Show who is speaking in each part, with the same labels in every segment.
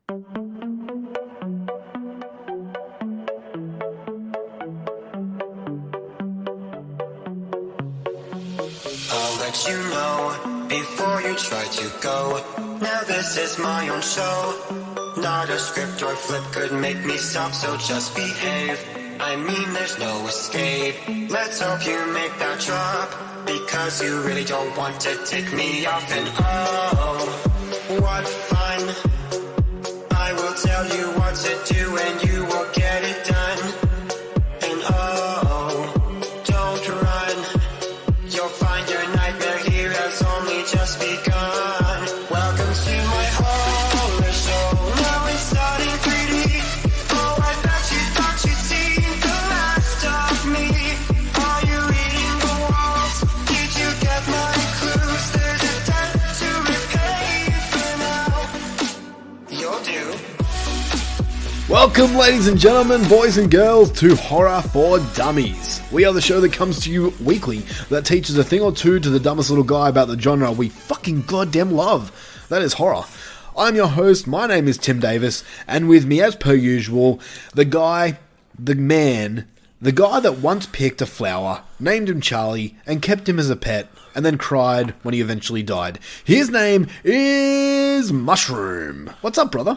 Speaker 1: I'll let you know before you try to go. Now this is my own show. Not a script or flip could make me stop, so just behave. I mean there's no escape. Let's hope you make that drop, because you really don't want to take me off. And oh, what fun. I will tell you what to do and you will get it done. And oh, don't run. You'll find your nightmare here has only just begun. Welcome to my horror show. Now it's starting pretty. Oh, I bet you thought you'd seen the last of me. Are you reading the walls? Did you get my clues? There's a debt to repay for now. You'll do.
Speaker 2: Welcome, ladies and gentlemen, boys and girls, to Horror for Dummies. We are the show that comes to you weekly that teaches a thing or two to the dumbest little guy about the genre we fucking goddamn love. That is horror. I'm your host, my name is Tim Davis, and with me, as per usual, the guy that once picked a flower, named him Charlie, and kept him as a pet, and then cried when he eventually died. His name is Mushroom. What's up, brother?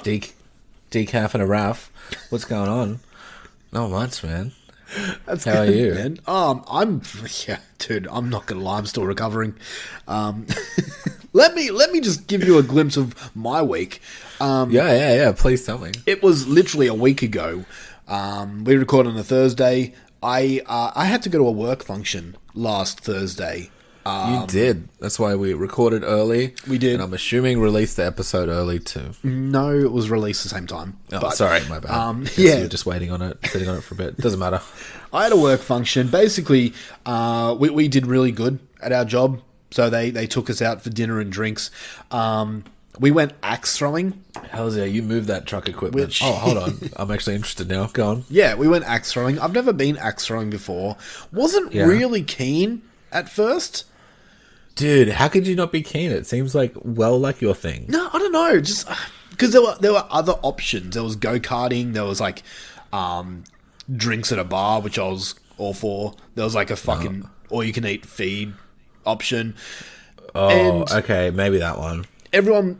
Speaker 3: Decaf and a Ralph. What's going on? Not much, man.
Speaker 2: That's
Speaker 3: How
Speaker 2: good,
Speaker 3: are you?
Speaker 2: man. Dude, I'm not gonna lie, I'm still recovering. Let me just give you a glimpse of my week.
Speaker 3: Yeah. Please tell me.
Speaker 2: It was literally a week ago. We recorded on a Thursday. I had to go to a work function last Thursday.
Speaker 3: You did. That's why we recorded early.
Speaker 2: We did.
Speaker 3: And I'm assuming released the episode early too.
Speaker 2: No, it was released the same time.
Speaker 3: Oh,
Speaker 2: but,
Speaker 3: sorry, my bad.
Speaker 2: Yeah.
Speaker 3: You were just waiting on it, sitting on it for a bit. Doesn't matter.
Speaker 2: I had a work function. Basically, we did really good at our job. So they took us out for dinner and drinks. We went axe throwing.
Speaker 3: Hells yeah, you moved that truck equipment.
Speaker 2: Which-
Speaker 3: Oh, hold on. I'm actually interested now. Go on.
Speaker 2: Yeah, we went axe throwing. I've never been axe throwing before. Wasn't really keen at first.
Speaker 3: Dude, how could you not be keen? It seems like your thing.
Speaker 2: No, I don't know. Just because there were other options. There was go-karting. There was like drinks at a bar, which I was all for. There was like a fucking all-you-can-eat feed option.
Speaker 3: Oh,
Speaker 2: And
Speaker 3: okay. Maybe that one.
Speaker 2: everyone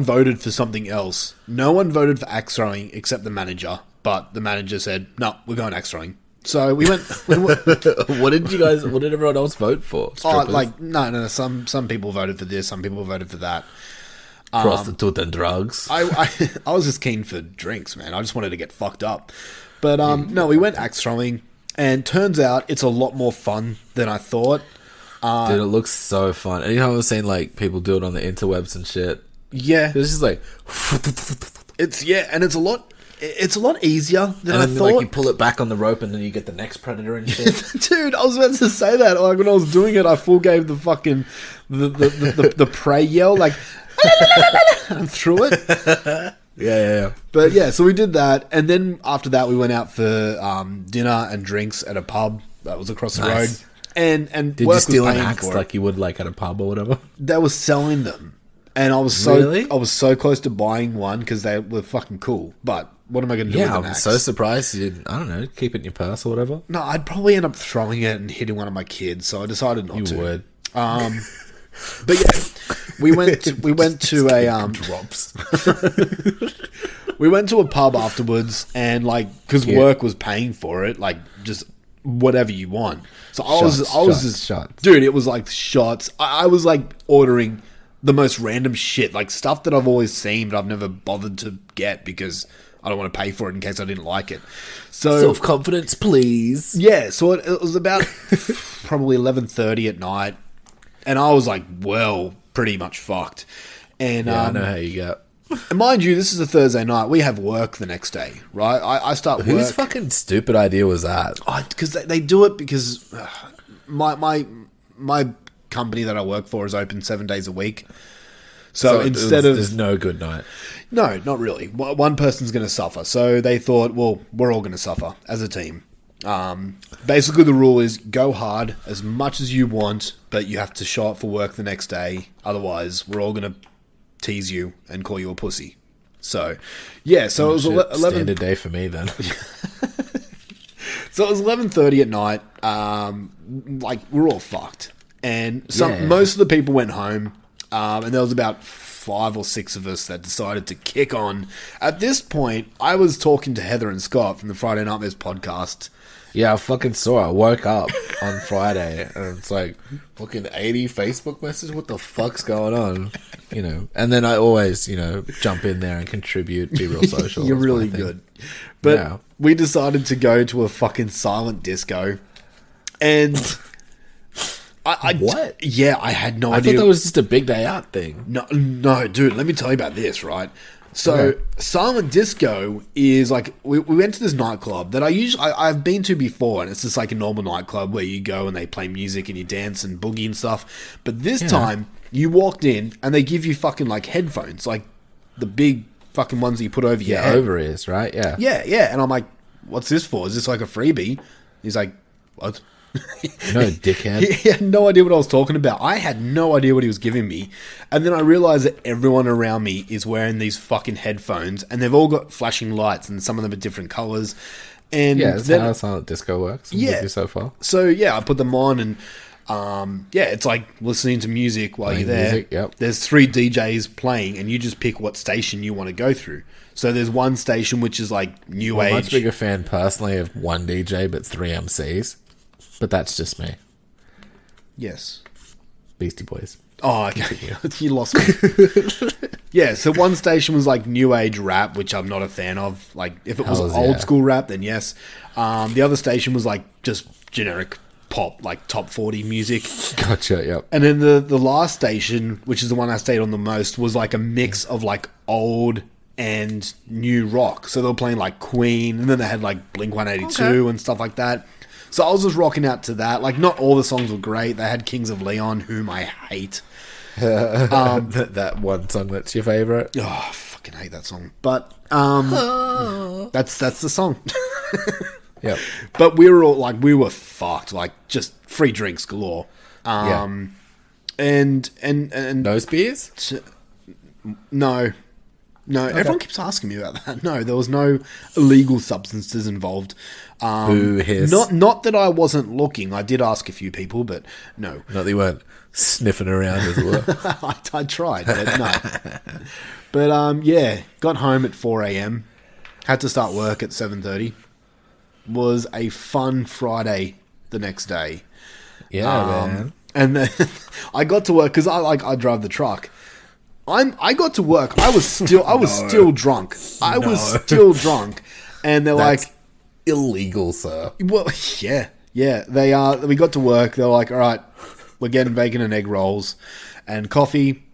Speaker 2: voted for something else. No one voted for axe throwing except the manager. But the manager said, "No, we're going axe throwing." So we went.
Speaker 3: What did everyone else vote for? Strippers?
Speaker 2: No. Some people voted for this. Some people voted for that.
Speaker 3: Prostitute and drugs.
Speaker 2: I was just keen for drinks, man. I just wanted to get fucked up. But no, we went axe throwing, and turns out it's a lot more fun than I thought.
Speaker 3: Dude, it looks so fun. Anytime I've seen like people do it on the interwebs and shit,
Speaker 2: Yeah,
Speaker 3: it's just like,
Speaker 2: and it's a lot. It's a lot easier than
Speaker 3: and
Speaker 2: I
Speaker 3: then
Speaker 2: thought.
Speaker 3: like you pull it back on the rope, and then you get the next predator and shit.
Speaker 2: Dude, I was about to say that. Like when I was doing it, I full gave the fucking the prey yell, like and threw it.
Speaker 3: Yeah.
Speaker 2: But yeah, so we did that, and then after that, we went out for dinner and drinks at a pub that was across the road. And
Speaker 3: Did
Speaker 2: work
Speaker 3: you steal
Speaker 2: was
Speaker 3: an
Speaker 2: paying
Speaker 3: axe
Speaker 2: for it.
Speaker 3: like you would like at a pub or whatever?
Speaker 2: They were selling them, and I was so
Speaker 3: Really?
Speaker 2: I was so close to buying one because they were fucking cool. But what am I going to do with
Speaker 3: Yeah,
Speaker 2: an
Speaker 3: I'm
Speaker 2: axe?
Speaker 3: so surprised you didn't. I don't know, keep it in your purse or whatever.
Speaker 2: No, I'd probably end up throwing it and hitting one of my kids, so I decided not to.
Speaker 3: You would.
Speaker 2: But yeah, we went to a
Speaker 3: Drops.
Speaker 2: we went to a pub afterwards, and like because work was paying for it, like just whatever you want. So I was just
Speaker 3: shots.
Speaker 2: dude. It was like shots. I was like ordering the most random shit, like stuff that I've always seen, but I've never bothered to get because I don't want to pay for it in case I didn't like it. So
Speaker 3: Self-confidence, please.
Speaker 2: yeah, so it was about probably 11:30 at night, and I was like, well, pretty much fucked. And
Speaker 3: Yeah, I know how you get.
Speaker 2: and mind you, this is a Thursday night. We have work the next day, right? I start work.
Speaker 3: Whose fucking stupid idea was that?
Speaker 2: Because they do it because my company that I work for is open 7 days a week. So
Speaker 3: there's no good night.
Speaker 2: No, not really. One person's going to suffer. So they thought, well, we're all going to suffer as a team. Basically, the rule is go hard as much as you want, but you have to show up for work the next day. Otherwise, we're all going to tease you and call you a pussy. So, yeah, so it was 11...
Speaker 3: Standard day for me, then.
Speaker 2: So it was 11:30 at night. Like, we're all fucked. And most of the people went home, and there was about 5 or 6 of us that decided to kick on. At this point, I was talking to Heather and Scott from the Friday Nightmares podcast.
Speaker 3: Yeah, I fucking saw it. I woke up on Friday, and it's like, fucking 80 Facebook messages? What the fuck's going on? You know, and then I always, you know, jump in there and contribute, be real social.
Speaker 2: You're really good. But we decided to go to a fucking silent disco, and...
Speaker 3: What?
Speaker 2: Yeah, I had no idea.
Speaker 3: I thought that was just a big day out thing.
Speaker 2: No, dude, let me tell you about this, right? So, silent disco is like, we went to this nightclub that I've been to before, and it's just like a normal nightclub where you go and they play music and you dance and boogie and stuff. But this time, you walked in and they give you fucking like headphones, like the big fucking ones that you put over your head.
Speaker 3: Over ears, right? Yeah.
Speaker 2: Yeah. And I'm like, what's this for? Is this like a freebie? He's like, what?
Speaker 3: No, dickhead.
Speaker 2: He had no idea what I was talking about. I had no idea what he was giving me. And then I realized that everyone around me is wearing these fucking headphones, and they've all got flashing lights, and some of them are different colors. And
Speaker 3: yeah, that's how silent disco works. I'm with you so far.
Speaker 2: So yeah, I put them on, and it's like listening to music while you're there.
Speaker 3: Music, yep.
Speaker 2: There's 3 DJs playing, and you just pick what station you want to go through. So there's one station which is like new age.
Speaker 3: I'm a much bigger fan personally of one DJ but 3 MCs. But that's just me.
Speaker 2: Yes.
Speaker 3: Beastie Boys.
Speaker 2: Oh, okay. You lost me. Yeah, so one station was like new age rap, which I'm not a fan of. Like, if it was old school rap, then yes. The other station was like just generic pop, like top 40 music.
Speaker 3: Gotcha, yep.
Speaker 2: And then the last station, which is the one I stayed on the most, was like a mix of like old and new rock. So they were playing like Queen, and then they had like Blink-182 and stuff like that. So I was just rocking out to that. Like, not all the songs were great. They had Kings of Leon, whom I hate.
Speaker 3: That one song that's your favourite?
Speaker 2: Oh, I fucking hate that song. But that's the song.
Speaker 3: Yep.
Speaker 2: But we were fucked. Like, just free drinks galore. And
Speaker 3: no spears?
Speaker 2: No. Everyone keeps asking me about that. No, there was no illegal substances involved. Not that I wasn't looking. I did ask a few people, but no.
Speaker 3: Not that you weren't sniffing around as well.
Speaker 2: I tried, but no. But got home at 4 a.m. Had to start work at 7:30. Was a fun Friday the next day.
Speaker 3: Yeah, man.
Speaker 2: And then I got to work because I drive the truck. I got to work. I was still drunk. I was still drunk, and they're like,
Speaker 3: illegal, sir.
Speaker 2: Well, yeah. They are. We got to work. They're like, all right, we're getting bacon and egg rolls and coffee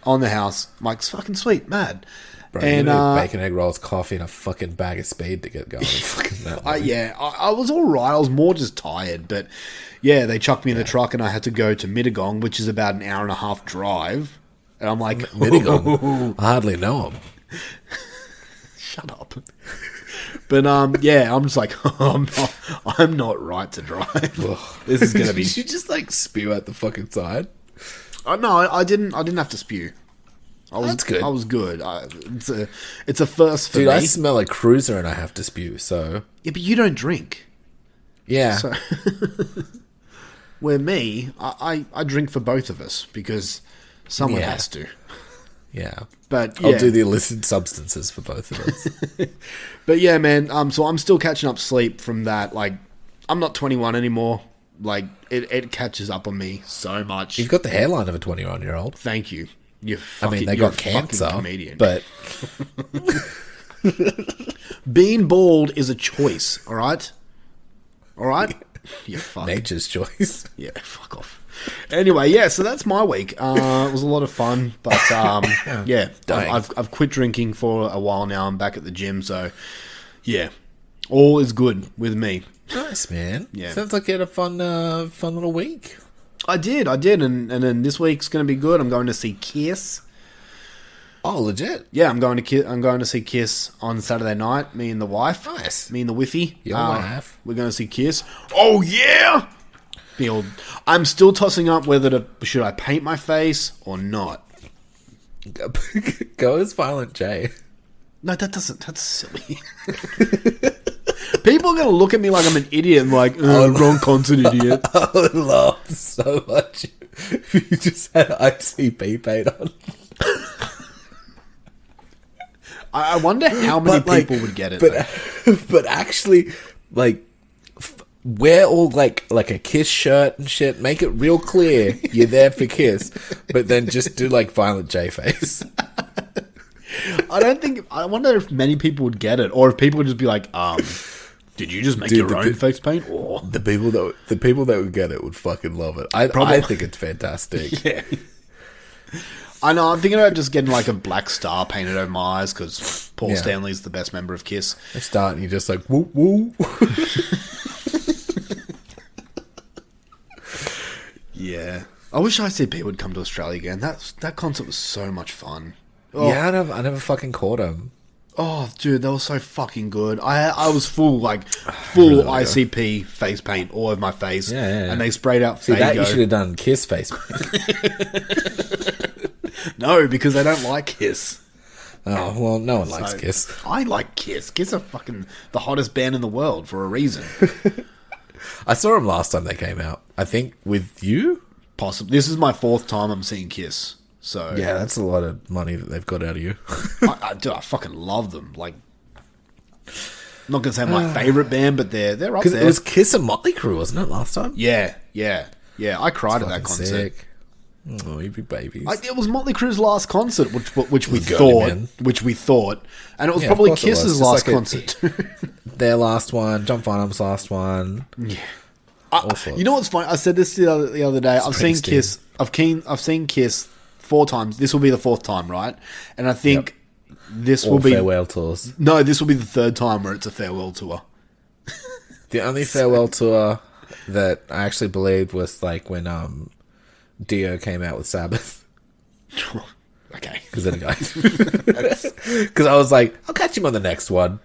Speaker 2: on the house. I'm like, it's fucking sweet, mad.
Speaker 3: Bro, and bacon, egg rolls, coffee, and a fucking bag of speed to get going.
Speaker 2: I was all right. I was more just tired, but yeah, they chucked me in the truck, and I had to go to Mittagong, which is about an hour and a half drive. And I'm like,
Speaker 3: Mittagong. I hardly know him.
Speaker 2: Shut up. But I'm just like, I'm not right to drive. This is gonna be.
Speaker 3: Did you just like spew out the fucking side?
Speaker 2: No, I didn't have to spew.
Speaker 3: That's good.
Speaker 2: I was good. It's a first for
Speaker 3: me.
Speaker 2: Dude,
Speaker 3: I smell a cruiser and I have to spew. So
Speaker 2: yeah, but you don't drink.
Speaker 3: Yeah.
Speaker 2: So where me, I drink for both of us because someone has to.
Speaker 3: Yeah.
Speaker 2: But
Speaker 3: I'll do the illicit substances for both of us.
Speaker 2: But yeah, man, so I'm still catching up sleep from that. Like, I'm not 21 anymore. Like, it catches up on me so much.
Speaker 3: You've got the hairline of a 21-year-old.
Speaker 2: Thank you.
Speaker 3: They got cancer,
Speaker 2: comedian.
Speaker 3: But
Speaker 2: being bald is a choice, all right? All right? Yeah, fuck.
Speaker 3: Nature's choice.
Speaker 2: Yeah, fuck off. Anyway, yeah, so that's my week. It was a lot of fun, but yeah, I've quit drinking for a while now. I'm back at the gym, so yeah, all is good with me.
Speaker 3: Nice, man.
Speaker 2: Yeah,
Speaker 3: sounds like you had a fun little week.
Speaker 2: I did, and then this week's going to be good. I'm going to see Kiss.
Speaker 3: Oh, legit?
Speaker 2: Yeah, I'm going to see Kiss on Saturday night. Me and the wife.
Speaker 3: Nice.
Speaker 2: Me and the wiffy.
Speaker 3: Your wife.
Speaker 2: We're going to see Kiss. Oh yeah. I'm still tossing up whether should I paint my face or not.
Speaker 3: Go as Violent J.
Speaker 2: No, that's silly. People are going to look at me like I'm an idiot and like, wrong concert, idiot.
Speaker 3: I would laugh so much if you just had ICP paint on.
Speaker 2: I wonder how many people would get it.
Speaker 3: But actually, like, wear all like a Kiss shirt and shit. Make it real clear you're there for Kiss, but then just do like Violent J face.
Speaker 2: I wonder if many people would get it, or if people would just be like, did you just make your own face paint? Or
Speaker 3: the people that would get it would fucking love it. I think it's fantastic.
Speaker 2: Yeah. I know, I'm thinking about just getting like a black star painted over my eyes because Paul Stanley's the best member of Kiss.
Speaker 3: They start and you're just like, woo woo.
Speaker 2: Yeah. I wish ICP would come to Australia again. That concert was so much fun. Oh.
Speaker 3: Yeah, I never fucking caught him.
Speaker 2: Oh, dude, they were so fucking good. I was full really ICP face paint all over my face.
Speaker 3: Yeah.
Speaker 2: And they sprayed out
Speaker 3: See,
Speaker 2: Faygo.
Speaker 3: that you should have done Kiss face paint.
Speaker 2: No, because they don't like Kiss.
Speaker 3: Oh, well, no one likes Kiss.
Speaker 2: I like Kiss. Kiss are fucking the hottest band in the world for a reason.
Speaker 3: I saw them last time they came out. I think with you?
Speaker 2: Possibly. This is my 4th time I'm seeing Kiss. So
Speaker 3: yeah, that's a lot of money that they've got out of you.
Speaker 2: I fucking love them. Like, I'm not gonna say my favorite band, but they're up there.
Speaker 3: It was Kiss and Motley Crue, wasn't it, last time?
Speaker 2: Yeah. I cried at that concert.
Speaker 3: Sick. Oh, you big babies.
Speaker 2: It was Motley Crue's last concert, which we thought, and it was probably Kiss's last concert.
Speaker 3: Their last one, John Farnham's last one.
Speaker 2: Yeah. You know what's funny? I said this the other day. I've seen Kiss. I've seen Kiss 4 times. This will be the 4th time, right? And I think this will be
Speaker 3: farewell tours.
Speaker 2: No, this will be the 3rd time where it's a farewell tour.
Speaker 3: The only farewell tour that I actually believed was like when Dio came out with Sabbath.
Speaker 2: Okay.
Speaker 3: Because I was like, I'll catch him on the next one.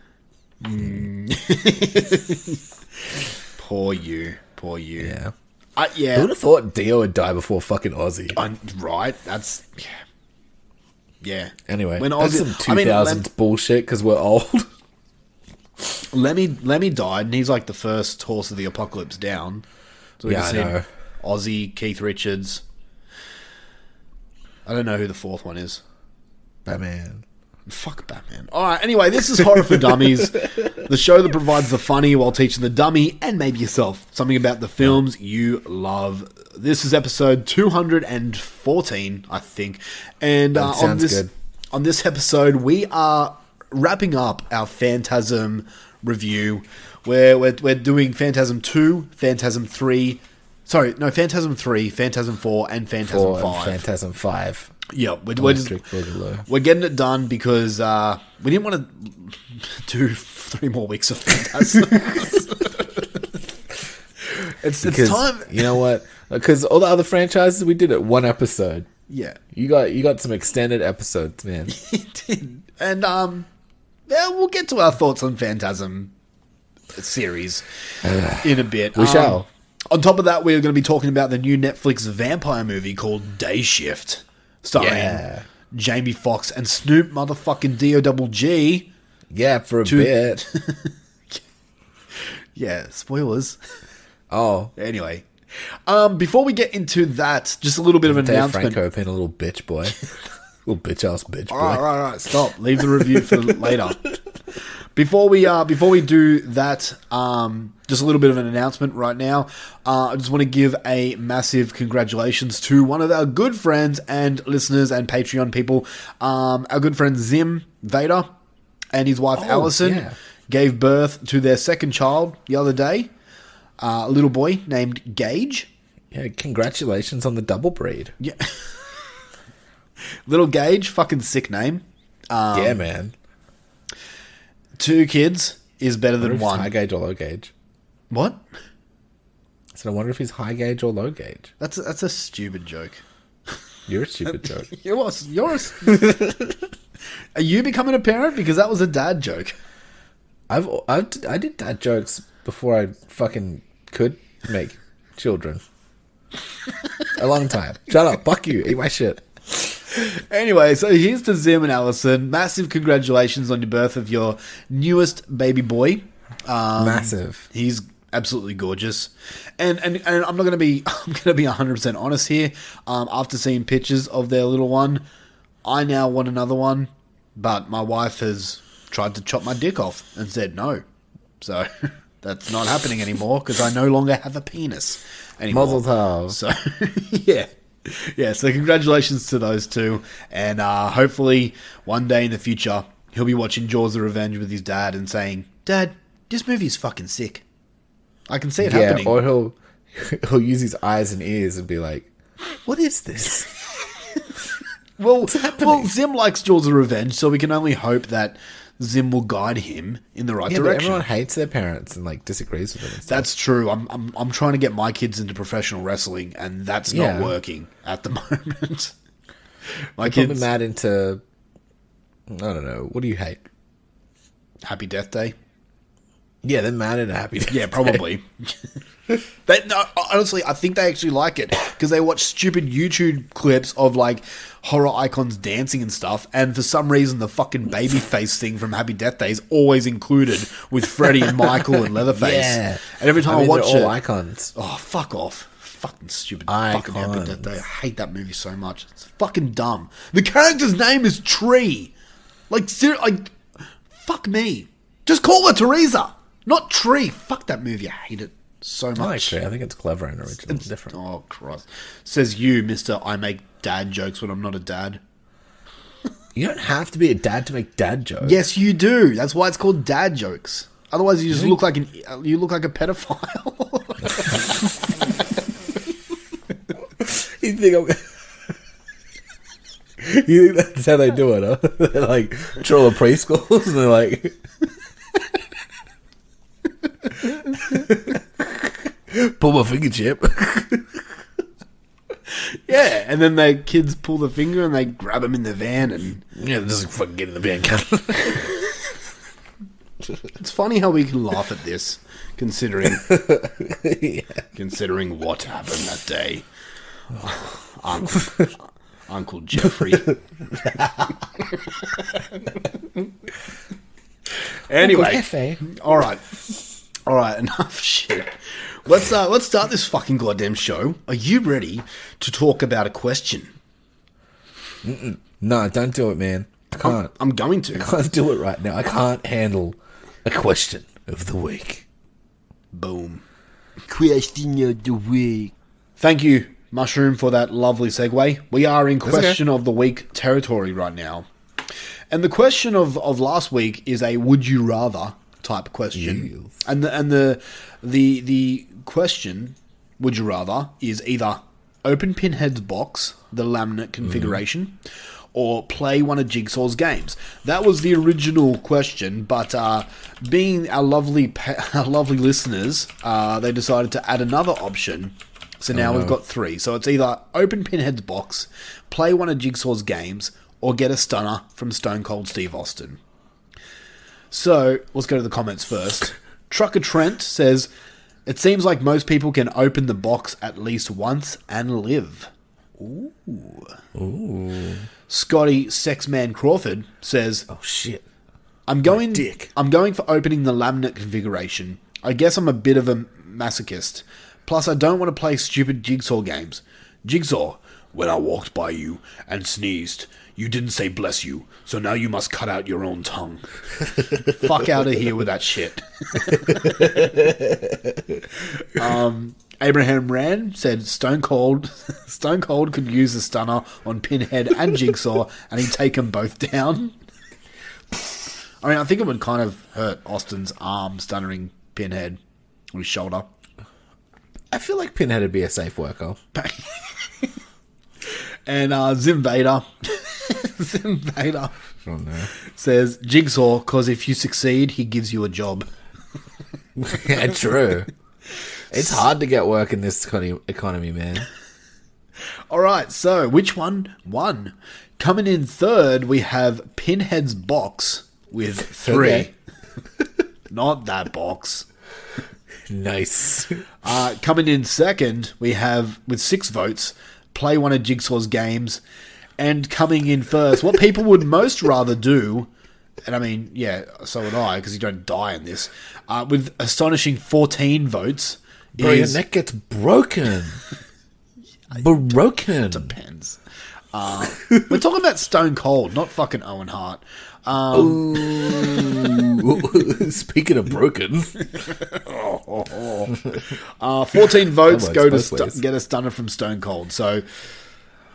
Speaker 2: Poor you.
Speaker 3: Yeah.
Speaker 2: Yeah.
Speaker 3: Who would have thought Dio would die before fucking Ozzy?
Speaker 2: Right. That's... Yeah.
Speaker 3: Anyway,
Speaker 2: when
Speaker 3: that's some 2000s bullshit because we're old.
Speaker 2: Lemmy died, and he's like the first horse of the apocalypse down. So
Speaker 3: I know.
Speaker 2: Ozzy, Keith Richards. I don't know who the 4th one is.
Speaker 3: Batman.
Speaker 2: Fuck Batman. Alright, anyway, this is Horror for Dummies, the show that provides the funny while teaching the dummy, and maybe yourself, something about the films you love. This is episode 214, I think. And on this episode, we are wrapping up our Phantasm review, where we're doing Phantasm 2, Phantasm 3... Sorry, no, Phantasm 3, Phantasm 4, and Phantasm 5.
Speaker 3: Phantasm 5.
Speaker 2: Yeah, we're getting it done because we didn't want to do 3 more weeks of Phantasm. it's time.
Speaker 3: You know what? Because all the other franchises, we did it 1 episode.
Speaker 2: Yeah.
Speaker 3: You got some extended episodes, man.
Speaker 2: You did. And we'll get to our thoughts on Phantasm series in a bit.
Speaker 3: We shall.
Speaker 2: On top of that, we're going to be talking about the new Netflix vampire movie called Day Shift, starring Jamie Foxx and Snoop motherfucking D-O-double-G.
Speaker 3: Yeah, for a bit.
Speaker 2: Yeah, spoilers.
Speaker 3: Oh.
Speaker 2: Anyway. Before we get into that, just a little bit of an
Speaker 3: Dave
Speaker 2: announcement.
Speaker 3: Franco being a little bitch boy. Little bitch-ass bitch boy.
Speaker 2: All right. Stop. Leave the review for later. Before we do that, just a little bit of an announcement right now. I just want to give a massive congratulations to one of our good friends and listeners and Patreon people. Our good friend Zim Vader and his wife Allison gave birth to their 2nd child the other day. A little boy named Gage.
Speaker 3: Yeah, congratulations on the double breed.
Speaker 2: Yeah. Little Gage, fucking sick name.
Speaker 3: Yeah, man.
Speaker 2: 2 kids is better than 1.
Speaker 3: High gauge or low gauge?
Speaker 2: What?
Speaker 3: So I wonder if he's high gauge or low gauge.
Speaker 2: That's a stupid joke.
Speaker 3: You're a stupid joke.
Speaker 2: Are you becoming a parent? Because that was a dad joke.
Speaker 3: I did dad jokes before I fucking could make children. A long time. Shut up. Fuck you. Eat my shit.
Speaker 2: Anyway, so here's to Zim and Allison. Massive congratulations on your birth of your newest baby boy.
Speaker 3: Massive.
Speaker 2: He's absolutely gorgeous, and I'm not gonna be 100% honest here. After seeing pictures of their little one, I now want another one, but my wife has tried to chop my dick off and said no, so that's not happening anymore because I no longer have a penis anymore.
Speaker 3: Mazel tov.
Speaker 2: So yeah. So congratulations to those two, and hopefully one day in the future he'll be watching Jaws of Revenge with his dad and saying, "Dad, this movie is fucking sick." I can see it happening.
Speaker 3: Or he'll use his eyes and ears and be like, "What is this?"
Speaker 2: Well, Zim likes Jaws of Revenge, so we can only hope that Zim will guide him in the right
Speaker 3: But
Speaker 2: direction.
Speaker 3: everyone hates their parents and like disagrees with them. And stuff.
Speaker 2: That's true. I'm trying to get my kids into professional wrestling, and that's not working at the moment. My
Speaker 3: They're
Speaker 2: kids
Speaker 3: probably mad into, I don't know. What do you hate?
Speaker 2: Happy Death Day.
Speaker 3: Yeah, they're mad at Happy Death
Speaker 2: Yeah, probably. No, honestly, I think they actually like it because they watch stupid YouTube clips of like horror icons dancing and stuff, and for some reason the fucking baby face thing from Happy Death Day is always included with Freddy and Michael and Leatherface.
Speaker 3: Yeah.
Speaker 2: And every time I watch
Speaker 3: they're
Speaker 2: it,
Speaker 3: all icons.
Speaker 2: oh fuck off. Fucking stupid
Speaker 3: Icons.
Speaker 2: fucking Happy Death Day. I hate that movie so much. It's fucking dumb. The character's name is Tree. Like, fuck me. Just call her Teresa, not Tree. Fuck that movie. I hate it so much.
Speaker 3: I like Tree. I think it's clever and original. It's different.
Speaker 2: Oh, Christ. Says you, Mr. I make dad jokes when I'm not a dad.
Speaker 3: You don't have to be a dad to make dad jokes.
Speaker 2: Yes, you do. That's why it's called dad jokes. Otherwise, you just look like a pedophile.
Speaker 3: You think you think that's how they do it, huh? They're like troll preschools and they're like pull my finger, Chip.
Speaker 2: Yeah, and then the kids pull the finger and they grab him in the van and...
Speaker 3: Yeah, just fucking get in the van.
Speaker 2: It's funny how we can laugh at this, considering
Speaker 3: Yeah.
Speaker 2: considering what happened that day. Uncle Jeffrey. Anyway, all right, enough shit. Let's start this fucking goddamn show. Are you ready to talk about a question?
Speaker 3: No, don't do it, man. I can't.
Speaker 2: I'm going to.
Speaker 3: I can't do it right now. I can't handle a question of the week.
Speaker 2: Boom.
Speaker 3: Question of the week.
Speaker 2: Thank you, Mushroom, for that lovely segue. We are in question of the week territory right now. And the question of last week is a would you rather type question.
Speaker 3: Yes.
Speaker 2: And the question, would you rather, is either open Pinhead's box, the laminate configuration, or play one of Jigsaw's games. That was the original question, but being our lovely listeners, they decided to add another option. So now we've got three. So it's either open Pinhead's box, play one of Jigsaw's games, or get a stunner from Stone Cold Steve Austin. So let's go to the comments first. Trucker Trent says, it seems like most people can open the box at least once and live. Ooh. Scotty Sexman Crawford says,
Speaker 3: Oh shit.
Speaker 2: I'm going for opening the laminate configuration. I guess I'm a bit of a masochist. Plus, I don't want to play stupid Jigsaw games. Jigsaw, when I walked by you and sneezed, you didn't say bless you, so now you must cut out your own tongue. Fuck out of here with that shit. Abraham Rand said Stone Cold could use a stunner on Pinhead and Jigsaw, and he'd take them both down. I mean, I think it would kind of hurt Austin's arm stunnering Pinhead with his shoulder.
Speaker 3: I feel like Pinhead would be a safe worker.
Speaker 2: And Zim Vader
Speaker 3: Oh, no.
Speaker 2: says Jigsaw, because if you succeed, he gives you a job.
Speaker 3: Yeah, true. It's hard to get work in this economy, man.
Speaker 2: All right, so which one won? Coming in third, we have Pinhead's box with 3.
Speaker 3: Okay.
Speaker 2: Not that box.
Speaker 3: Nice.
Speaker 2: Coming in second, we have, with 6 votes, play one of Jigsaw's games. And coming in first, what people would most rather do, and I mean, yeah, so would I, because you don't die in this, with astonishing 14 votes,
Speaker 3: Bro, your neck gets broken. Broken.
Speaker 2: Depends. We're talking about Stone Cold, not fucking Owen Hart.
Speaker 3: Speaking of broken.
Speaker 2: 14 votes go
Speaker 3: both
Speaker 2: to
Speaker 3: ways.
Speaker 2: get a stunner from Stone Cold. So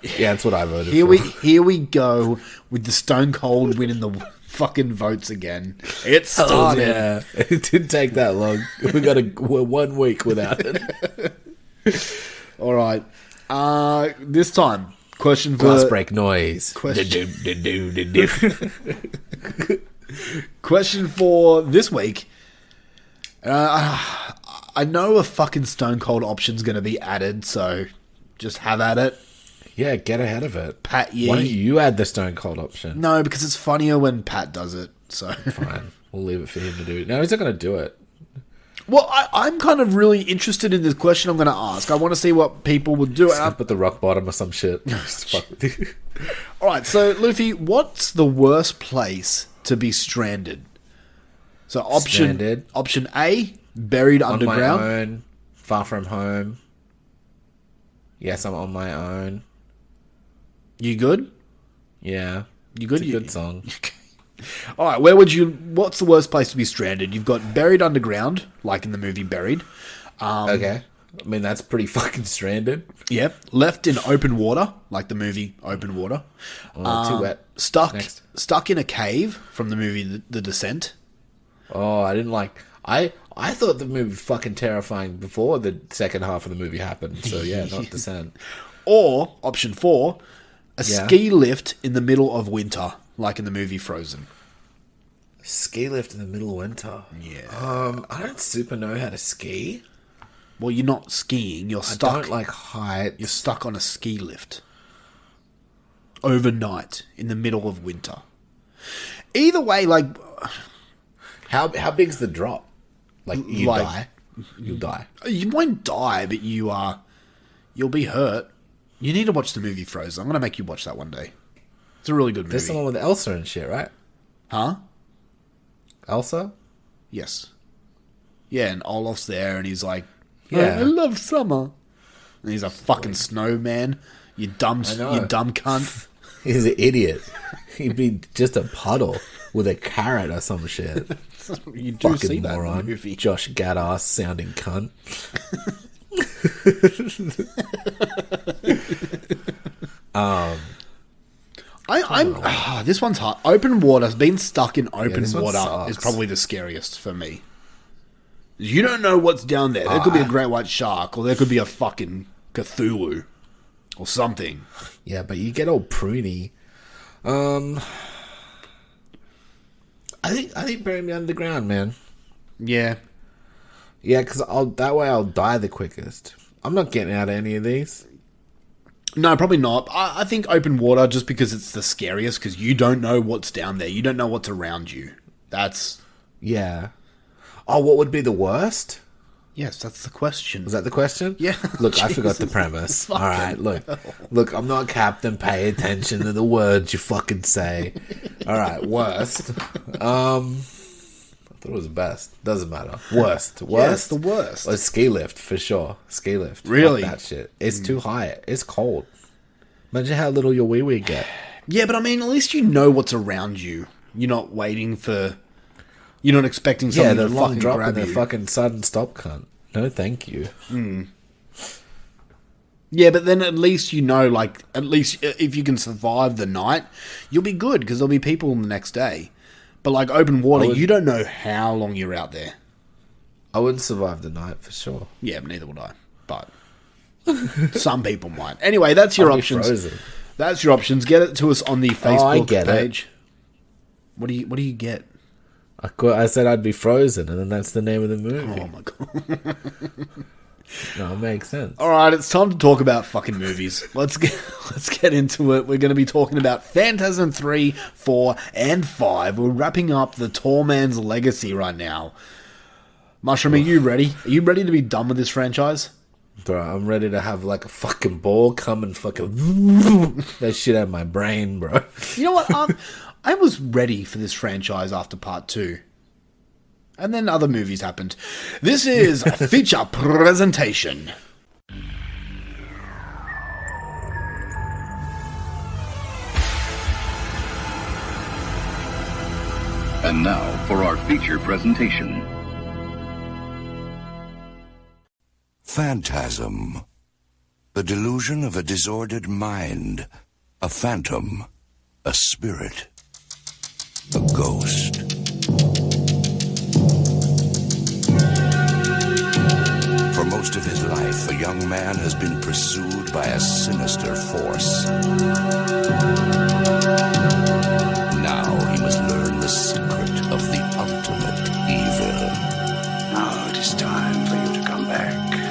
Speaker 3: Yeah, that's what I voted
Speaker 2: here
Speaker 3: for.
Speaker 2: here we go with the Stone Cold winning the fucking votes again. It started.
Speaker 3: Yeah, it didn't take that long. We're 1 week without it.
Speaker 2: All right. This time, question for
Speaker 3: Glass break noise.
Speaker 2: Question.
Speaker 3: Do-do-do-do-do.
Speaker 2: Question for this week. I know a fucking Stone Cold option's going to be added, so just have at it.
Speaker 3: Yeah, get ahead of it.
Speaker 2: Pat Yee.
Speaker 3: Why don't you add the Stone Cold option?
Speaker 2: No, because it's funnier when Pat does it. So
Speaker 3: Fine. We'll leave it for him to do. No, he's not going to do it.
Speaker 2: Well, I'm kind of really interested in this question I'm going to ask. I want to see what people would do.
Speaker 3: Up at the rock bottom or some shit. Just fuck with you.
Speaker 2: All right, so Luffy, what's the worst place to be stranded? So
Speaker 3: Stranded.
Speaker 2: option A, buried
Speaker 3: On
Speaker 2: underground.
Speaker 3: my own. Far from home. Yes, I'm on my own.
Speaker 2: You good?
Speaker 3: Yeah.
Speaker 2: You good?
Speaker 3: It's a good song.
Speaker 2: All right, what's the worst place to be stranded? You've got buried underground, like in the movie Buried.
Speaker 3: Okay. I mean, that's pretty fucking stranded.
Speaker 2: Yep. Left in open water, like the movie Open Water.
Speaker 3: Too wet.
Speaker 2: Stuck in a cave from the movie The Descent.
Speaker 3: Oh, I didn't like... I thought the movie was fucking terrifying before the second half of the movie happened. So, yeah, not Descent.
Speaker 2: Or, option 4, a
Speaker 3: Yeah.
Speaker 2: ski lift in the middle of winter, like in the movie Frozen.
Speaker 3: Ski lift in the middle of winter.
Speaker 2: Yeah.
Speaker 3: I don't super know how to ski.
Speaker 2: Well, you're not skiing, you're
Speaker 3: I
Speaker 2: stuck.
Speaker 3: don't like heights.
Speaker 2: You're stuck on a ski lift. Overnight, in the middle of winter. Either way, like...
Speaker 3: How big's the drop? Like, you
Speaker 2: Like-
Speaker 3: die? You'll die.
Speaker 2: You won't die, but you'll be hurt. You need to watch the movie Frozen. I'm going to make you watch that one day. It's a really good movie.
Speaker 3: There's someone with Elsa and shit, right?
Speaker 2: Huh?
Speaker 3: Elsa?
Speaker 2: Yes. Yeah, and Olaf's there, and he's like,
Speaker 3: Yeah.
Speaker 2: I love summer. And he's a fucking snowman. You dumb
Speaker 3: know.
Speaker 2: cunt.
Speaker 3: He's an idiot. He'd be just a puddle with a carrot or some shit.
Speaker 2: You do see
Speaker 3: Fucking
Speaker 2: that in the
Speaker 3: moron.
Speaker 2: movie.
Speaker 3: Josh Gadass sounding cunt.
Speaker 2: This one's hard. Open water, being stuck in open
Speaker 3: this one
Speaker 2: water
Speaker 3: sucks.
Speaker 2: is probably the scariest for me. You don't know what's down there. There could be a great white shark, or there could be a fucking Cthulhu, or something.
Speaker 3: Yeah, but you get all pruny. I think bury me underground, man.
Speaker 2: Yeah.
Speaker 3: Yeah, because that way I'll die the quickest. I'm not getting out of any of these.
Speaker 2: No, probably not. I think open water, just because it's the scariest, because you don't know what's down there. You don't know what's around you.
Speaker 3: Yeah. Oh, what would be the worst?
Speaker 2: Yes, that's the question.
Speaker 3: Was that the question?
Speaker 2: Yeah.
Speaker 3: Look, I forgot the
Speaker 2: Jesus.
Speaker 3: premise.
Speaker 2: Fucking
Speaker 3: All right, look, I'm not captain. Pay attention to the words you fucking say. All right, worst. I thought it was best. Doesn't matter. Worst.
Speaker 2: Yes, the worst.
Speaker 3: A ski lift for sure. Ski lift.
Speaker 2: Really?
Speaker 3: Fuck that shit. It's too high. It's cold. Imagine how little your wee wee get.
Speaker 2: Yeah, but I mean, at least you know what's around you. You're not waiting for... You're not expecting
Speaker 3: Yeah,
Speaker 2: something
Speaker 3: the
Speaker 2: to
Speaker 3: long
Speaker 2: fucking
Speaker 3: drop
Speaker 2: grab
Speaker 3: and the
Speaker 2: you.
Speaker 3: fucking sudden stop cunt. No, thank you.
Speaker 2: Yeah, but then at least you know, like, at least if you can survive the night, you'll be good, because there'll be people the next day. But like open water, you don't know how long you're out there.
Speaker 3: I wouldn't survive the night for sure.
Speaker 2: Yeah, neither would I. But some people might. Anyway, that's your
Speaker 3: I'd be
Speaker 2: options.
Speaker 3: frozen.
Speaker 2: That's your options. Get it to us on the Facebook
Speaker 3: I get it.
Speaker 2: page. What do you get?
Speaker 3: I said I'd be frozen, and then that's the name of the movie.
Speaker 2: Oh my god.
Speaker 3: No, it makes sense.
Speaker 2: All right, it's time to talk about fucking movies. Let's get into it. We're going to be talking about Phantasm 3, 4, and 5. We're wrapping up the Tall Man's Legacy right now. Mushroom, are you ready? Are you ready to be done with this franchise?
Speaker 3: Bro, I'm ready to have like a fucking ball come and fucking that shit out of my brain, bro.
Speaker 2: You know what? I was ready for this franchise after part 2. And then other movies happened. This is a feature presentation.
Speaker 4: And now for our feature presentation.
Speaker 5: Phantasm. The delusion of a disordered mind. A phantom. A spirit. A ghost. For most of his life, a young man has been pursued by a sinister force. Now he must learn the secret of the ultimate evil. Now it is time for you to come back to me.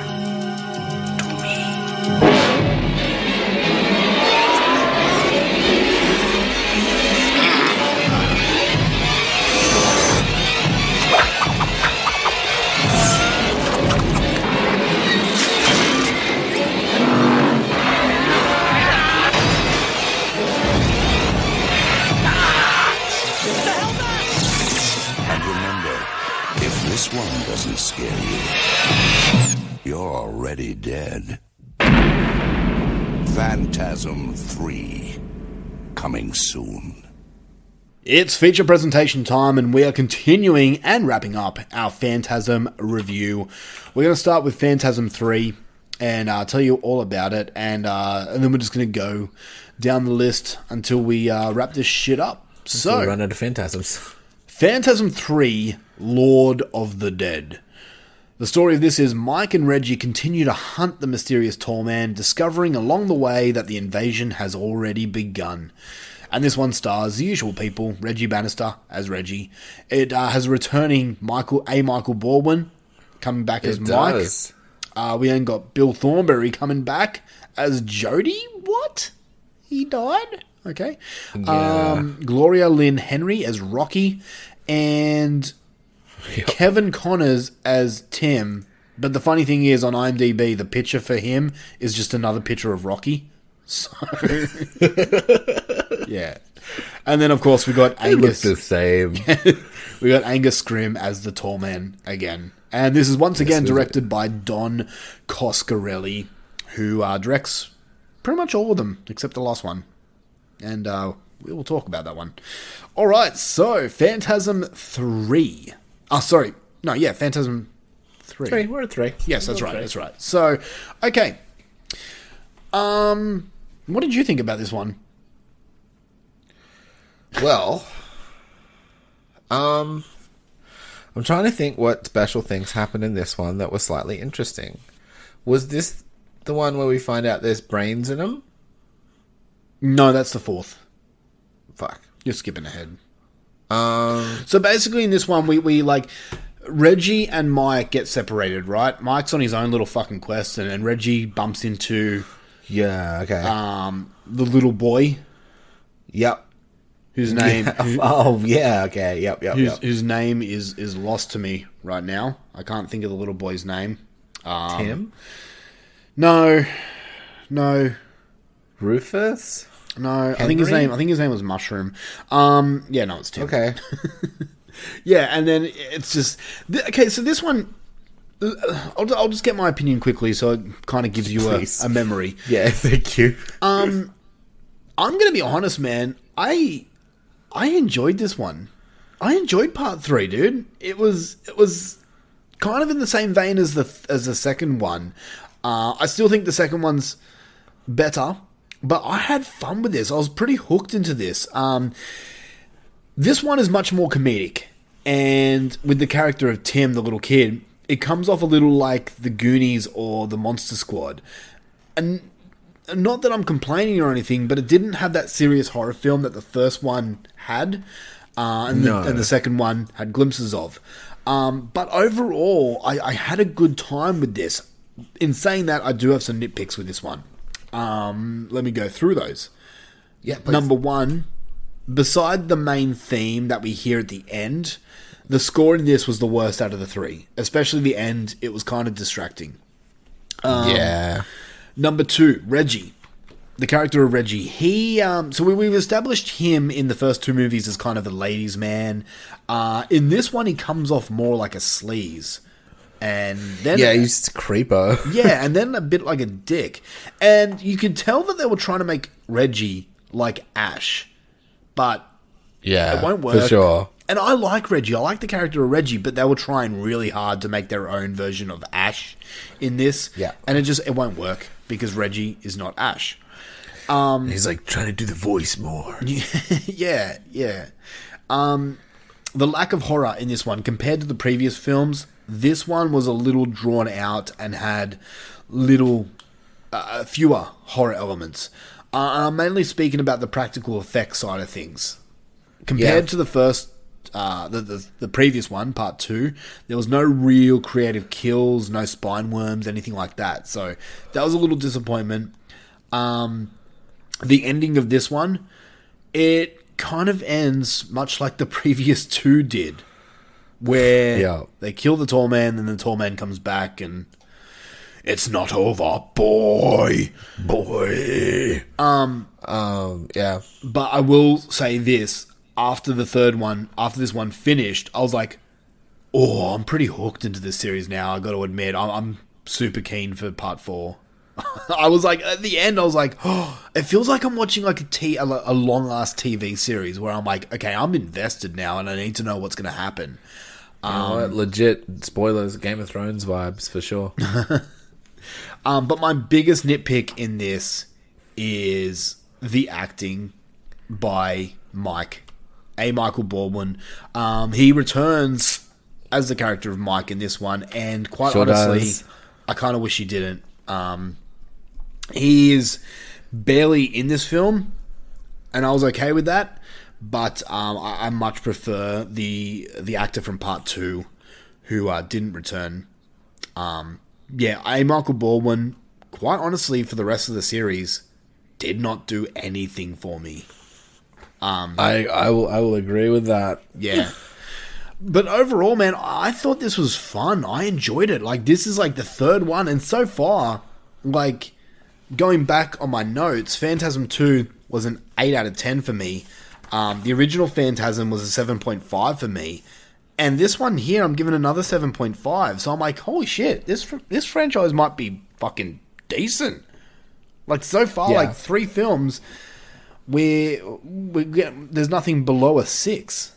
Speaker 5: This one doesn't scare you. You're already dead. Phantasm 3. Coming soon.
Speaker 2: It's feature presentation time, and we are continuing and wrapping up our Phantasm review. We're going to start with Phantasm 3 and tell you all about it, and then we're just going to go down the list until we wrap this shit up. So,
Speaker 3: we run out of phantasms.
Speaker 2: Phantasm 3, Lord of the Dead. The story of this is Mike and Reggie continue to hunt the mysterious tall man, discovering along the way that the invasion has already begun. And this one stars the usual people, Reggie Bannister as Reggie. It has returning Michael Baldwin coming back as Mike.
Speaker 3: Does.
Speaker 2: We then got Bill Thornberry coming back as Jody. What? He died? Okay.
Speaker 3: Yeah.
Speaker 2: Gloria Lynn Henry as Rocky. And Kevin Connors as Tim. But the funny thing is, on IMDb, the picture for him is just another picture of Rocky. So, yeah. And then, of course, we got Angus.
Speaker 3: They look the same.
Speaker 2: We got Angus Scrimm as the tall man again. And this is once again directed by Don Coscarelli, who directs pretty much all of them, except the last one. And we will talk about that one. Alright, so Phantasm 3. Phantasm 3.
Speaker 3: 3, we're at 3.
Speaker 2: Yes, that's right. So, okay. What did you think about this one?
Speaker 3: Well, I'm trying to think what special things happened in this one that was slightly interesting. Was this the one where we find out there's brains in them?
Speaker 2: No, that's the 4th.
Speaker 3: Fuck.
Speaker 2: You're skipping ahead. So basically in this one, we like, Reggie and Mike get separated, right? Mike's on his own little fucking quest, and Reggie bumps into...
Speaker 3: Yeah, okay.
Speaker 2: The little boy.
Speaker 3: Yep.
Speaker 2: Whose name...
Speaker 3: Yep.
Speaker 2: Whose name is lost to me right now. I can't think of the little boy's name.
Speaker 3: Tim?
Speaker 2: No.
Speaker 3: Rufus?
Speaker 2: No,
Speaker 3: Henry?
Speaker 2: I think his name was Mushroom. It's Tim.
Speaker 3: Okay.
Speaker 2: Yeah, and then it's just... Okay, so this one... I'll just get my opinion quickly so it kind of gives you a memory.
Speaker 3: Yeah, thank you.
Speaker 2: I'm going to be honest, man. I enjoyed this one. I enjoyed part 3, dude. It was kind of in the same vein as the second one. I still think the second one's better, but I had fun with this. I was pretty hooked into this. This one is much more comedic, and with the character of Tim, the little kid, it comes off a little like the Goonies or the Monster Squad. And not that I'm complaining or anything, but it didn't have that serious horror film that the first one had, and the second one had glimpses of. But overall, I had a good time with this. In saying that, I do have some nitpicks with this one. Let me go through those.
Speaker 3: Yeah, please.
Speaker 2: Number 1, beside the main theme that we hear at the end, the score in this was the worst out of the 3. Especially the end, it was kind of distracting.
Speaker 3: Yeah.
Speaker 2: Number 2, Reggie. The character of Reggie. We've established him in the first 2 movies as kind of a ladies' man. In this one, he comes off more like a sleaze. And then...
Speaker 3: Yeah, he's a creeper.
Speaker 2: Yeah, and then a bit like a dick. And you could tell that they were trying to make Reggie like Ash. But
Speaker 3: Yeah,
Speaker 2: it won't work.
Speaker 3: for sure.
Speaker 2: And I like Reggie. I like the character of Reggie, but they were trying really hard to make their own version of Ash in this.
Speaker 3: Yeah.
Speaker 2: And it won't work because Reggie is not Ash.
Speaker 3: He's like trying to do the voice more.
Speaker 2: Yeah. The lack of horror in this one compared to the previous films, this one was a little drawn out and had fewer horror elements. I'm mainly speaking about the practical effects side of things. Compared to the first, the previous one, part 2, there was no real creative kills, no spine worms, anything like that. So that was a little disappointment. The ending of this one, it kind of ends much like the previous 2 did, where they kill the tall man, and the tall man comes back, and it's not over, boy.
Speaker 3: Yeah.
Speaker 2: But I will say this: after this one finished, I was like, "Oh, I'm pretty hooked into this series now." I got to admit, I'm super keen for part 4. I was like, at the end, I was like, oh, it feels like I'm watching like a long-ass TV series where I'm like, okay, I'm invested now and I need to know what's going to happen.
Speaker 3: Legit spoilers, Game of Thrones vibes for sure.
Speaker 2: But my biggest nitpick in this is the acting by Michael Baldwin. He returns as the character of Mike in this one, and quite honestly, I kind of wish he didn't. He is barely in this film, and I was okay with that. But I much prefer the actor from part 2 who didn't return. Michael Baldwin, quite honestly, for the rest of the series, did not do anything for me.
Speaker 3: I will agree with that.
Speaker 2: Yeah. But overall, man, I thought this was fun. I enjoyed it. Like, this is like the 3rd one, and so far, like, going back on my notes, Phantasm 2 was an 8 out of 10 for me. The original Phantasm was a 7.5 for me. And this one here, I'm giving another 7.5. So I'm like, holy shit, this franchise might be fucking decent. Like, so far, like, 3 films where there's nothing below a 6.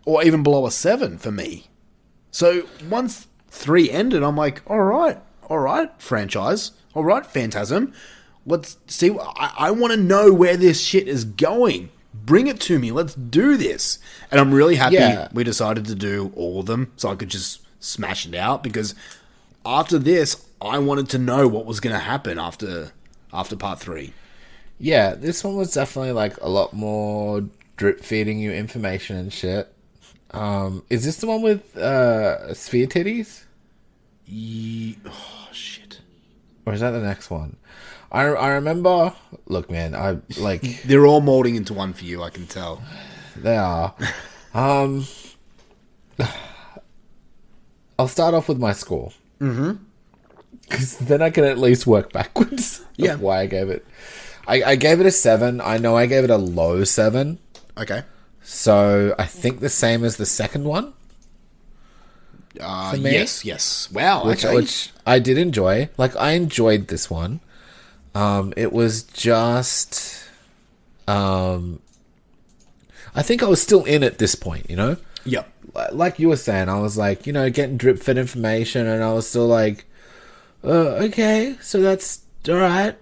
Speaker 2: Or even below a 7 for me. So once 3 ended, I'm like, all right, franchise. All right, Phantasm. Let's see. I want to know where this shit is going. Bring it to me. Let's do this. And I'm really happy we decided to do all of them so I could just smash it out, because after this, I wanted to know what was going to happen after part 3.
Speaker 3: Yeah, this one was definitely like a lot more drip feeding you information and shit. Is this the one with sphere titties?
Speaker 2: Oh shit!
Speaker 3: Or is that the next one? I remember. Look, man, I like.
Speaker 2: They're all molding into one for you. I can tell.
Speaker 3: They are. I'll start off with my score. Because then I can at least work backwards.
Speaker 2: Yeah.
Speaker 3: Of why I gave it. I gave it a 7. I know I gave it a low 7.
Speaker 2: Okay.
Speaker 3: So I think the same as the second one. For me,
Speaker 2: Yes. Wow.
Speaker 3: which I did enjoy. Like, I enjoyed this one. It was just, I think I was still in at this point, you know?
Speaker 2: Yep.
Speaker 3: Like you were saying, I was like, you know, getting drip fed information, and I was still like, okay, so that's all right.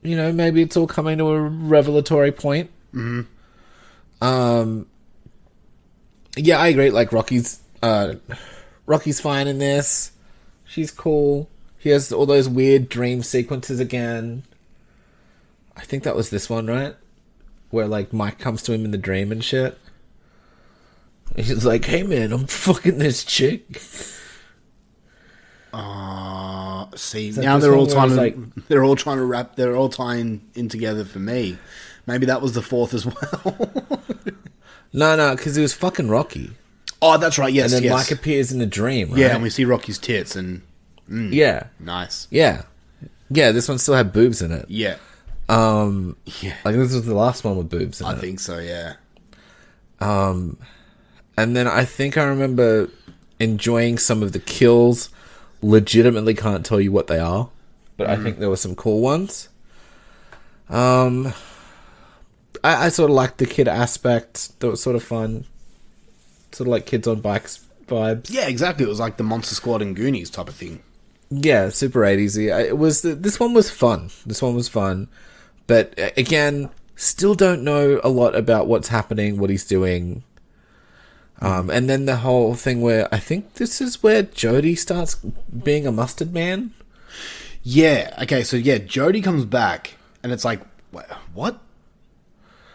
Speaker 3: You know, maybe it's all coming to a revelatory point.
Speaker 2: Mm-hmm.
Speaker 3: Yeah, I agree. Like, Rocky's fine in this. She's cool. He has all those weird dream sequences again. I think that was this one, right? Where, like, Mike comes to him in the dream and shit. He's like, hey, man, I'm fucking this chick.
Speaker 2: See, now they're all tying in together for me. Maybe that was the 4th as well.
Speaker 3: No, because it was fucking Rocky.
Speaker 2: Oh, that's right, yes,
Speaker 3: And then
Speaker 2: yes.
Speaker 3: Mike appears in the dream, right?
Speaker 2: Yeah, and we see Rocky's tits, and
Speaker 3: Yeah.
Speaker 2: Nice.
Speaker 3: Yeah. Yeah, this one still had boobs in it.
Speaker 2: Yeah.
Speaker 3: Yeah. Like, this was the last one with boobs in it.
Speaker 2: I think so, yeah.
Speaker 3: And then I think I remember enjoying some of the kills. Legitimately can't tell you what they are, but I think there were some cool ones. I sort of liked the kid aspect. That was sort of fun. Sort of like Kids on Bikes vibes.
Speaker 2: Yeah, exactly. It was like the Monster Squad and Goonies type of thing.
Speaker 3: Yeah, super 80s-y. This one was fun. But again, still don't know a lot about what's happening, what he's doing. And then the whole thing where I think this is where Jodie starts being a mustard man.
Speaker 2: Yeah. Okay. So yeah, Jodie comes back, and it's like, what?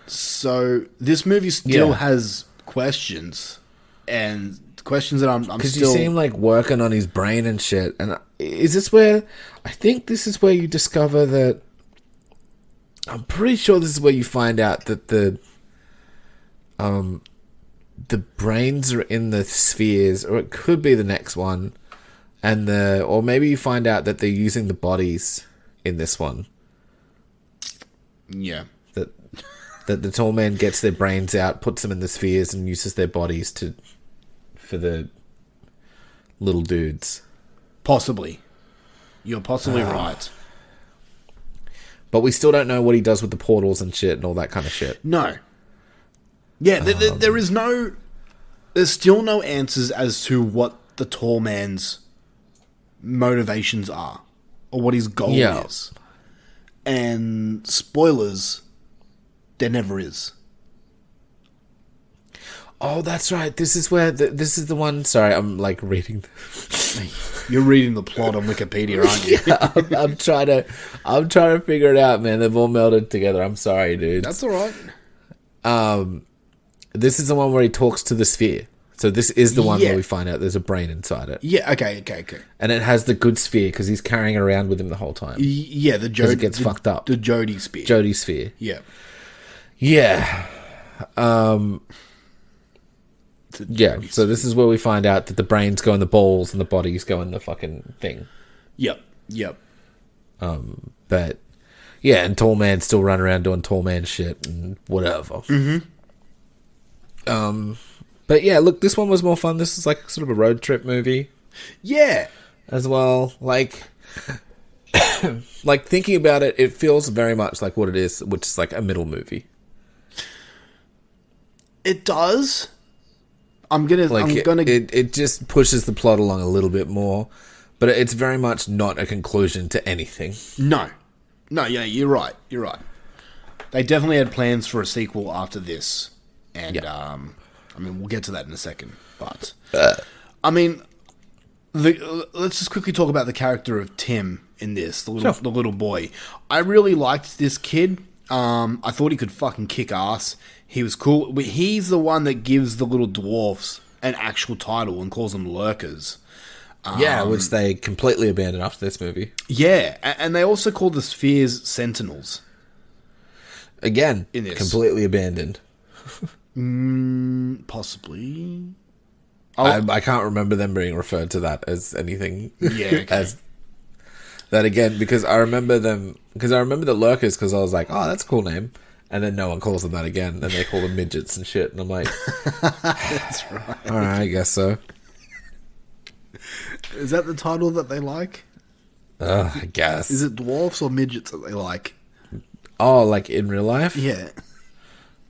Speaker 2: So this movie still has questions, and questions that I'm
Speaker 3: because
Speaker 2: still.
Speaker 3: you see him like working on his brain and shit. And is this where? I think this is where you discover that. I'm pretty sure this is where you find out that the brains are in the spheres, or it could be the next one, or maybe you find out that they're using the bodies in this one.
Speaker 2: Yeah.
Speaker 3: That the tall man gets their brains out, puts them in the spheres, and uses their bodies for the little dudes.
Speaker 2: Possibly. You're possibly right.
Speaker 3: But we still don't know what he does with the portals and shit and all that kind of shit.
Speaker 2: No. Yeah, there's still no answers as to what the tall man's motivations are, or what his goal is. And spoilers, there never is.
Speaker 3: Oh, that's right. This is where this is the one. Sorry, I'm like reading.
Speaker 2: You're reading the plot on Wikipedia, aren't you?
Speaker 3: Yeah, I'm trying to figure it out, man. They've all melded together. I'm sorry, dude.
Speaker 2: That's all right.
Speaker 3: This is the one where he talks to the sphere. So this is the one where we find out there's a brain inside it.
Speaker 2: Yeah. Okay.
Speaker 3: And it has the good sphere because he's carrying it around with him the whole time.
Speaker 2: Yeah, the Jodie
Speaker 3: it gets fucked up.
Speaker 2: The Jodie sphere.
Speaker 3: Jodie sphere.
Speaker 2: Yeah.
Speaker 3: Yeah. Yeah. So this is where we find out that the brains go in the balls and the bodies go in the fucking thing.
Speaker 2: Yep.
Speaker 3: But yeah, and Tall Man still run around doing Tall Man shit and whatever. But yeah, look, this one was more fun. This is like sort of a road trip movie.
Speaker 2: Yeah.
Speaker 3: As well. Like like thinking about it, it feels very much like what it is, which is like a middle movie.
Speaker 2: It does.
Speaker 3: It just pushes the plot along a little bit more, but it's very much not a conclusion to anything.
Speaker 2: No, yeah, you're right. They definitely had plans for a sequel after this, and I mean, we'll get to that in a second. But I mean, let's just quickly talk about the character of Tim in this, the little boy. I really liked this kid. I thought he could fucking kick ass. He was cool. But he's the one that gives the little dwarfs an actual title and calls them lurkers.
Speaker 3: Which they completely abandoned after this movie.
Speaker 2: Yeah, and they also call the spheres sentinels.
Speaker 3: Again,
Speaker 2: in this.
Speaker 3: Completely abandoned.
Speaker 2: Possibly.
Speaker 3: I can't remember them being referred to that as anything.
Speaker 2: Yeah, okay.
Speaker 3: As that again, because I remember the lurkers, because I was like, oh, that's a cool name. And then no one calls them that again, and they call them midgets and shit. And I'm like,
Speaker 2: that's right.
Speaker 3: All right, I guess so.
Speaker 2: Is that the title that they like?
Speaker 3: I guess.
Speaker 2: Is it dwarfs or midgets that they like?
Speaker 3: Oh, like in real life?
Speaker 2: Yeah.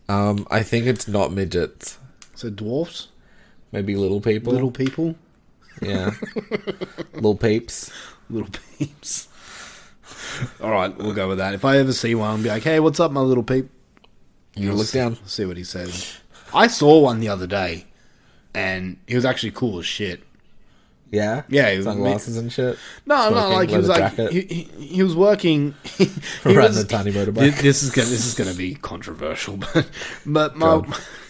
Speaker 3: I think it's not midgets.
Speaker 2: So dwarfs?
Speaker 3: Maybe little people.
Speaker 2: Little people?
Speaker 3: Yeah. Little peeps.
Speaker 2: Little peeps. All right, we'll go with that. If I ever see one, I'll be like, hey, what's up, my little peep?
Speaker 3: You look down.
Speaker 2: See what he says. I saw one the other day, and he was actually cool as shit.
Speaker 3: Yeah?
Speaker 2: Yeah. He was
Speaker 3: sunglasses and shit?
Speaker 2: No, like he was like, he was working.
Speaker 3: Riding the tiny motorbike.
Speaker 2: This is going to be controversial, but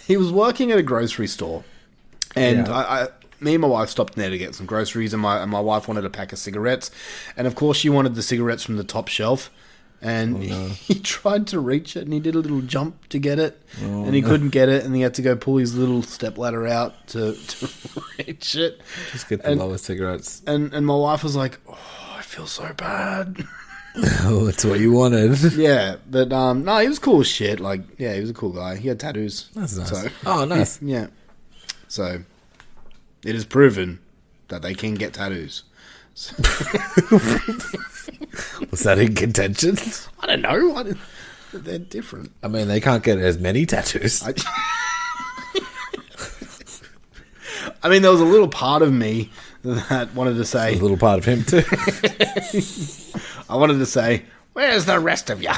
Speaker 2: he was working at a grocery store, and me and my wife stopped in there to get some groceries, and my wife wanted a pack of cigarettes, and of course she wanted the cigarettes from the top shelf, And he tried to reach it, and he did a little jump to get it, and he couldn't get it, and he had to go pull his little stepladder out to reach it.
Speaker 3: Just get the lowest cigarettes.
Speaker 2: And my wife was like, "Oh, I feel so bad."
Speaker 3: Oh, that's what you wanted.
Speaker 2: Yeah, but no, he was cool as shit. Like, yeah, he was a cool guy. He had tattoos.
Speaker 3: That's nice.
Speaker 2: So,
Speaker 3: Oh, nice.
Speaker 2: yeah. So it is proven that they can get tattoos. So,
Speaker 3: Was that in contention?
Speaker 2: I don't know. They're different.
Speaker 3: I mean, they can't get as many tattoos.
Speaker 2: I mean, there was a little part of me that wanted to say...
Speaker 3: A little part of him, too.
Speaker 2: I wanted to say, where's the rest of ya?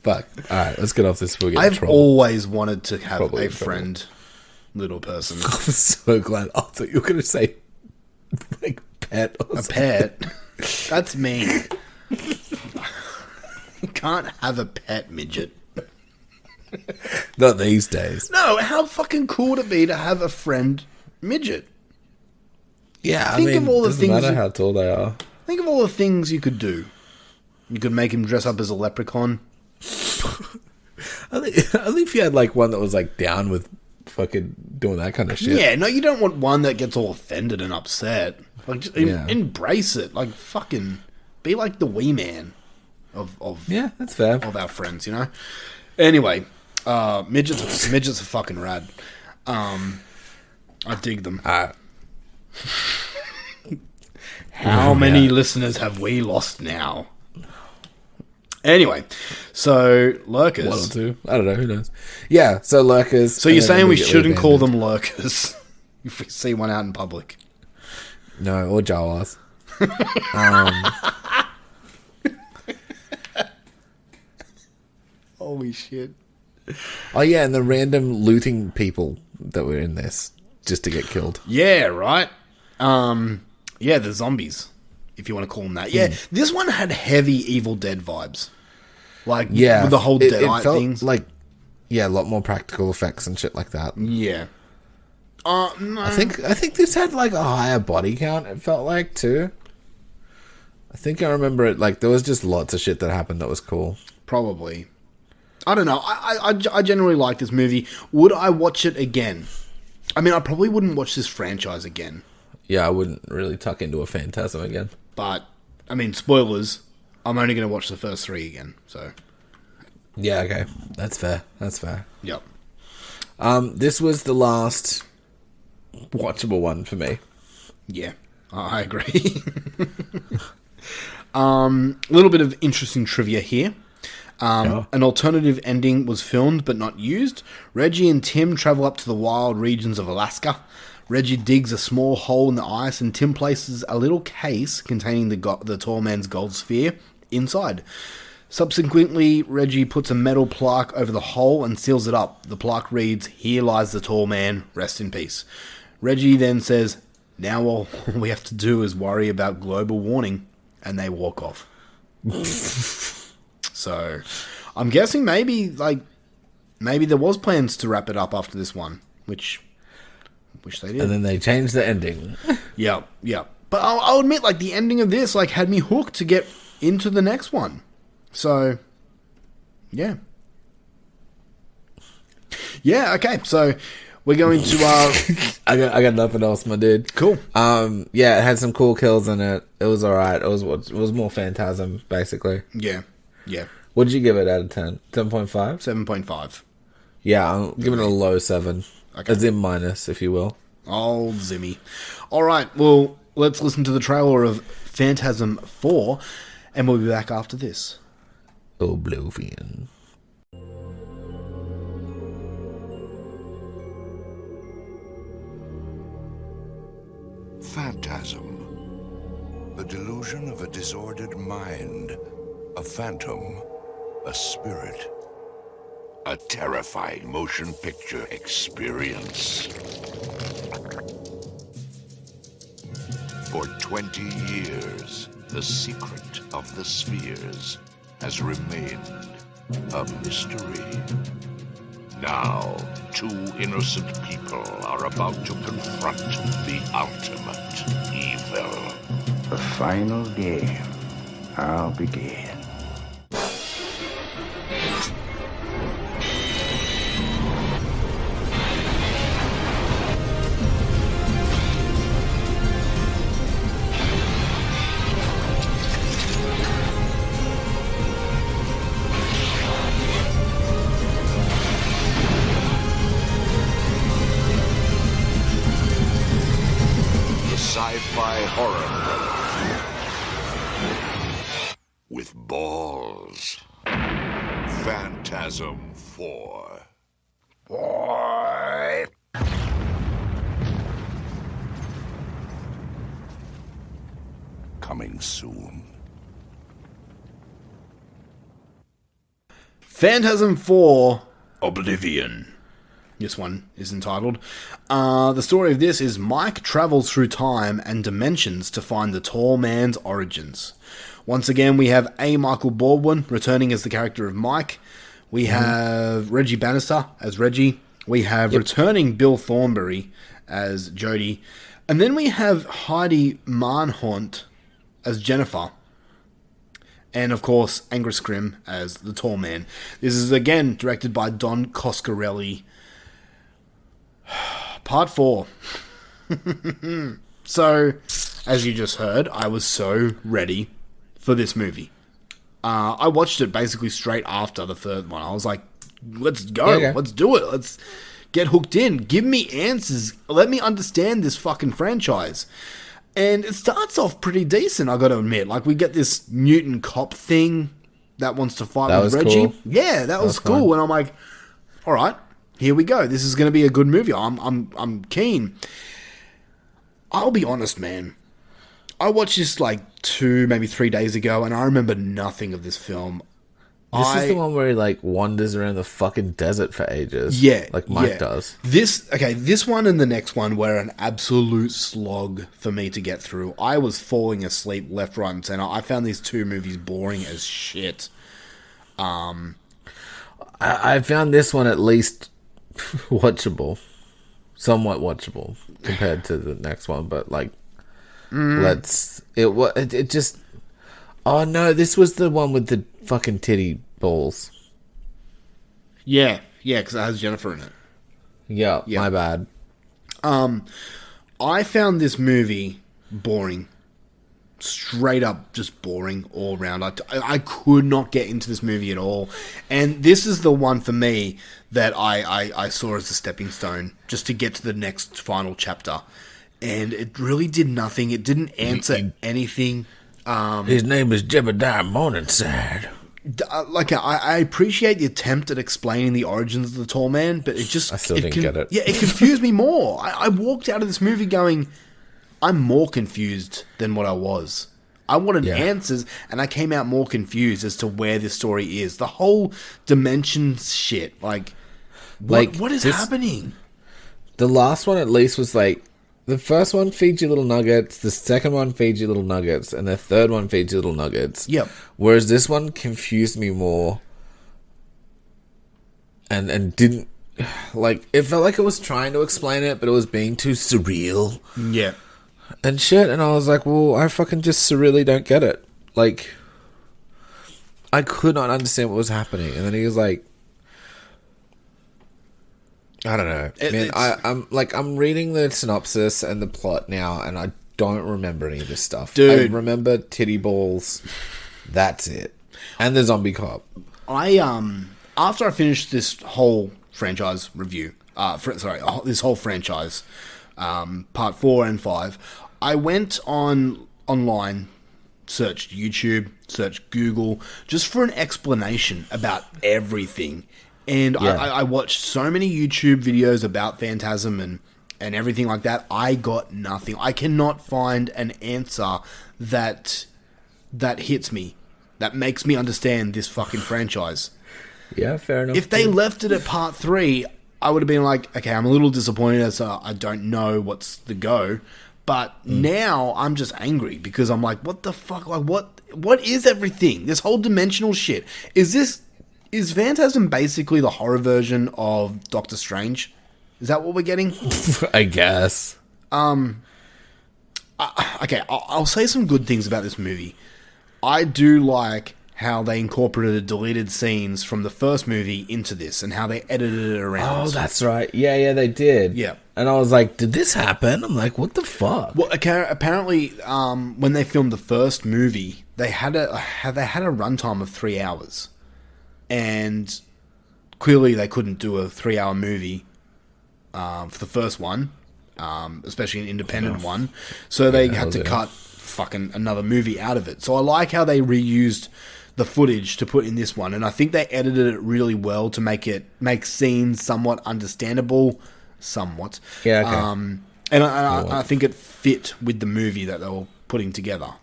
Speaker 3: Fuck. Alright, let's get off this before we get in
Speaker 2: I've
Speaker 3: trouble.
Speaker 2: always wanted to have
Speaker 3: Probably
Speaker 2: a friend, little person.
Speaker 3: I'm so glad. I thought you were going to say, like, pet or
Speaker 2: A
Speaker 3: something.
Speaker 2: pet? That's mean. You can't have a pet midget.
Speaker 3: Not these days.
Speaker 2: No, how fucking cool would it be to have a friend midget?
Speaker 3: Yeah,
Speaker 2: Think
Speaker 3: I mean,
Speaker 2: of all the
Speaker 3: doesn't
Speaker 2: things
Speaker 3: matter
Speaker 2: you-
Speaker 3: how tall they are.
Speaker 2: Think of all the things you could do. You could make him dress up as a leprechaun.
Speaker 3: I think if you had, like, one that was, like, down with fucking doing that kind of shit.
Speaker 2: Yeah, no, you don't want one that gets all offended and upset. Like, just embrace it. Like, fucking be like the wee man of
Speaker 3: Yeah, that's fair.
Speaker 2: of our friends, you know? Anyway, midgets are fucking rad. I dig them. How many listeners have we lost now? Anyway, so lurkers.
Speaker 3: One or two. I don't know. Who knows? Yeah, so lurkers.
Speaker 2: So you're saying we shouldn't call
Speaker 3: them?
Speaker 2: them lurkers if we see one out in public?
Speaker 3: No, or Jawas.
Speaker 2: Holy shit.
Speaker 3: Oh, yeah, and the random looting people that were in this just to get killed.
Speaker 2: Yeah, right. Yeah, the zombies, if you want to call them that. Yeah, this one had heavy Evil Dead vibes. Like,
Speaker 3: Yeah.
Speaker 2: with the whole
Speaker 3: it
Speaker 2: Deadite
Speaker 3: felt
Speaker 2: things.
Speaker 3: like, yeah, a lot more practical effects and shit like that.
Speaker 2: Yeah. No.
Speaker 3: I think this had, like, a higher body count, it felt like, too. I think I remember it, like, there was just lots of shit that happened that was cool.
Speaker 2: Probably. I don't know. I generally like this movie. Would I watch it again? I mean, I probably wouldn't watch this franchise again.
Speaker 3: Yeah, I wouldn't really tuck into a Phantasm again.
Speaker 2: But, I mean, spoilers. I'm only going to watch the first 3 again. So,
Speaker 3: Yeah, okay. That's fair. That's fair.
Speaker 2: yep.
Speaker 3: This was the last watchable one for me.
Speaker 2: Yeah, I agree. A little bit of interesting trivia here. An alternative ending was filmed but not used. Reggie and Tim travel up to the wild regions of Alaska. Reggie digs a small hole in the ice and Tim places a little case containing the tall man's gold sphere inside. Subsequently, Reggie puts a metal plaque over the hole and seals it up. The plaque reads, "Here lies the tall man, rest in peace." Reggie then says, "Now all we have to do is worry about global warming," and they walk off. So, I'm guessing maybe there was plans to wrap it up after this one, which they did.
Speaker 3: And then they changed the ending.
Speaker 2: Yeah. But I'll admit, like, the ending of this, like, had me hooked to get into the next one. So, yeah. Yeah, okay. So, we're going to,
Speaker 3: I got nothing else, my dude.
Speaker 2: Cool.
Speaker 3: Yeah, it had some cool kills in it. It was alright. It was more Phantasm, basically.
Speaker 2: Yeah.
Speaker 3: What did you give it out of 10? 10.5?
Speaker 2: 7.5.
Speaker 3: Yeah, I'm giving it a low 7.
Speaker 2: Okay.
Speaker 3: A zim minus, if you will.
Speaker 2: Old Zimmy. Alright, well, let's listen to the trailer of Phantasm 4, and we'll be back after this.
Speaker 3: Oblivion.
Speaker 5: Phantasm. The delusion of a disordered mind. A phantom. A spirit. A terrifying motion picture experience. For 20 years, the secret of the spheres has remained a mystery. Now, 2 innocent people are about to confront the ultimate evil. The final game. I'll begin.
Speaker 6: Sci-fi horror with balls. Phantasm 4. Boy. Coming soon.
Speaker 2: Phantasm 4 Oblivion. This one is entitled. The story of this is Mike travels through time and dimensions to find the tall man's origins. Once again, we have A. Michael Baldwin returning as the character of Mike. We have Reggie Bannister as Reggie. We have returning Bill Thornberry as Jodie. And then we have Heidi Marnhaunt as Jennifer. And, of course, Angus Scrimm as the tall man. This is, again, directed by Don Coscarelli. Part 4. So, as you just heard, I was so ready for this movie. I watched it basically straight after the third one. I was like, let's go.
Speaker 3: Yeah.
Speaker 2: Let's do it. Let's get hooked in. Give me answers. Let me understand this fucking franchise. And it starts off pretty decent, I gotta admit. Like, we get this mutant cop thing that wants to fight with Reggie.
Speaker 3: Cool.
Speaker 2: Yeah, that was cool.
Speaker 3: Fun.
Speaker 2: And I'm like, alright, here we go. This is gonna be a good movie. I'm keen. I'll be honest, man. I watched this like 2, maybe 3 days ago, and I remember nothing of this film.
Speaker 3: This is the one where he like wanders around the fucking desert for ages.
Speaker 2: Yeah,
Speaker 3: like Mike does.
Speaker 2: This one and the next one were an absolute slog for me to get through. I was falling asleep left, right, and center. I found these 2 movies boring as shit.
Speaker 3: I found this one at least watchable, somewhat watchable compared to the next one. But like, it just. Oh no, this was the one with the fucking titty balls.
Speaker 2: Yeah, because it has Jennifer in it.
Speaker 3: Yeah, my bad.
Speaker 2: I found this movie boring. Straight up just boring all around. I could not get into this movie at all. And this is the one for me that I saw as a stepping stone just to get to the next final chapter. And it really did nothing. It didn't answer anything.
Speaker 3: His name is Jebediah Morningside.
Speaker 2: Like, I appreciate the attempt at explaining the origins of the tall man, but it just...
Speaker 3: I still didn't get it.
Speaker 2: Yeah, it confused me more. I walked out of this movie going, I'm more confused than what I was. I wanted answers, and I came out more confused as to where this story is. The whole dimensions shit. What is happening?
Speaker 3: The last one at least was like... The first one feeds you little nuggets, the second one feeds you little nuggets, and the third one feeds you little nuggets.
Speaker 2: Yep.
Speaker 3: Whereas this one confused me more and didn't... Like, it felt like it was trying to explain it, but it was being too surreal.
Speaker 2: Yeah.
Speaker 3: And shit, and I was like, well, I fucking just surreally don't get it. Like, I could not understand what was happening. And then he was like... I don't know. I'm reading the synopsis and the plot now, and I don't remember any of this stuff.
Speaker 2: Dude.
Speaker 3: I remember titty balls. That's it. And the zombie cop.
Speaker 2: After I finished this whole franchise review, this whole franchise, part 4 and 5, I went online, searched YouTube, searched Google, just for an explanation about everything. And I watched so many YouTube videos about Phantasm and everything like that. I got nothing. I cannot find an answer that hits me, that makes me understand this fucking franchise.
Speaker 3: Yeah, fair enough.
Speaker 2: If they left it at part 3, I would have been like, okay, I'm a little disappointed as I don't know what's the go. But now I'm just angry because I'm like, what the fuck? Like, what is everything? This whole dimensional shit. Is Phantasm basically the horror version of Doctor Strange? Is that what we're getting?
Speaker 3: I guess.
Speaker 2: Okay, I'll say some good things about this movie. I do like how they incorporated deleted scenes from the first movie into this, and how they edited it around.
Speaker 3: Oh, that's right. Yeah, they did.
Speaker 2: Yeah.
Speaker 3: And I was like, did this happen? I'm like, what the fuck?
Speaker 2: Well, apparently, when they filmed the first movie, they had a runtime of 3 hours, and clearly they couldn't do a 3-hour movie for the first one, especially an independent one. So they had to cut fucking another movie out of it. So I like how they reused the footage to put in this one, and I think they edited it really well to make scenes somewhat understandable. Somewhat.
Speaker 3: Yeah, okay.
Speaker 2: And I think it fit with the movie that they were putting together.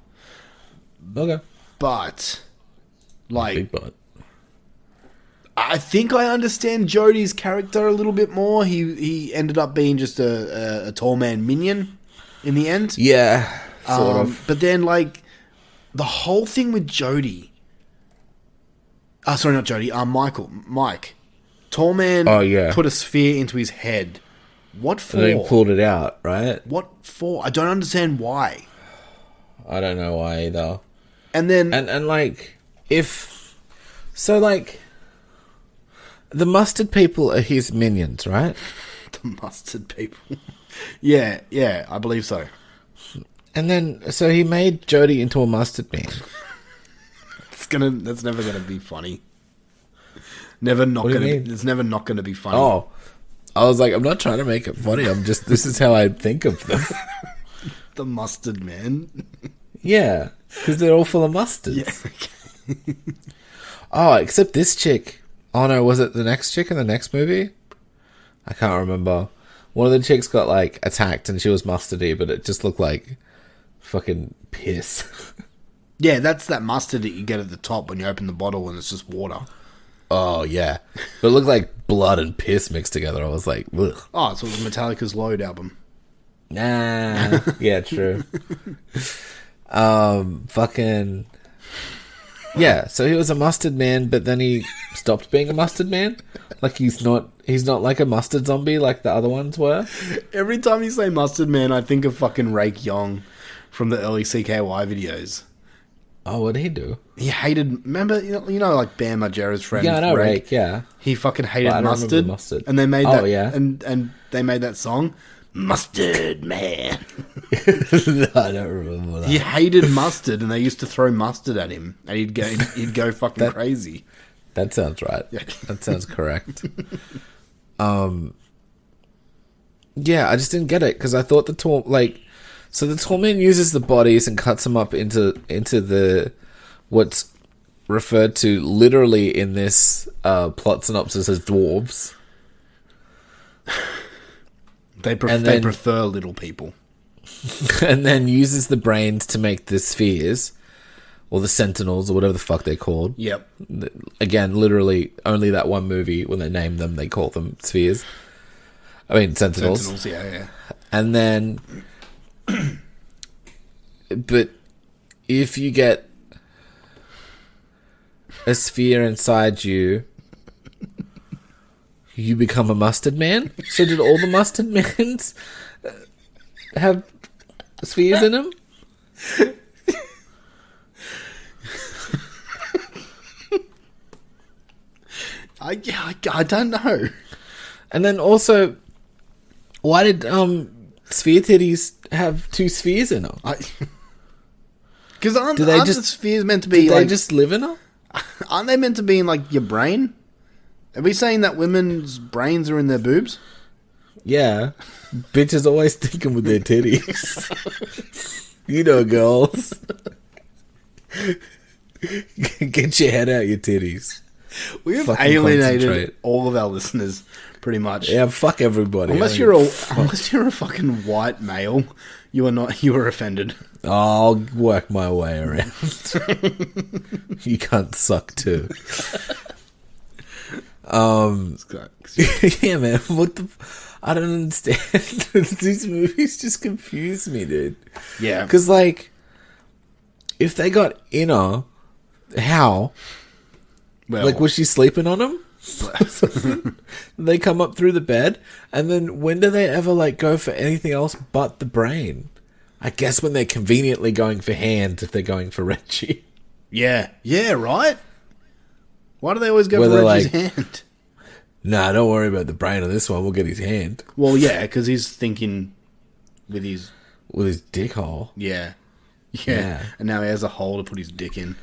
Speaker 3: Okay.
Speaker 2: But, like,
Speaker 3: Big butt.
Speaker 2: I think I understand Jodie's character a little bit more. He ended up being just a tall man minion in the end.
Speaker 3: Yeah, sort of.
Speaker 2: But then, like, the whole thing with Jodie... sorry, not Jodie. Mike. Tall man put a sphere into his head. What for?
Speaker 3: And then he pulled it out, right?
Speaker 2: What for? I don't understand why.
Speaker 3: I don't know why either.
Speaker 2: And then...
Speaker 3: And like, if... So, like... The mustard people are his minions, right?
Speaker 2: The mustard people. Yeah, I believe so.
Speaker 3: And then, so he made Jodie into a mustard man.
Speaker 2: That's never gonna be funny. It's never not gonna be funny.
Speaker 3: Oh. I was like, I'm not trying to make it funny. This is how I think of them.
Speaker 2: The mustard man.
Speaker 3: Yeah, because they're all full of mustard.
Speaker 2: Yeah.
Speaker 3: Oh, except this chick. Oh no, was it the next chick in the next movie? I can't remember. One of the chicks got like attacked and she was mustardy, but it just looked like fucking piss.
Speaker 2: Yeah, that's that mustard that you get at the top when you open the bottle and it's just water.
Speaker 3: Oh yeah, but it looked like blood and piss mixed together. I was like, ugh.
Speaker 2: Oh, it's the Metallica's Load album.
Speaker 3: Nah. Yeah, true. Fucking. Yeah, so he was a mustard man, but then he stopped being a mustard man. Like he's not like a mustard zombie like the other ones were.
Speaker 2: Every time you say mustard man, I think of fucking Rake Yong from the early CKY videos.
Speaker 3: Oh, what did he do?
Speaker 2: He hated. Remember, you know, like Bam Margera's friend.
Speaker 3: Yeah, I know Rake. Yeah,
Speaker 2: he fucking hated
Speaker 3: I don't remember
Speaker 2: mustard,
Speaker 3: mustard.
Speaker 2: and they made that.
Speaker 3: Oh, yeah.
Speaker 2: and they made that song, Mustard Man.
Speaker 3: No, I don't remember that.
Speaker 2: He hated mustard, and they used to throw mustard at him, and he'd go fucking crazy.
Speaker 3: That sounds right.
Speaker 2: Yeah.
Speaker 3: That sounds correct. Yeah, I just didn't get it because I thought the Torment uses the bodies and cuts them up into the what's referred to literally in this plot synopsis as dwarves.
Speaker 2: They prefer little people.
Speaker 3: And then uses the brains to make the spheres, or the sentinels, or whatever the fuck they're called.
Speaker 2: Yep.
Speaker 3: Again, literally, only that one movie, when they name them, they call them spheres. I mean, sentinels.
Speaker 2: Sentinels, yeah.
Speaker 3: And then... But if you get a sphere inside you, you become a mustard man? So did all the mustard mans have spheres in them?
Speaker 2: I don't know.
Speaker 3: And then also, why did sphere titties have two spheres in them?
Speaker 2: Because aren't the spheres meant to be
Speaker 3: they
Speaker 2: like...
Speaker 3: just live in them?
Speaker 2: Aren't they meant to be in like your brain? Are we saying that women's brains are in their boobs?
Speaker 3: Yeah. Bitches always thinking with their titties. You know, girls. Get your head out your titties.
Speaker 2: We have
Speaker 3: Fucking
Speaker 2: alienated
Speaker 3: concentrate.
Speaker 2: all of our listeners, pretty much.
Speaker 3: Yeah, fuck everybody.
Speaker 2: Unless you're a fucking white male, you are offended.
Speaker 3: I'll work my way around. You can't suck too. Yeah, man. I don't understand. These movies just confuse me, dude.
Speaker 2: Yeah.
Speaker 3: Because, like, if they got inner, how?
Speaker 2: Well,
Speaker 3: Like, was she sleeping on him? They come up through the bed, and then when do they ever, like, go for anything else but the brain? I guess when they're conveniently going for hands if they're going for Reggie.
Speaker 2: Yeah. Yeah, right? Why do they always go
Speaker 3: Where
Speaker 2: for
Speaker 3: they're
Speaker 2: Reggie's
Speaker 3: like-
Speaker 2: hand?
Speaker 3: Nah, don't worry about the brain on this one. We'll get his hand
Speaker 2: Well, yeah, because he's thinking with his...
Speaker 3: with his dick hole.
Speaker 2: Yeah.
Speaker 3: Yeah.
Speaker 2: And now he has a hole to put his dick in.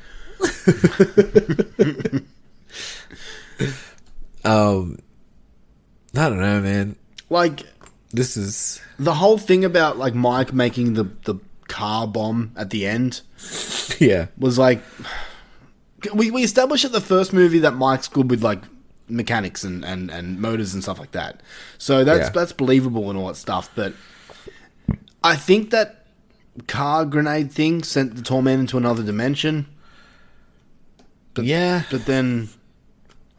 Speaker 3: I don't know, man.
Speaker 2: Like,
Speaker 3: This is
Speaker 2: the whole thing about, like, Mike making the car bomb at the end
Speaker 3: yeah.
Speaker 2: was like... We established at the first movie that Mike's good with, like, mechanics and motors and stuff like that. So that's believable and all that stuff, but I think that car grenade thing sent the tall man into another dimension.
Speaker 3: Yeah.
Speaker 2: But then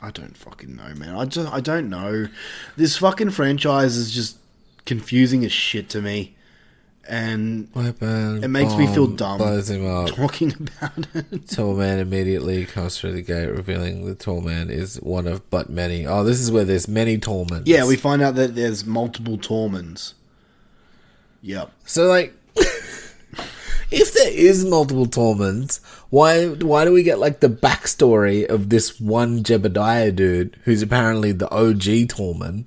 Speaker 2: I don't fucking know, man. I don't know. This fucking franchise is just confusing as shit to me. And it makes me feel dumb
Speaker 3: blows him up.
Speaker 2: talking about it.
Speaker 3: Tall man immediately comes through the gate, revealing the tall man is one of but many. Oh, this is where there's many Tallmans.
Speaker 2: Yeah, we find out that there's multiple Tallmans. Yep.
Speaker 3: So, like, if there is multiple Tallmans, why do we get, like, the backstory of this one Jebediah dude who's apparently the OG Tallman?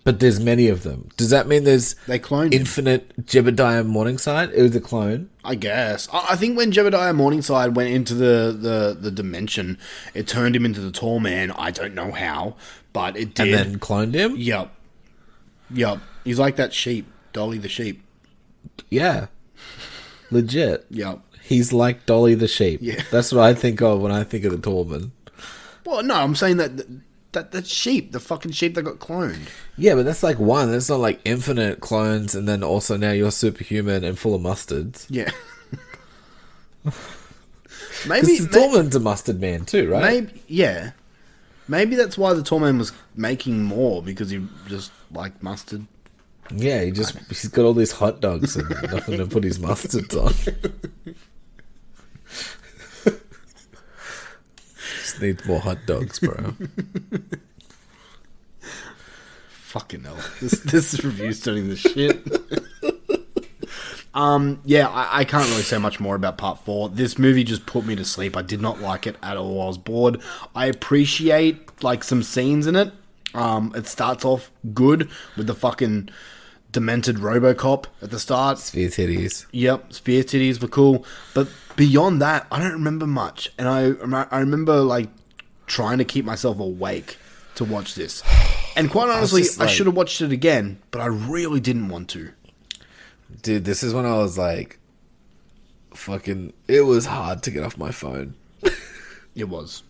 Speaker 3: But there's many of them. Does that mean there's
Speaker 2: They cloned him.
Speaker 3: infinite Jebediah Morningside? It was a clone.
Speaker 2: I guess. I think when Jebediah Morningside went into the dimension, it turned him into the tall man. I don't know how, but it did.
Speaker 3: And then cloned him?
Speaker 2: Yep. He's like that sheep, Dolly the sheep.
Speaker 3: Yeah. Legit.
Speaker 2: Yep.
Speaker 3: He's like Dolly the sheep.
Speaker 2: Yeah.
Speaker 3: That's what I think of when I think of the Tallman.
Speaker 2: Well, no, I'm saying that sheep, the fucking sheep that got cloned.
Speaker 3: Yeah, but that's like one. That's not like infinite clones, and then also now you're superhuman and full of mustards.
Speaker 2: Yeah.
Speaker 3: Because the Tallman's a mustard man too, right?
Speaker 2: Maybe, yeah. Maybe that's why the tall man was making more, because he just liked mustard.
Speaker 3: Yeah, he's got all these hot dogs and nothing to put his mustards on. Just needs more hot dogs, bro.
Speaker 2: Fucking hell. This review's turning the shit. Yeah, I can't really say much more about part 4. This movie just put me to sleep. I did not like it at all. I was bored. I appreciate, like, some scenes in it. It starts off good with the fucking demented RoboCop at the start.
Speaker 3: Sphere titties.
Speaker 2: Yep, spear titties were cool. But beyond that, I don't remember much. And I remember, like, trying to keep myself awake to watch this. And quite honestly,
Speaker 3: just
Speaker 2: I
Speaker 3: like-
Speaker 2: should have watched it again, but I really didn't want to.
Speaker 3: Dude, this is when I was like, fucking, it was hard to get off my phone.
Speaker 2: It was.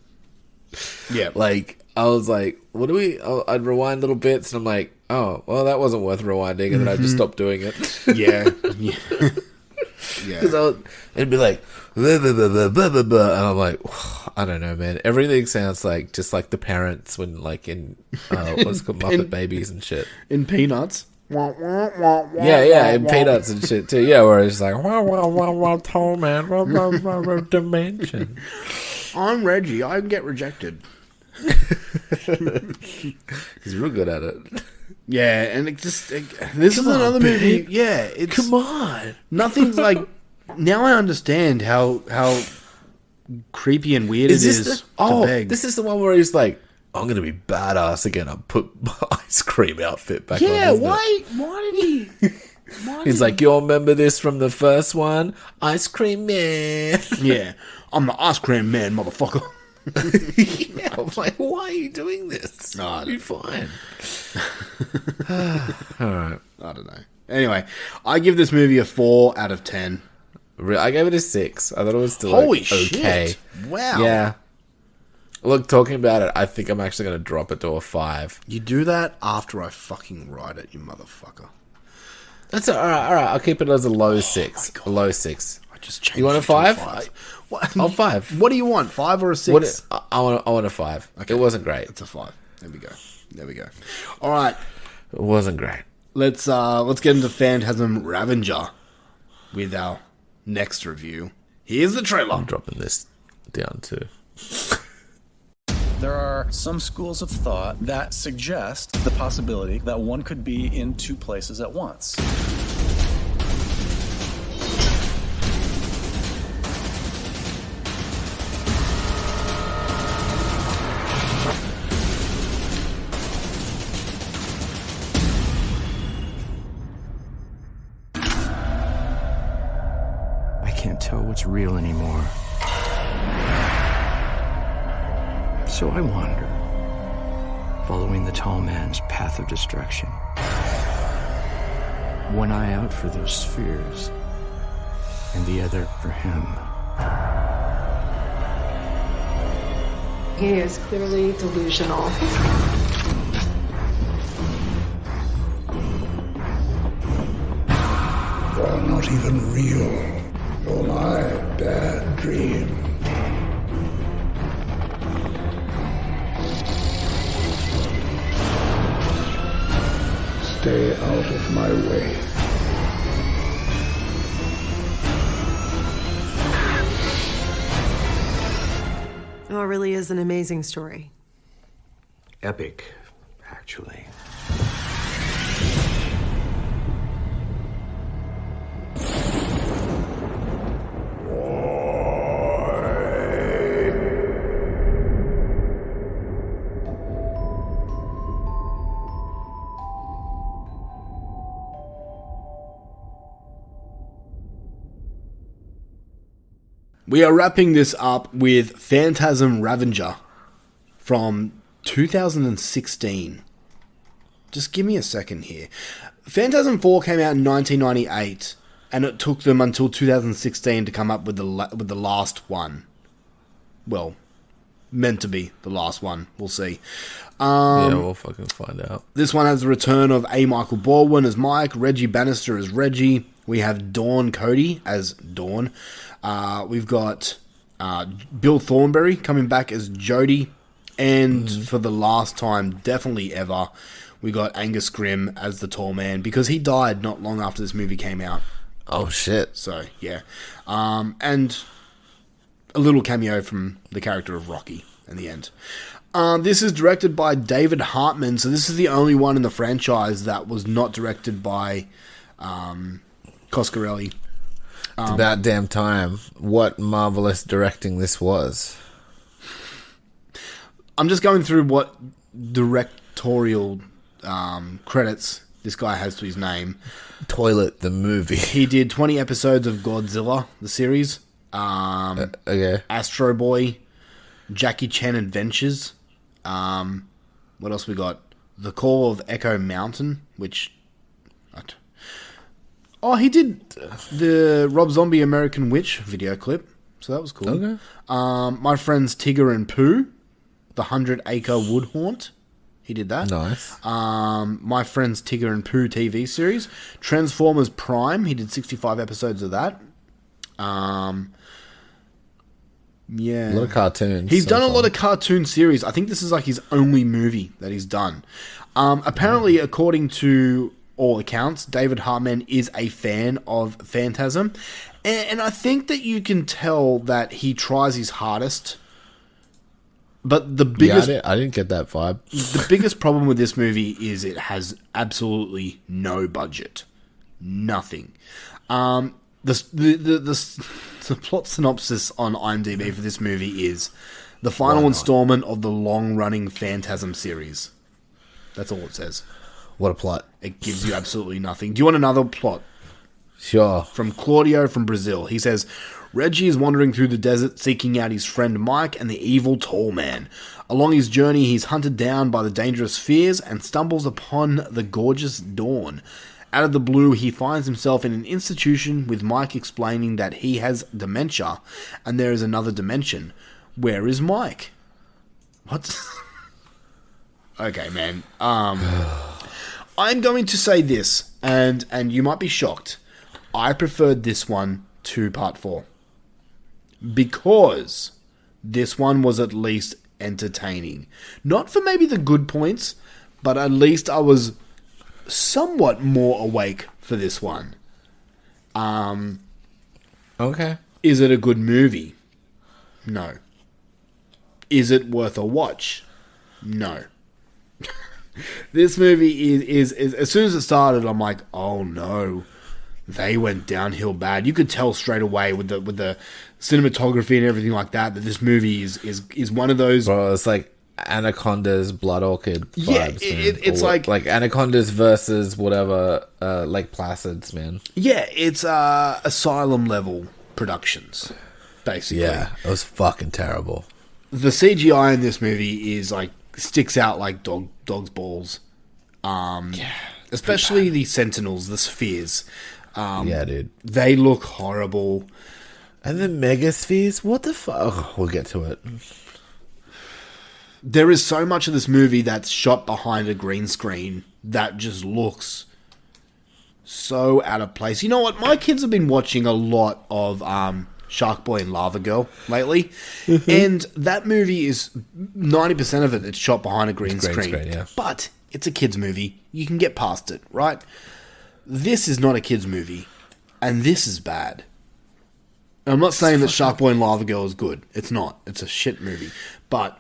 Speaker 2: Yeah.
Speaker 3: Like, I was like, what do we, I'd rewind little bits, and I'm like, oh, well, that wasn't worth rewinding, and then I just stopped doing it.
Speaker 2: Yeah. Yeah.
Speaker 3: Because it'd be like, blah, blah, blah, blah, blah, blah, blah, and I'm like, I don't know, man. Everything sounds like just like the parents when, like, in what's it called, Muppet Babies and shit.
Speaker 2: In Peanuts.
Speaker 3: Yeah, in Peanuts and shit too. Yeah, where it's like, tall man, dimension.
Speaker 2: I'm Reggie. I get rejected.
Speaker 3: He's real good at it.
Speaker 2: Yeah, and it just... this is another movie... Yeah, it's...
Speaker 3: Come on.
Speaker 2: Nothing's like... Now I understand how creepy and weird it is to beg.
Speaker 3: This is the one where he's like, I'm going to be badass again. I'll put my ice cream outfit back on.
Speaker 2: Yeah,
Speaker 3: isn't it?
Speaker 2: why did he...
Speaker 3: He's like, you all remember this from the first one? Ice cream man.
Speaker 2: Yeah, I'm the ice cream man, motherfucker.
Speaker 3: Yeah, I was like, why are you doing this?
Speaker 2: No, I
Speaker 3: You'll be fine. Alright.
Speaker 2: I don't know. Anyway, I give this movie a 4 out of 10.
Speaker 3: I gave it a 6. I thought it was still
Speaker 2: Holy
Speaker 3: like, okay.
Speaker 2: shit. Wow.
Speaker 3: Yeah. Look, talking about it, I think I'm actually going to drop it to a 5.
Speaker 2: You do that after I fucking write it, you motherfucker.
Speaker 3: That's alright. I'll keep it as a low 6. A low 6.
Speaker 2: I just changed
Speaker 3: You want a
Speaker 2: it to
Speaker 3: 5?
Speaker 2: What?
Speaker 3: Oh, 5.
Speaker 2: What do you want? 5 or a 6?
Speaker 3: I want a 5.
Speaker 2: Okay.
Speaker 3: It wasn't great.
Speaker 2: It's a 5. There we go. All right.
Speaker 3: It wasn't great.
Speaker 2: Let's get into Phantasm Ravager with our next review. Here's the trailer.
Speaker 3: I'm dropping this down too.
Speaker 7: There are some schools of thought that suggest the possibility that one could be in two places at once. what's real anymore. So I wander, following the tall man's path of destruction. One eye out for those spheres, and the other for him.
Speaker 8: He is clearly delusional.
Speaker 6: You're not even real. You're my bad dream. Stay out of my way.
Speaker 8: Oh, it really is an amazing story.
Speaker 7: Epic, actually.
Speaker 2: We are wrapping this up with Phantasm Ravager from 2016. Just give me a second here. Phantasm 4 came out in 1998, and it took them until 2016 to come up with the last one. Well, meant to be the last one. We'll see.
Speaker 3: Yeah, we'll fucking find out.
Speaker 2: This one has the return of A. Michael Baldwin as Mike, Reggie Bannister as Reggie. We have Dawn Cody as Dawn. We've got Bill Thornberry coming back as Jody. And for the last time, definitely ever, we got Angus Grimm as the tall man, because he died not long after this movie came out.
Speaker 3: Oh, shit.
Speaker 2: So, yeah. And a little cameo from the character of Rocky in the end. This is directed by David Hartman, so this is the only one in the franchise that was not directed by Coscarelli.
Speaker 3: It's about damn time. What marvelous directing this was.
Speaker 2: I'm just going through what directorial credits this guy has to his name.
Speaker 3: Toilet, the movie.
Speaker 2: He did 20 episodes of Godzilla, the series.
Speaker 3: Okay.
Speaker 2: Astro Boy, Jackie Chan Adventures. What else we got? The Call of Echo Mountain, which... Oh, he did the Rob Zombie American Witch video clip, so that was cool.
Speaker 3: Okay.
Speaker 2: My Friends Tigger and Pooh, The 100 Acre Wood Haunt, he did that.
Speaker 3: Nice.
Speaker 2: My Friends Tigger and Pooh TV series. Transformers Prime, he did 65 episodes of that. Yeah.
Speaker 3: A lot of cartoons.
Speaker 2: He's done a lot of cartoon series. I think this is like his only movie that he's done. Apparently, according to all accounts, David Hartman is a fan of Phantasm. And I think that you can tell that he tries his hardest. But the biggest...
Speaker 3: Yeah, I didn't get that vibe.
Speaker 2: The biggest problem with this movie is it has absolutely no budget. Nothing. The plot synopsis on IMDb for this movie is the final installment of the long-running Phantasm series. That's all it says.
Speaker 3: What a plot.
Speaker 2: It gives you absolutely nothing. Do you want another plot?
Speaker 3: Sure.
Speaker 2: From Claudio from Brazil. He says, Reggie is wandering through the desert seeking out his friend Mike and the evil tall man. Along his journey, he's hunted down by the dangerous fears and stumbles upon the gorgeous Dawn. Out of the blue, he finds himself in an institution with Mike explaining that he has dementia and there is another dimension. Where is Mike? What? Okay, man. I'm going to say this, and you might be shocked. I preferred this one to Part 4. Because this one was at least entertaining. Not for maybe the good points, but at least I was somewhat more awake for this one.
Speaker 3: Okay.
Speaker 2: Is it a good movie? No. Is it worth a watch? No. This movie is as soon as it started, I'm like, oh no, they went downhill bad. You could tell straight away with the cinematography and everything like that this movie is one of those.
Speaker 3: Bro, it's like Anaconda's Blood Orchid vibes.
Speaker 2: Yeah,
Speaker 3: man.
Speaker 2: it's
Speaker 3: Or
Speaker 2: like
Speaker 3: Anaconda's versus whatever, like Placids, man.
Speaker 2: Yeah, it's Asylum level productions, basically.
Speaker 3: Yeah, it was fucking terrible.
Speaker 2: The CGI in this movie is like sticks out like dog's balls. Especially the Sentinels, the Spheres.
Speaker 3: Yeah, dude.
Speaker 2: They look horrible.
Speaker 3: And the Megaspheres, what the fuck? Oh, we'll get to it.
Speaker 2: There is so much of this movie that's shot behind a green screen that just looks so out of place. You know what? My kids have been watching a lot of Shark Boy and Lava Girl lately, and that movie is 90% of it. It's shot behind a green screen,
Speaker 3: yeah.
Speaker 2: But it's a kids movie. You can get past it, right? This is not a kids movie, and this is bad. I'm not saying that Shark Boy and Lava Girl is good. It's not. It's a shit movie, but.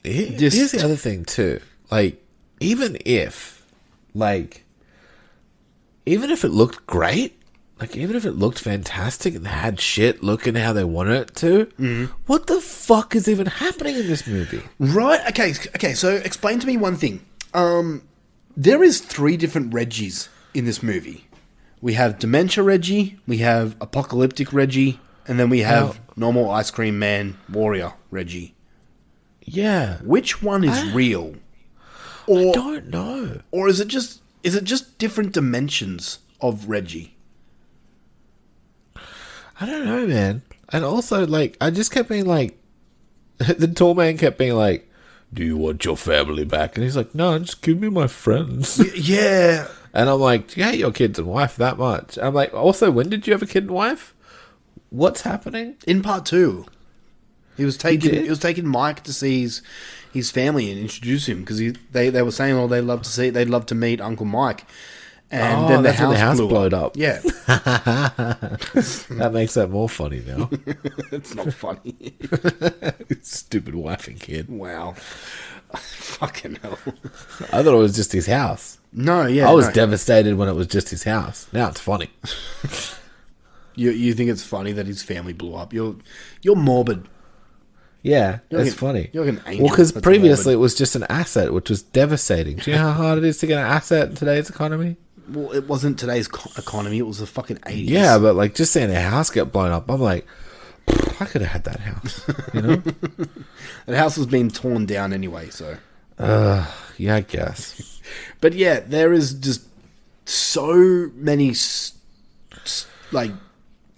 Speaker 3: Here's the other thing too. Like, even if it looked great, like even if it looked fantastic and had shit looking how they wanted it to, what the fuck is even happening in this movie?
Speaker 2: Right? Okay. So explain to me one thing. There is 3 different Reggies in this movie. We have Dementia Reggie, we have Apocalyptic Reggie, and then we have normal Ice Cream Man Warrior Reggie.
Speaker 3: Yeah.
Speaker 2: Which one is real? Or,
Speaker 3: I don't know.
Speaker 2: Or is it just different dimensions of Reggie?
Speaker 3: I don't know, man. And also, like, I just kept being like, the tall man kept being like, do you want your family back? And he's like, no, just give me my friends.
Speaker 2: Yeah.
Speaker 3: And I'm like, do you hate your kids and wife that much? I'm like, also, when did you have a kid and wife? What's happening?
Speaker 2: In part 2. He was taking Mike to see his family and introduce him because they were saying, oh, they'd love to meet Uncle Mike, and then the house blew up. Yeah,
Speaker 3: that makes that more funny now.
Speaker 2: It's not funny.
Speaker 3: Stupid wife and kid.
Speaker 2: Wow, fucking hell.
Speaker 3: I thought it was just his house.
Speaker 2: No, yeah,
Speaker 3: I was devastated when it was just his house. Now it's funny.
Speaker 2: You think it's funny that his family blew up? You're morbid.
Speaker 3: Yeah, it's funny.
Speaker 2: You're like an angel.
Speaker 3: Well, because
Speaker 2: That's
Speaker 3: previously
Speaker 2: morbid.
Speaker 3: it was just an asset, which was devastating. Do you know how hard it is to get an asset in today's economy?
Speaker 2: Well, it wasn't today's economy. It was the fucking 80s.
Speaker 3: Yeah, but like just seeing a house get blown up, I'm like, I could have had that house. You know,
Speaker 2: that house was being torn down anyway. So,
Speaker 3: yeah, I guess.
Speaker 2: But yeah, there is just so many like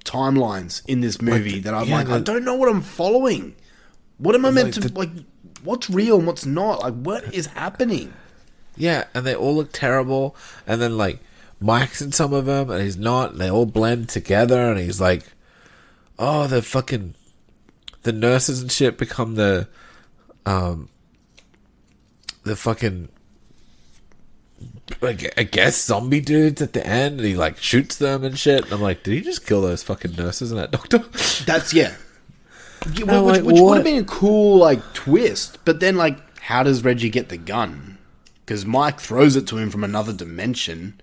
Speaker 2: timelines in this movie that I'm I don't know what I'm following. What am I meant to like? What's real and what's not? Like, what is happening?
Speaker 3: Yeah, and they all look terrible. And then like Mike's in some of them, and he's not. And they all blend together, and he's like, "Oh, the nurses and shit become the fucking." Like, I guess zombie dudes at the end, and he like shoots them and shit. And I'm like, did he just kill those fucking nurses and that doctor?
Speaker 2: That's which
Speaker 3: like,
Speaker 2: would have been a cool like twist. But then like, how does Reggie get the gun? Because Mike throws it to him from another dimension.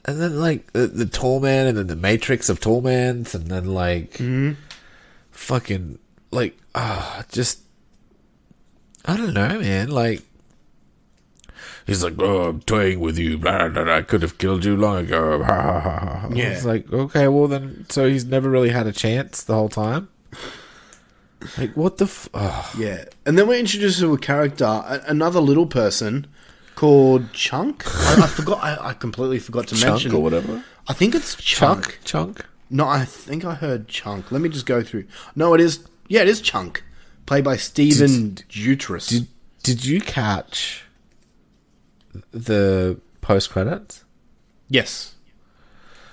Speaker 3: And then like the tall man, and then the Matrix of tall mans, and then like fucking like just I don't know, man. Like he's like, oh, I'm toying with you. Blah, blah, blah. I could have killed you long ago. Yeah. It's like, okay, well then, so he's never really had a chance the whole time. Like, what the
Speaker 2: Yeah. And then we're introduced to a character, another little person called Chunk. I forgot. I completely forgot to mention.
Speaker 3: Chunk or whatever.
Speaker 2: I think it's Chunk.
Speaker 3: Chunk?
Speaker 2: No, I think I heard Chunk. Let me just go through. No, it is. Yeah, it is Chunk. Played by Steven Jutras.
Speaker 3: Did you catch the post credits?
Speaker 2: Yes.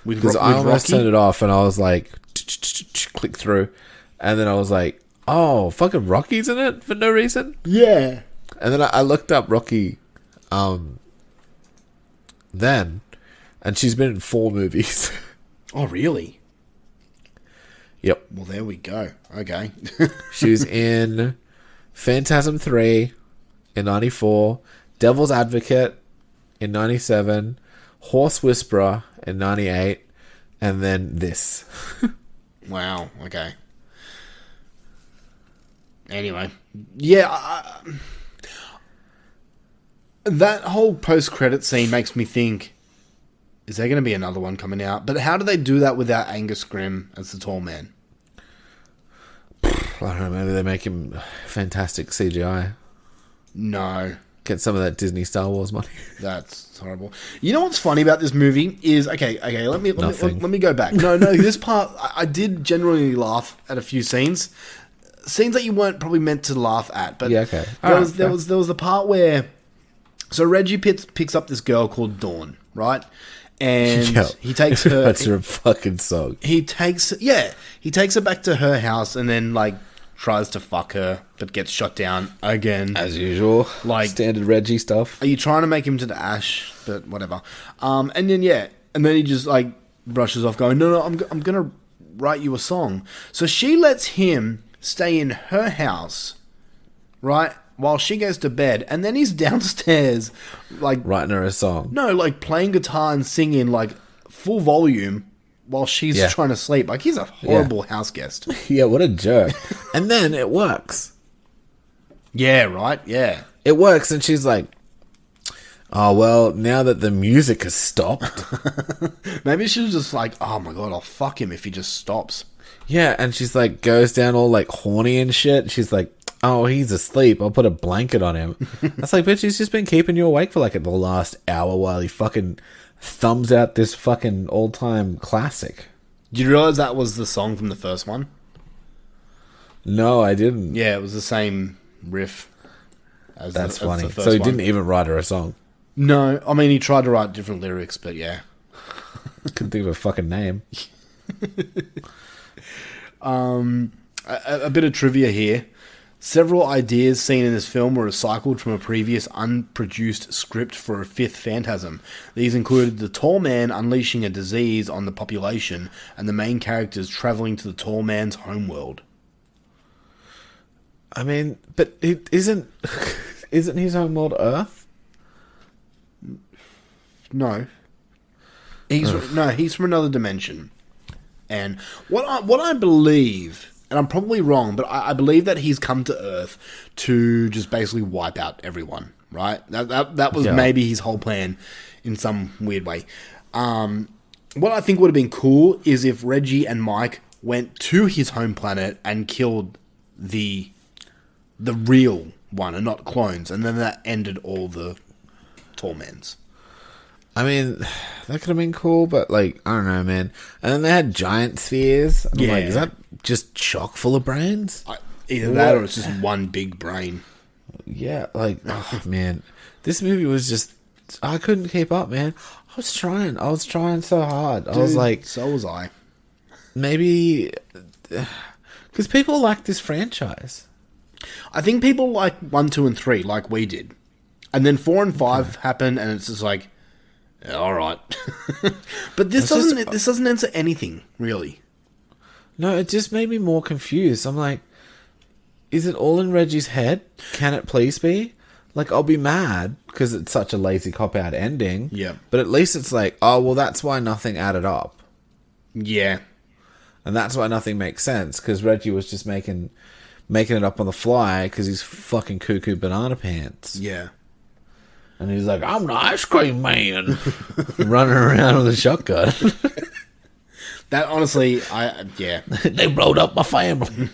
Speaker 3: Because I almost turned it off and I was like, click through. And then I was like, oh, fucking Rocky's in it for no reason?
Speaker 2: Yeah.
Speaker 3: And then I looked up Rocky then, and she's been in 4 movies.
Speaker 2: Oh, really?
Speaker 3: Yep.
Speaker 2: Well, there we go. Okay.
Speaker 3: She was in Phantasm 3 in 94, Devil's Advocate in 97, Horse Whisperer in 98, and then this.
Speaker 2: Wow. Okay. Anyway. Yeah. That whole post-credit scene makes me think, Is there going to be another one coming out? But how do they do that without Angus Scrimm as the tall man?
Speaker 3: I don't know, maybe they make him fantastic CGI.
Speaker 2: No.
Speaker 3: Get some of that Disney Star Wars money.
Speaker 2: That's horrible. You know what's funny about this movie is okay. Let me go back. No, this part I did generally laugh at a few scenes that you weren't probably meant to laugh at. But
Speaker 3: yeah, okay.
Speaker 2: There was the part where Reggie picks up this girl called Dawn, right? And he takes her.
Speaker 3: That's her fucking song.
Speaker 2: He takes her back to her house and then like tries to fuck her, but gets shot down again.
Speaker 3: As usual.
Speaker 2: Like
Speaker 3: standard Reggie stuff.
Speaker 2: Are you trying to make him to the ash? But whatever. And then he just like brushes off going, no, I'm going to write you a song. So she lets him stay in her house, right? While she goes to bed. And then he's downstairs like
Speaker 3: writing her a song.
Speaker 2: No, like playing guitar and singing like full volume while she's trying to sleep. Like, he's a horrible house guest.
Speaker 3: Yeah, what a jerk. And then it works.
Speaker 2: Yeah, right? Yeah.
Speaker 3: It works, and she's like, oh, well, now that the music has stopped.
Speaker 2: Maybe she was just like, oh my god, I'll fuck him if he just stops.
Speaker 3: Yeah, and she's like, goes down all like horny and shit. She's like, oh, he's asleep. I'll put a blanket on him. That's like, bitch, he's just been keeping you awake for like the last hour while he fucking thumbs out this fucking all-time classic.
Speaker 2: Did you realize that was the song from the first one?
Speaker 3: No, I didn't.
Speaker 2: Yeah, it was the same riff.
Speaker 3: That's funny. So he didn't even write her a song?
Speaker 2: No, I mean, he tried to write different lyrics, but yeah.
Speaker 3: Couldn't think of a fucking name.
Speaker 2: A bit of trivia here. Several ideas seen in this film were recycled from a previous unproduced script for a fifth Phantasm. These included the tall man unleashing a disease on the population and the main characters travelling to the tall man's homeworld.
Speaker 3: I mean, but isn't his homeworld Earth?
Speaker 2: No. He's from another dimension. And what I believe, and I'm probably wrong, but I believe that he's come to Earth to just basically wipe out everyone, right? That was maybe his whole plan in some weird way. What I think would have been cool is if Reggie and Mike went to his home planet and killed the real one and not clones, and then that ended all the torments.
Speaker 3: I mean, that could have been cool, but, like, I don't know, man. And then they had giant spheres. I'm like, is that just chock full of brains?
Speaker 2: Either that or it's just one big brain.
Speaker 3: Yeah, like, oh, man. This movie was just... I couldn't keep up, man. I was trying so hard. Dude, I was like...
Speaker 2: So was I.
Speaker 3: Maybe... Because people like this franchise.
Speaker 2: I think people like 1, 2, and 3, like we did. And then 4 and 5 happen, and it's just like... Yeah, all right. But this doesn't answer anything, really.
Speaker 3: No, it just made me more confused. I'm like, is it all in Reggie's head? Can it please be? Like, I'll be mad because it's such a lazy cop-out ending.
Speaker 2: Yeah.
Speaker 3: But at least it's like, oh, well, that's why nothing added up.
Speaker 2: Yeah.
Speaker 3: And that's why nothing makes sense, because Reggie was just making it up on the fly because he's fucking cuckoo banana pants.
Speaker 2: Yeah.
Speaker 3: And he's like, I'm the ice cream man. Running around with a shotgun.
Speaker 2: That honestly,
Speaker 3: They blowed up my family.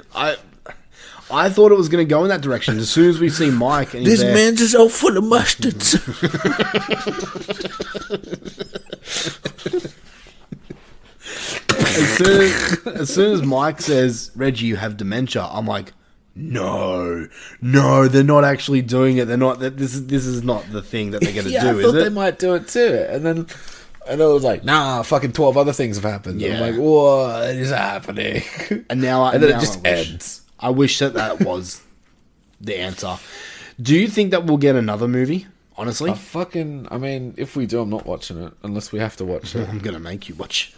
Speaker 2: I thought it was going to go in that direction. As soon as we see Mike and
Speaker 3: this man's just all full of mustards.
Speaker 2: As soon as Mike says, Reggie, you have dementia, I'm like, No, they're not actually doing it. They're not. This is not the thing that they're going to do,
Speaker 3: I
Speaker 2: is
Speaker 3: thought
Speaker 2: it?
Speaker 3: they might do it too. And then it was like, nah, fucking 12 other things have happened.
Speaker 2: Yeah.
Speaker 3: I'm like, what is happening?
Speaker 2: And now,
Speaker 3: then it just ends.
Speaker 2: I wish that was the answer. Do you think that we'll get another movie? Honestly,
Speaker 3: I mean, if we do, I'm not watching it unless we have to watch it.
Speaker 2: I'm gonna make you watch.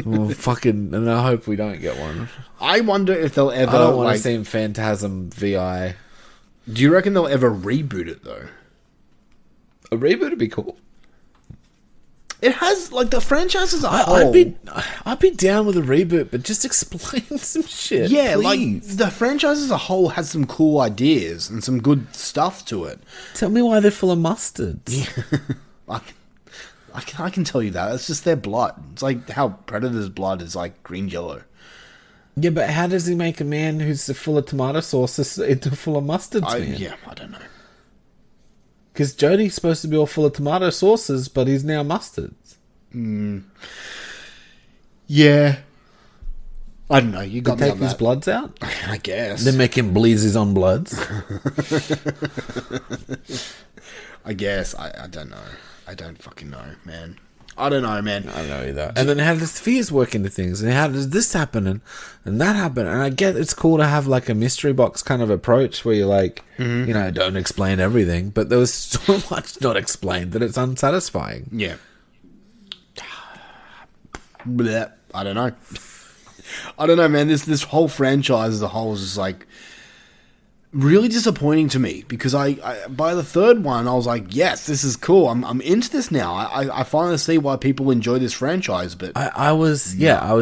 Speaker 3: Well, and I hope we don't get one.
Speaker 2: I wonder if they'll ever.
Speaker 3: I don't want to see Phantasm VI.
Speaker 2: Do you reckon they'll ever reboot it though?
Speaker 3: A reboot would be cool.
Speaker 2: It has like the franchise as a whole.
Speaker 3: I'd be down with a reboot, but just explain some shit.
Speaker 2: Yeah,
Speaker 3: please.
Speaker 2: like the franchise as a whole has some cool ideas and some good stuff to it.
Speaker 3: Tell me why they're full of mustards.
Speaker 2: I can tell you that. It's just their blood. It's like how Predator's blood is like green yellow.
Speaker 3: Yeah, but how does he make a man who's full of tomato sauce into full of mustards, man?
Speaker 2: Yeah, I don't know.
Speaker 3: Because Jodie's supposed to be all full of tomato sauces, but he's now mustards.
Speaker 2: Yeah. I don't know. You got
Speaker 3: They
Speaker 2: me
Speaker 3: take
Speaker 2: on
Speaker 3: his
Speaker 2: that.
Speaker 3: bloods out?
Speaker 2: I guess.
Speaker 3: They make him bleed his own bloods?
Speaker 2: I guess. I don't know. I don't fucking know, man. I don't know, man.
Speaker 3: I don't know either. And then how does fears work into things? And how does this happen and that happen? And I get it's cool to have like a mystery box kind of approach where you're like, you know, don't explain everything. But there was so much not explained that it's unsatisfying.
Speaker 2: Yeah. Blech. I don't know. I don't know, man. This whole franchise as a whole is just like really disappointing to me because I by the third one I was like, yes, this is cool. I'm into this now. I finally see why people enjoy this franchise. But
Speaker 3: I was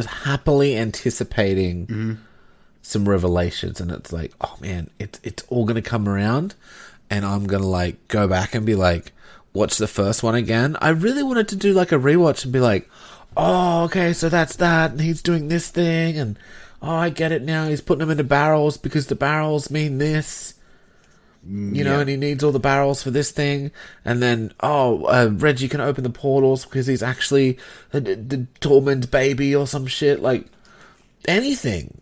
Speaker 3: happily anticipating some revelations, and it's like, oh man, it's all gonna come around, and I'm gonna like go back and be like, watch the first one again. I really wanted to do like a rewatch and be like, oh, okay, so that's that, and he's doing this thing, and oh, I get it now. He's putting them into barrels because the barrels mean this, you know, and he needs all the barrels for this thing. And then, Reggie can open the portals because he's actually the Torment baby or some shit, like anything.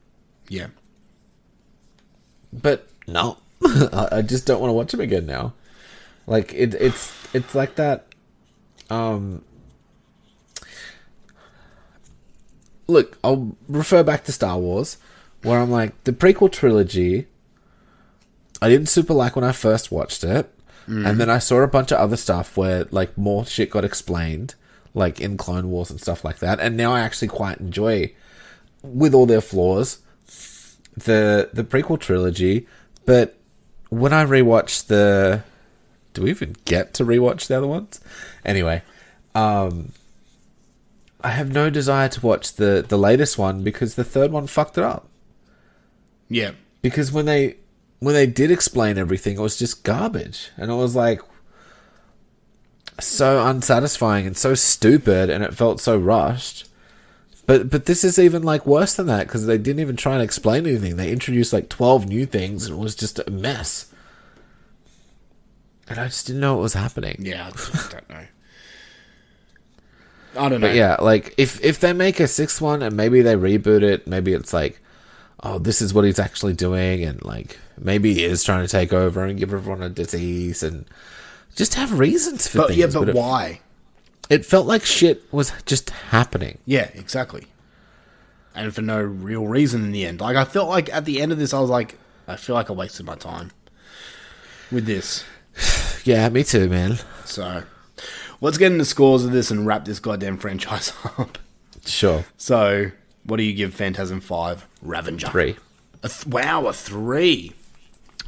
Speaker 2: yeah.
Speaker 3: But no, I just don't want to watch him again now. Like it's like that. Look, I'll refer back to Star Wars, where I'm like, the prequel trilogy, I didn't super like when I first watched it, and then I saw a bunch of other stuff where, like, more shit got explained, like in Clone Wars and stuff like that, and now I actually quite enjoy, with all their flaws, the prequel trilogy, but when I rewatched do we even get to rewatch the other ones? Anyway, I have no desire to watch the latest one because the third one fucked it up.
Speaker 2: Yeah.
Speaker 3: Because when they did explain everything, it was just garbage. And it was like so unsatisfying and so stupid, and it felt so rushed. But this is even like worse than that because they didn't even try and explain anything. They introduced like 12 new things and it was just a mess. And I just didn't know what was happening.
Speaker 2: Yeah, I don't know. I don't know.
Speaker 3: But yeah, like, if they make a sixth one and maybe they reboot it, maybe it's like, oh, this is what he's actually doing, and, like, maybe he is trying to take over and give everyone a disease, and just have reasons for things.
Speaker 2: Yeah, but why?
Speaker 3: It felt like shit was just happening.
Speaker 2: Yeah, exactly. And for no real reason in the end. Like, I felt like at the end of this, I was like, I feel like I wasted my time with this.
Speaker 3: Yeah, me too, man.
Speaker 2: So, let's get into scores of this and wrap this goddamn franchise up.
Speaker 3: Sure.
Speaker 2: So, what do you give Phantasm 5 Ravager?
Speaker 3: 3.
Speaker 2: Wow, a 3.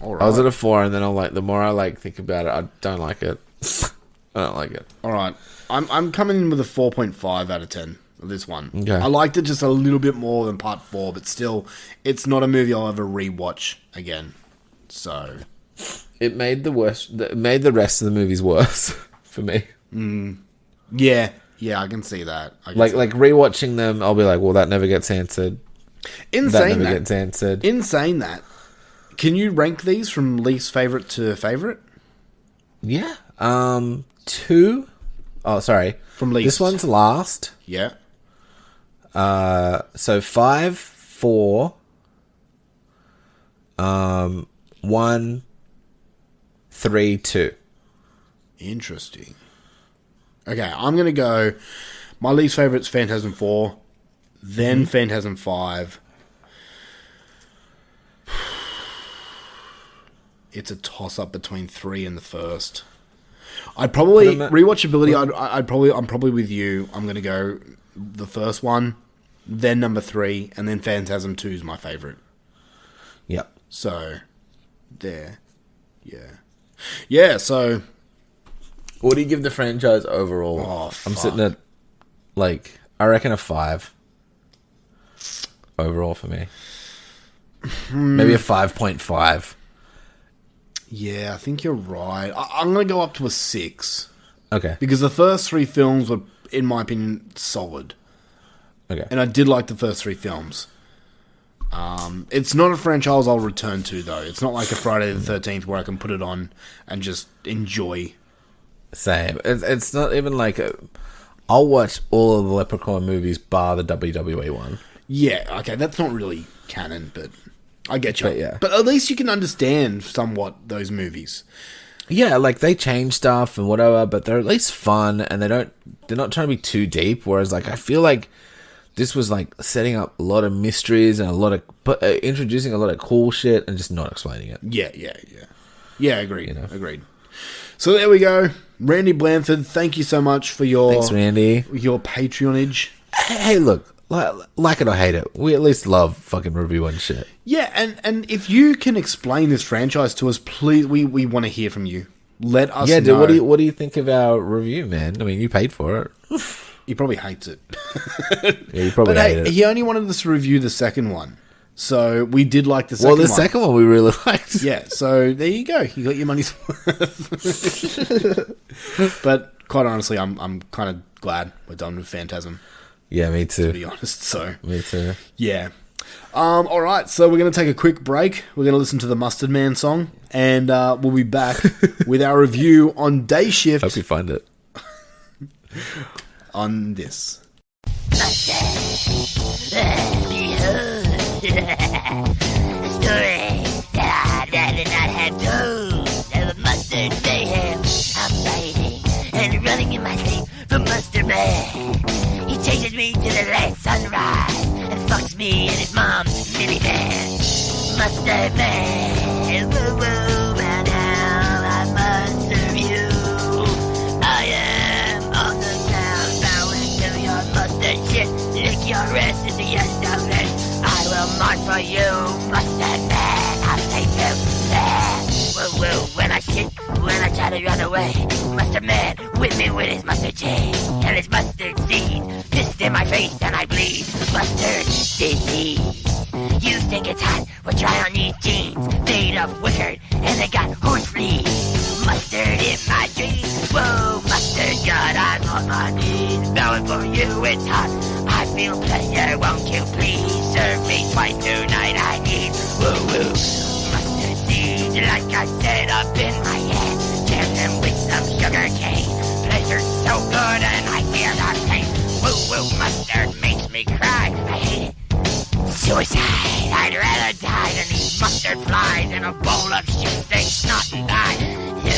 Speaker 2: All right.
Speaker 3: I was at a 4, and then I'm like, the more I like think about it, I don't like it. I don't like it.
Speaker 2: All right. I'm coming in with a 4.5 out of 10 of this one.
Speaker 3: Okay.
Speaker 2: I liked it just a little bit more than part 4, but still, it's not a movie I'll ever rewatch again. So,
Speaker 3: it made the rest of the movies worse for me.
Speaker 2: yeah, I can see that.
Speaker 3: Like rewatching them, I'll be like, well, that never gets answered.
Speaker 2: In
Speaker 3: That
Speaker 2: saying
Speaker 3: never
Speaker 2: that,
Speaker 3: gets answered.
Speaker 2: in saying that, can you rank these from least favorite to favorite?
Speaker 3: Yeah. 2. Oh, sorry.
Speaker 2: From least.
Speaker 3: This one's last.
Speaker 2: Yeah.
Speaker 3: So 5, 4, 1, 3, 2.
Speaker 2: Interesting. Okay, I'm going to go... My least favourite's Phantasm 4, then Phantasm 5. It's a toss-up between 3 and the first. I'd probably... Rewatchability, I'm probably with you. I'm going to go the first one, then number 3, and then Phantasm 2 is my favourite.
Speaker 3: Yep.
Speaker 2: So, there. Yeah. Yeah, so...
Speaker 3: What do you give the franchise overall?
Speaker 2: Oh,
Speaker 3: I'm
Speaker 2: fuck.
Speaker 3: sitting at, like, I reckon a 5. Overall for me. Maybe a 5.5.
Speaker 2: Yeah, I think you're right. I'm going to go up to a 6.
Speaker 3: Okay.
Speaker 2: Because the first 3 films were, in my opinion, solid.
Speaker 3: Okay.
Speaker 2: And I did like the first 3 films. It's not a franchise I'll return to, though. It's not like a Friday the 13th where I can put it on and just enjoy.
Speaker 3: Same. It's not even like I'll watch all of the Leprechaun movies bar the WWE one.
Speaker 2: Yeah, okay, that's not really canon, but I get you.
Speaker 3: But yeah.
Speaker 2: But at least you can understand somewhat those movies.
Speaker 3: Yeah, like they change stuff and whatever, but they're at least fun and they're not trying to be too deep. Whereas like I feel like this was like setting up a lot of mysteries and introducing a lot of cool shit and just not explaining it.
Speaker 2: Yeah, agreed. Agreed. So there we go. Randy Blandford, thank you so much for your
Speaker 3: Thanks, Randy.
Speaker 2: Your patronage.
Speaker 3: Hey, look, like it or hate it, we at least love fucking reviewing shit.
Speaker 2: Yeah, and if you can explain this franchise to us, please, we want to hear from you. Let us know.
Speaker 3: Yeah, dude, what do you think of our review, man? I mean, you paid for it.
Speaker 2: He probably hates it.
Speaker 3: Yeah, you probably hate it.
Speaker 2: He only wanted us to review the second one. So we did like the second one.
Speaker 3: Well, the second one we really liked.
Speaker 2: Yeah, so there you go. You got your money's worth. But quite honestly, I'm kind of glad we're done with Phantasm.
Speaker 3: Yeah, me too.
Speaker 2: To be honest, so.
Speaker 3: Me too.
Speaker 2: Yeah. All right, so we're going to take a quick break. We're going to listen to the Mustard Man song, and we'll be back with our review on Day Shift.
Speaker 3: Hope you find it.
Speaker 2: On this.
Speaker 9: The story that I'd rather not have told of a mustard mayhem. I'm fighting and running in my sleep from Mustard Man. He chases me to the last sunrise and fucks me in his mom's minivan. Mustard Man, woo woo, man, how I must serve you. I am on the ground, bowing to your mustard shit. Lick your wrist in the end of it. I will march for you, Mustard Man. I'll save you there. Woo woo, when I try to run away, Mustard Man whip me with his mustard chain and his mustard seed. Pissed in my face and I bleed. Mustard disease. You think it's hot? Well, try on these jeans made of wicker and they got horse fleas. Mustard in my dreams. Whoa, mustard God, I'm on my knees. Bowing for you, it's hot. I feel pleasure, won't you please serve me twice tonight? I need woo woo. Mustard seeds, like I said, up in my head. Jam them with some sugar cane. Pleasure's so good and I fear the pain. Woo woo, mustard makes me cry. I hate it. Suicide, I'd rather die than eat mustard flies in a bowl of shit they snot and die. You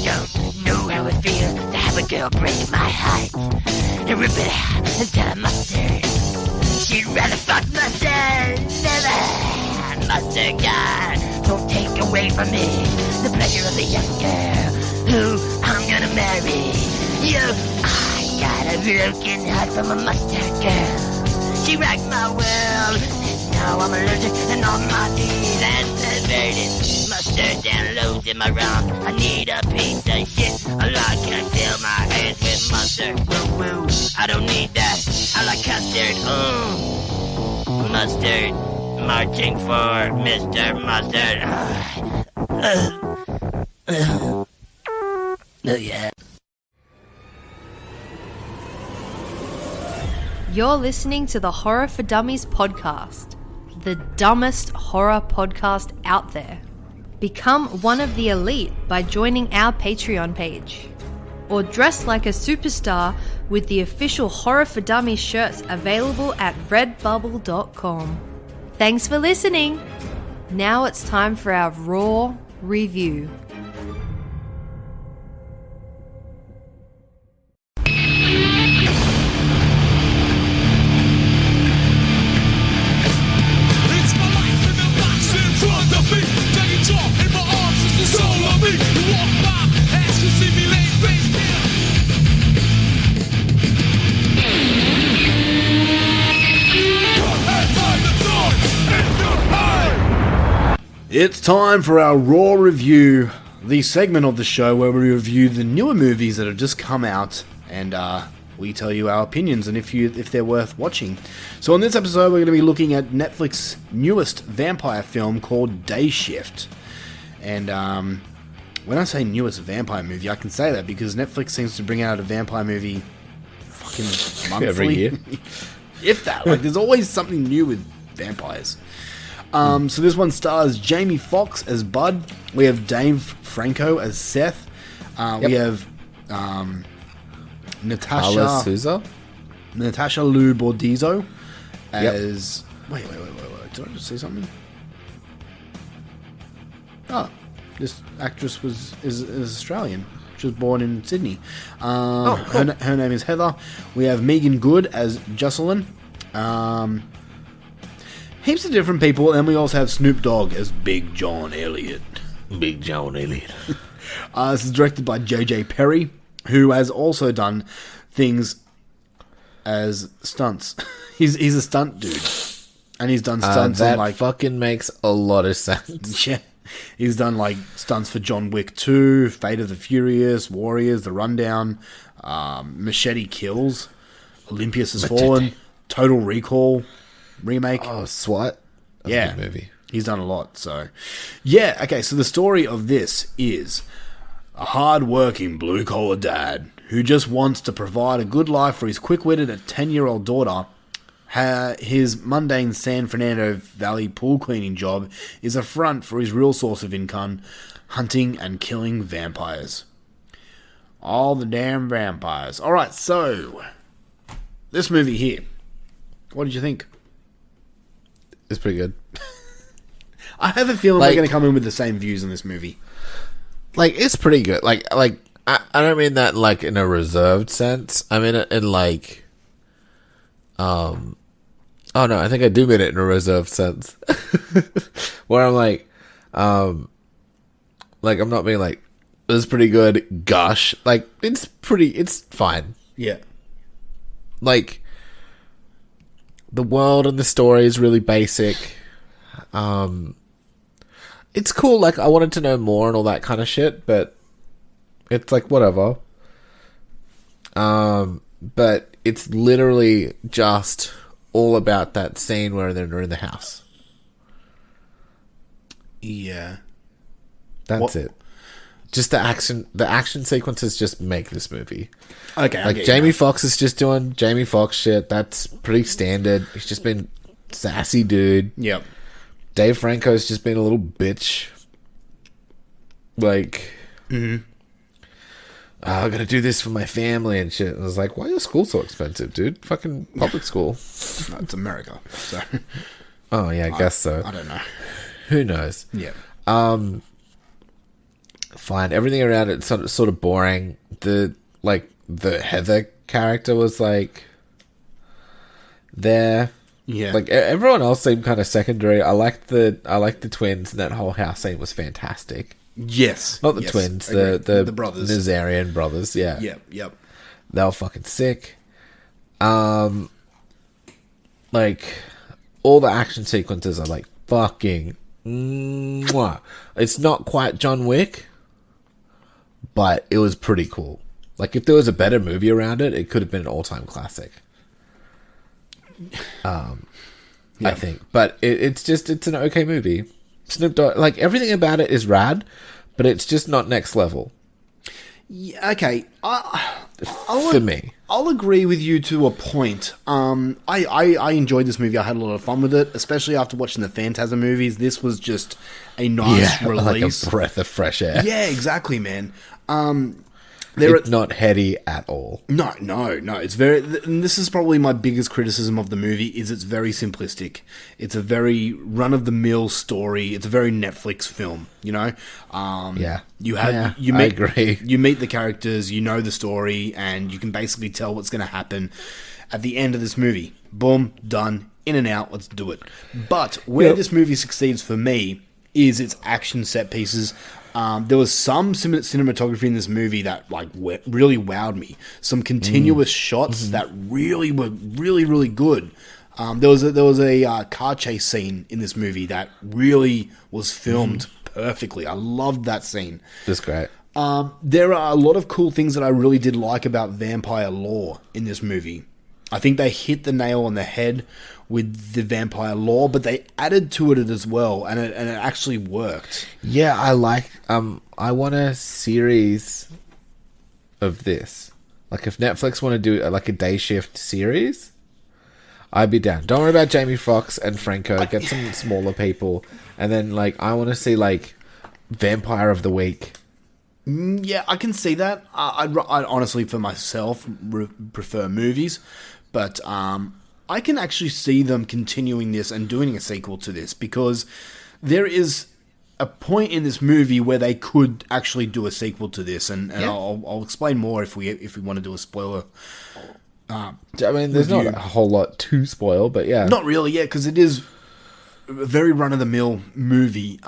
Speaker 9: don't know how it feels to have a girl break my heart and rip it out instead of mustard. She'd rather fuck mustard, never. Mustard God, don't take away from me the pleasure of the young girl who I'm gonna marry. I got a broken heart from a mustard girl. She racked my world. Now I'm allergic and on my knees and perverted. Mustard and loads in my rum. I need a piece of shit. A lot can fill my hands with mustard. Woo woo, I don't need that. I like custard. Mustard, marching for Mr. Mustard. Oh yeah.
Speaker 10: You're listening to the Horror for Dummies podcast, the dumbest horror podcast out there. Become one of the elite by joining our Patreon page. Or dress like a superstar with the official Horror for Dummies shirts available at redbubble.com. Thanks for listening. Now it's time for our Raw review.
Speaker 2: It's time for our Raw Review, the segment of the show where we review the newer movies that have just come out, and we tell you our opinions and if they're worth watching. So on this episode, we're going to be looking at Netflix's newest vampire film called Day Shift. And when I say newest vampire movie, I can say that because Netflix seems to bring out a vampire movie fucking monthly.
Speaker 3: Every year.
Speaker 2: If that. Like, there's always something new with vampires. So this one stars Jamie Foxx as Bud. We have Dave Franco as Seth. We have Natasha Lou Bordizzo as... Wait. Did I just say something? Oh, this actress is Australian. She was born in Sydney.
Speaker 3: Cool.
Speaker 2: Her name is Heather. We have Megan Good as Jocelyn. Heaps of different people, and we also have Snoop Dogg as Big John Elliott.
Speaker 3: Big John Elliott.
Speaker 2: This is directed by J.J. Perry, who has also done things as stunts. He's a stunt dude, and he's done stunts
Speaker 3: that
Speaker 2: on, like,
Speaker 3: fucking makes a lot of sense.
Speaker 2: Yeah, he's done like stunts for John Wick 2, Fate of the Furious, Warriors, The Rundown, Machete Kills, Olympus Has Fallen, Total Recall remake.
Speaker 3: Oh, SWAT. That's a good movie.
Speaker 2: He's done a lot. So, yeah. Okay, so the story of this is a hard-working blue-collar dad who just wants to provide a good life for his quick-witted 10-year-old daughter. His mundane San Fernando Valley pool cleaning job is a front for his real source of income, hunting and killing vampires. All the damn vampires. Alright, so this movie here. What did you think?
Speaker 3: It's pretty good.
Speaker 2: I have a feeling we're going to come in with the same views on this movie.
Speaker 3: Like, it's pretty good. Like I don't mean that like in a reserved sense. I mean it in like oh no, I think I do mean it in a reserved sense. Where I'm like I'm not being like, this is pretty good, gosh. Like, it's fine.
Speaker 2: Yeah.
Speaker 3: Like, the world and the story is really basic. It's cool, like, I wanted to know more and all that kind of shit, but it's like, whatever. But it's literally just all about that scene where they're in the house.
Speaker 2: Yeah.
Speaker 3: That's it. Just the action sequences just make this movie.
Speaker 2: Okay.
Speaker 3: Like, Jamie Foxx is just doing Jamie Foxx shit. That's pretty standard. He's just been sassy dude.
Speaker 2: Yep.
Speaker 3: Dave Franco's just been a little bitch. Like, I gotta do this for my family and shit. And I was like, why is school so expensive, dude? Fucking public school.
Speaker 2: No, it's America, so.
Speaker 3: Oh, yeah, I guess so.
Speaker 2: I don't know.
Speaker 3: Who knows?
Speaker 2: Yeah.
Speaker 3: Fine. Everything around it's sort of boring. The Heather character was like there.
Speaker 2: Yeah.
Speaker 3: Like, everyone else seemed kind of secondary. I liked the twins, and that whole house scene was fantastic.
Speaker 2: Yes.
Speaker 3: Not the twins, the
Speaker 2: brothers.
Speaker 3: Nazarian brothers, yeah.
Speaker 2: Yep.
Speaker 3: They were fucking sick. Like, all the action sequences are like fucking mwah. It's not quite John Wick, but it was pretty cool. Like, if there was a better movie around it, it could have been an all-time classic. I think. But it's an okay movie. Snoop Dogg, like, everything about it is rad, but it's just not next level.
Speaker 2: Yeah, okay.
Speaker 3: For me.
Speaker 2: I'll agree with you to a point. I enjoyed this movie. I had a lot of fun with it, especially after watching the Phantasm movies. This was just a nice release.
Speaker 3: Like a breath of fresh air.
Speaker 2: Yeah, exactly, man.
Speaker 3: It's not heady at all.
Speaker 2: No. It's very. And this is probably my biggest criticism of the movie. Is it's very simplistic. It's a very run-of-the-mill story. It's a very Netflix film. You know.
Speaker 3: Yeah.
Speaker 2: I agree. You meet the characters. You know the story, and you can basically tell what's going to happen at the end of this movie. Boom, done, in and out. Let's do it. But where this movie succeeds for me is its action set pieces. There was some cinematography in this movie that really wowed me. Some continuous shots that really were really good. There was a car chase scene in this movie that really was filmed perfectly. I loved that scene.
Speaker 3: That's great.
Speaker 2: There are a lot of cool things that I really did like about vampire lore in this movie. I think they hit the nail on the head with the vampire lore, but they added to it as well, and it actually worked.
Speaker 3: Yeah, I I want a series of this. Like, if Netflix want to do like a day shift series, I'd be down. Don't worry about Jamie Foxx and Franco. Get some smaller people, and then like I want to see like Vampire of the Week.
Speaker 2: Yeah, I can see that. I'd honestly, for myself, prefer movies, but I can actually see them continuing this and doing a sequel to this, because there is a point in this movie where they could actually do a sequel to this, and I'll explain more if we want to do a spoiler.
Speaker 3: I mean, there's not a whole lot to spoil, but yeah,
Speaker 2: not really, yeah, because it is a very run-of-the-mill movie.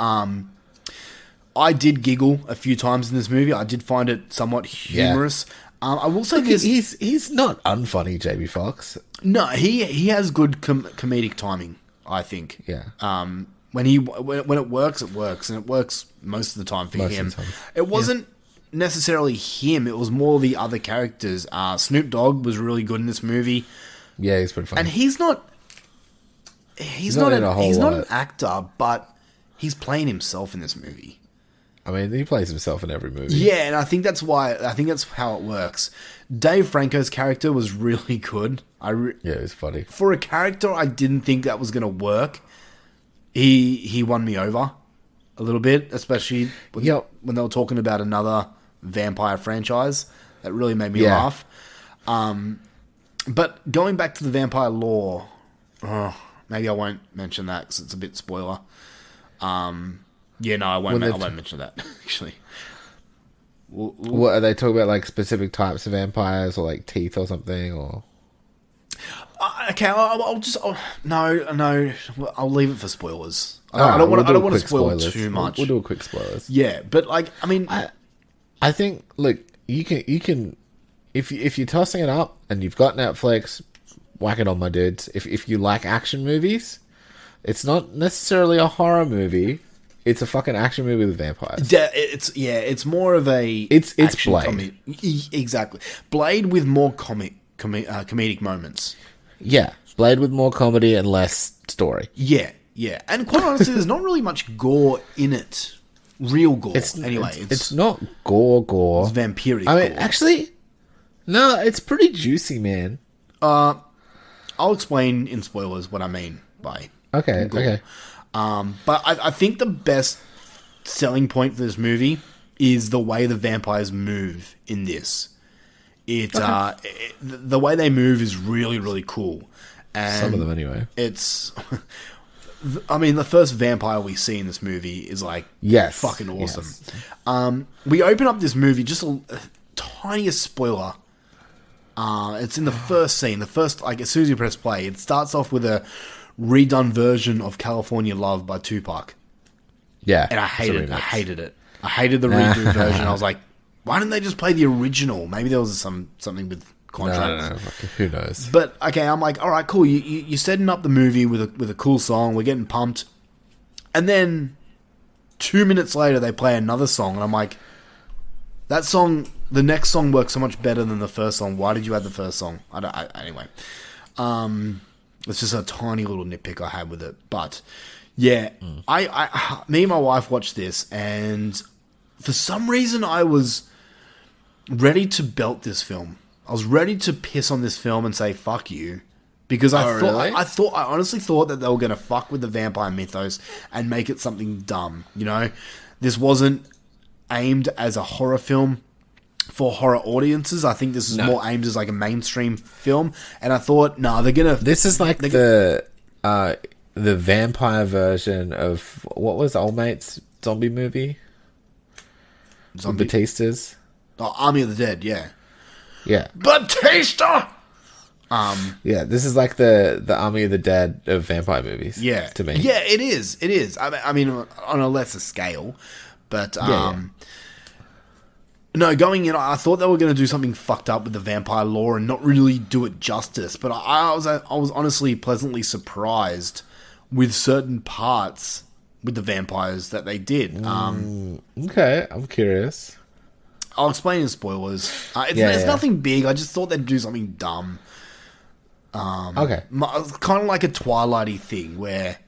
Speaker 2: I did giggle a few times in this movie. I did find it somewhat humorous. I will say this:
Speaker 3: he's not unfunny, Jamie Foxx.
Speaker 2: No, he has good comedic timing, I think.
Speaker 3: Yeah.
Speaker 2: When it works, and it works most of the time for him. It wasn't necessarily him; it was more the other characters. Snoop Dogg was really good in this movie.
Speaker 3: Yeah, he's pretty funny,
Speaker 2: and he's not an actor, but he's playing himself in this movie.
Speaker 3: I mean, he plays himself in every movie.
Speaker 2: Yeah, and I think that's how it works. Dave Franco's character was really good.
Speaker 3: Yeah, it was funny.
Speaker 2: For a character I didn't think that was going to work, he won me over a little bit, especially when they were talking about another vampire franchise. That really made me laugh. But going back to the vampire lore, maybe I won't mention that because it's a bit spoiler. Yeah, no, I won't mention that, actually.
Speaker 3: What are they talking about, like specific types of vampires or like teeth or something, or?
Speaker 2: Okay, I'll leave it for spoilers. I don't want to spoil too much.
Speaker 3: We'll do a quick spoilers.
Speaker 2: Yeah, but like, I mean,
Speaker 3: I think, look, you can if you're tossing it up and you've got Netflix, whack it on, my dudes. If you like action movies, it's not necessarily a horror movie. It's a fucking action movie with vampires.
Speaker 2: It's more of a
Speaker 3: it's Blade.
Speaker 2: Exactly, Blade with more comedic moments.
Speaker 3: Yeah, Blade with more comedy and less story.
Speaker 2: Yeah, and quite honestly, there's not really much gore in it. Real gore. It's
Speaker 3: not gore.
Speaker 2: It's vampiric.
Speaker 3: I mean, actually, no, it's pretty juicy, man.
Speaker 2: I'll explain in spoilers what I mean by
Speaker 3: gore. Okay.
Speaker 2: But I think the best selling point for this movie is the way the vampires move in this. The way they move is really, really cool. And
Speaker 3: some of them, anyway.
Speaker 2: It's, I mean, the first vampire we see in this movie is like fucking awesome. Yes. We open up this movie, just a tiniest spoiler. It's in the first scene. The first, like, as soon as you press play, it starts off with a redone version of California Love by Tupac.
Speaker 3: Yeah.
Speaker 2: And I hated it. I hated the redo version. I was like, why didn't they just play the original? Maybe there was something with contracts.
Speaker 3: No, who knows?
Speaker 2: But okay, I'm like, all right, cool. You're setting up the movie with a cool song. We're getting pumped. And then 2 minutes later, they play another song. And I'm like, that song, the next song works so much better than the first song. Why did you add the first song? Anyway. It's just a tiny little nitpick I had with it. But, yeah, me and my wife watched this, and for some reason I was ready to belt this film. I was ready to piss on this film and say, fuck you. Because I honestly thought that they were going to fuck with the vampire mythos and make it something dumb, you know? This wasn't aimed as a horror film for horror audiences. I think this is more aimed as like a mainstream film, and I thought, they're gonna. This is like
Speaker 3: the vampire version of what was Old Mate's zombie movie? Batista's.
Speaker 2: Oh, Army of the Dead. Yeah.
Speaker 3: Batista. Yeah, this is like the Army of the Dead of vampire movies.
Speaker 2: Yeah,
Speaker 3: to me.
Speaker 2: Yeah, it is. It is. I mean, on a lesser scale, but No, going in, I thought they were going to do something fucked up with the vampire lore and not really do it justice. But I was honestly pleasantly surprised with certain parts with the vampires that they did.
Speaker 3: Okay, I'm curious.
Speaker 2: I'll explain in spoilers. It's nothing big. I just thought they'd do something dumb.
Speaker 3: Okay.
Speaker 2: Kind of like a Twilight-y thing where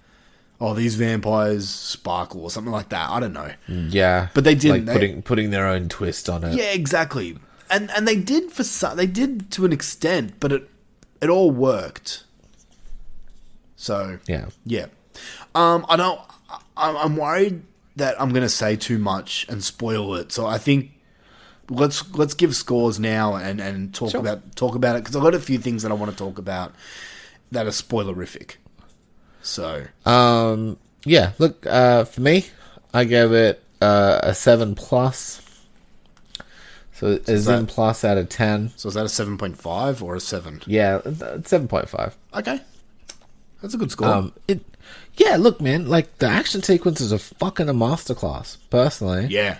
Speaker 2: oh, these vampires sparkle or something like that. I don't know.
Speaker 3: Yeah,
Speaker 2: but they didn't.
Speaker 3: Like putting their own twist on it.
Speaker 2: Yeah, exactly. And they did they did to an extent, but it all worked. So yeah. I'm worried that I'm going to say too much and spoil it. So I think let's give scores now and talk about it, because I've got a few things that I want to talk about that are spoilerific. So
Speaker 3: yeah, look, for me, I gave it a 7+. So a Zim plus out of 10.
Speaker 2: So is that a 7.5 or a 7?
Speaker 3: Yeah, 7.5.
Speaker 2: Okay. That's a good score.
Speaker 3: Yeah, look, man, like, the action sequences are fucking a masterclass, personally.
Speaker 2: Yeah.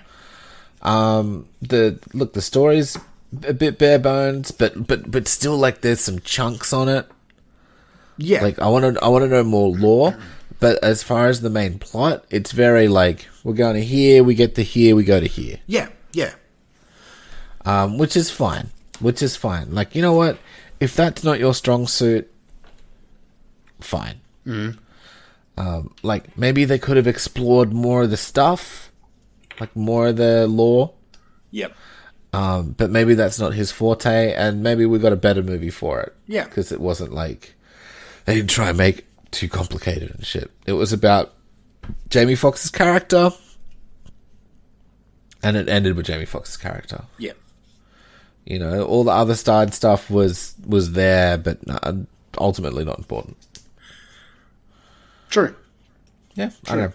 Speaker 3: The story's a bit bare bones, but still, like, there's some chunks on it.
Speaker 2: Yeah.
Speaker 3: Like, I want to know more lore, but as far as the main plot, it's very, like, we're going to here, we get to here, we go to here.
Speaker 2: Yeah.
Speaker 3: Which is fine. Like, you know what? If that's not your strong suit, fine. Like, maybe they could have explored more of the stuff, like more of the lore.
Speaker 2: Yep.
Speaker 3: But maybe that's not his forte, and maybe we got a better movie for it.
Speaker 2: Yeah.
Speaker 3: Because it wasn't like, they didn't try and make it too complicated and shit. It was about Jamie Foxx's character, and it ended with Jamie Foxx's character.
Speaker 2: Yeah.
Speaker 3: You know, all the other side stuff was there, but ultimately not important.
Speaker 2: True.
Speaker 3: Yeah, true.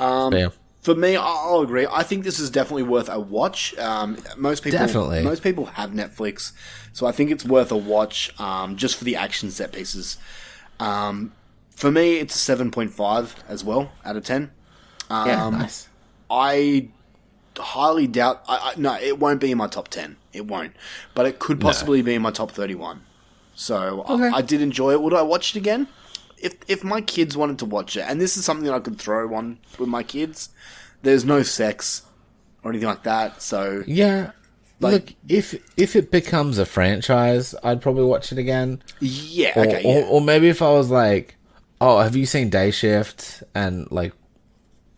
Speaker 3: I know.
Speaker 2: For me, I'll agree. I think this is definitely worth a watch. Most people have Netflix, so I think it's worth a watch just for the action set pieces. For me, it's a 7.5 as well out of 10.
Speaker 3: Yeah, nice.
Speaker 2: I highly doubt... no, it won't be in my top 10. It won't. But it could possibly be in my top 31. So I did enjoy it. Would I watch it again? If my kids wanted to watch it, and this is something that I could throw on with my kids, there's no sex or anything like that, so...
Speaker 3: Yeah. Like, look, if it becomes a franchise, I'd probably watch it again.
Speaker 2: Yeah,
Speaker 3: Or maybe if I was like, oh, have you seen Day Shift? And, like,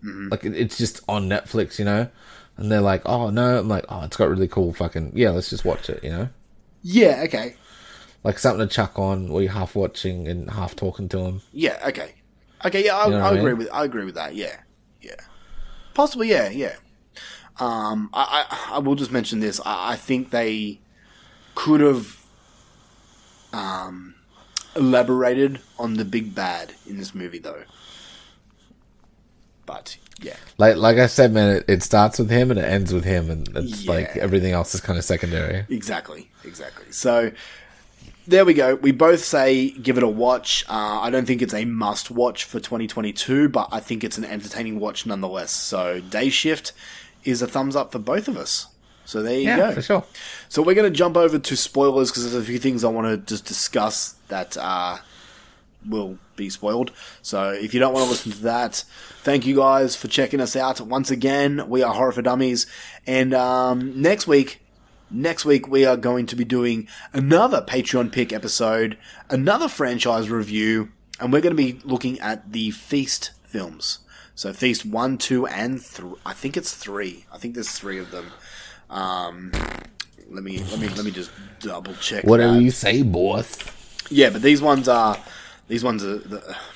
Speaker 3: like it's just on Netflix, you know? And they're like, oh, no. I'm like, oh, it's got really cool fucking... Yeah, let's just watch it, you know?
Speaker 2: Yeah, okay.
Speaker 3: Like something to chuck on where you're half watching and half talking to them.
Speaker 2: Yeah, okay. Okay, yeah, I agree with that, yeah. Possibly, yeah. I will just mention this. I think they could have elaborated on the big bad in this movie, though. But, yeah.
Speaker 3: Like I said, man, it starts with him and it ends with him, and it's like everything else is kind of secondary.
Speaker 2: Exactly. So... there we go. We both say give it a watch. I don't think it's a must-watch for 2022, but I think it's an entertaining watch nonetheless. So Day Shift is a thumbs up for both of us. So there you go.
Speaker 3: Yeah, for sure.
Speaker 2: So we're going to jump over to spoilers because there's a few things I want to just discuss that will be spoiled. So if you don't want to listen to that, thank you guys for checking us out. Once again, we are Horror for Dummies. And next week we are going to be doing another Patreon pick episode, another franchise review, and we're going to be looking at the Feast films. So Feast 1, 2, and 3. I think it's 3. I think there's 3 of them. Let me just double check.
Speaker 3: Whatever you say, boss.
Speaker 2: Yeah, but these ones are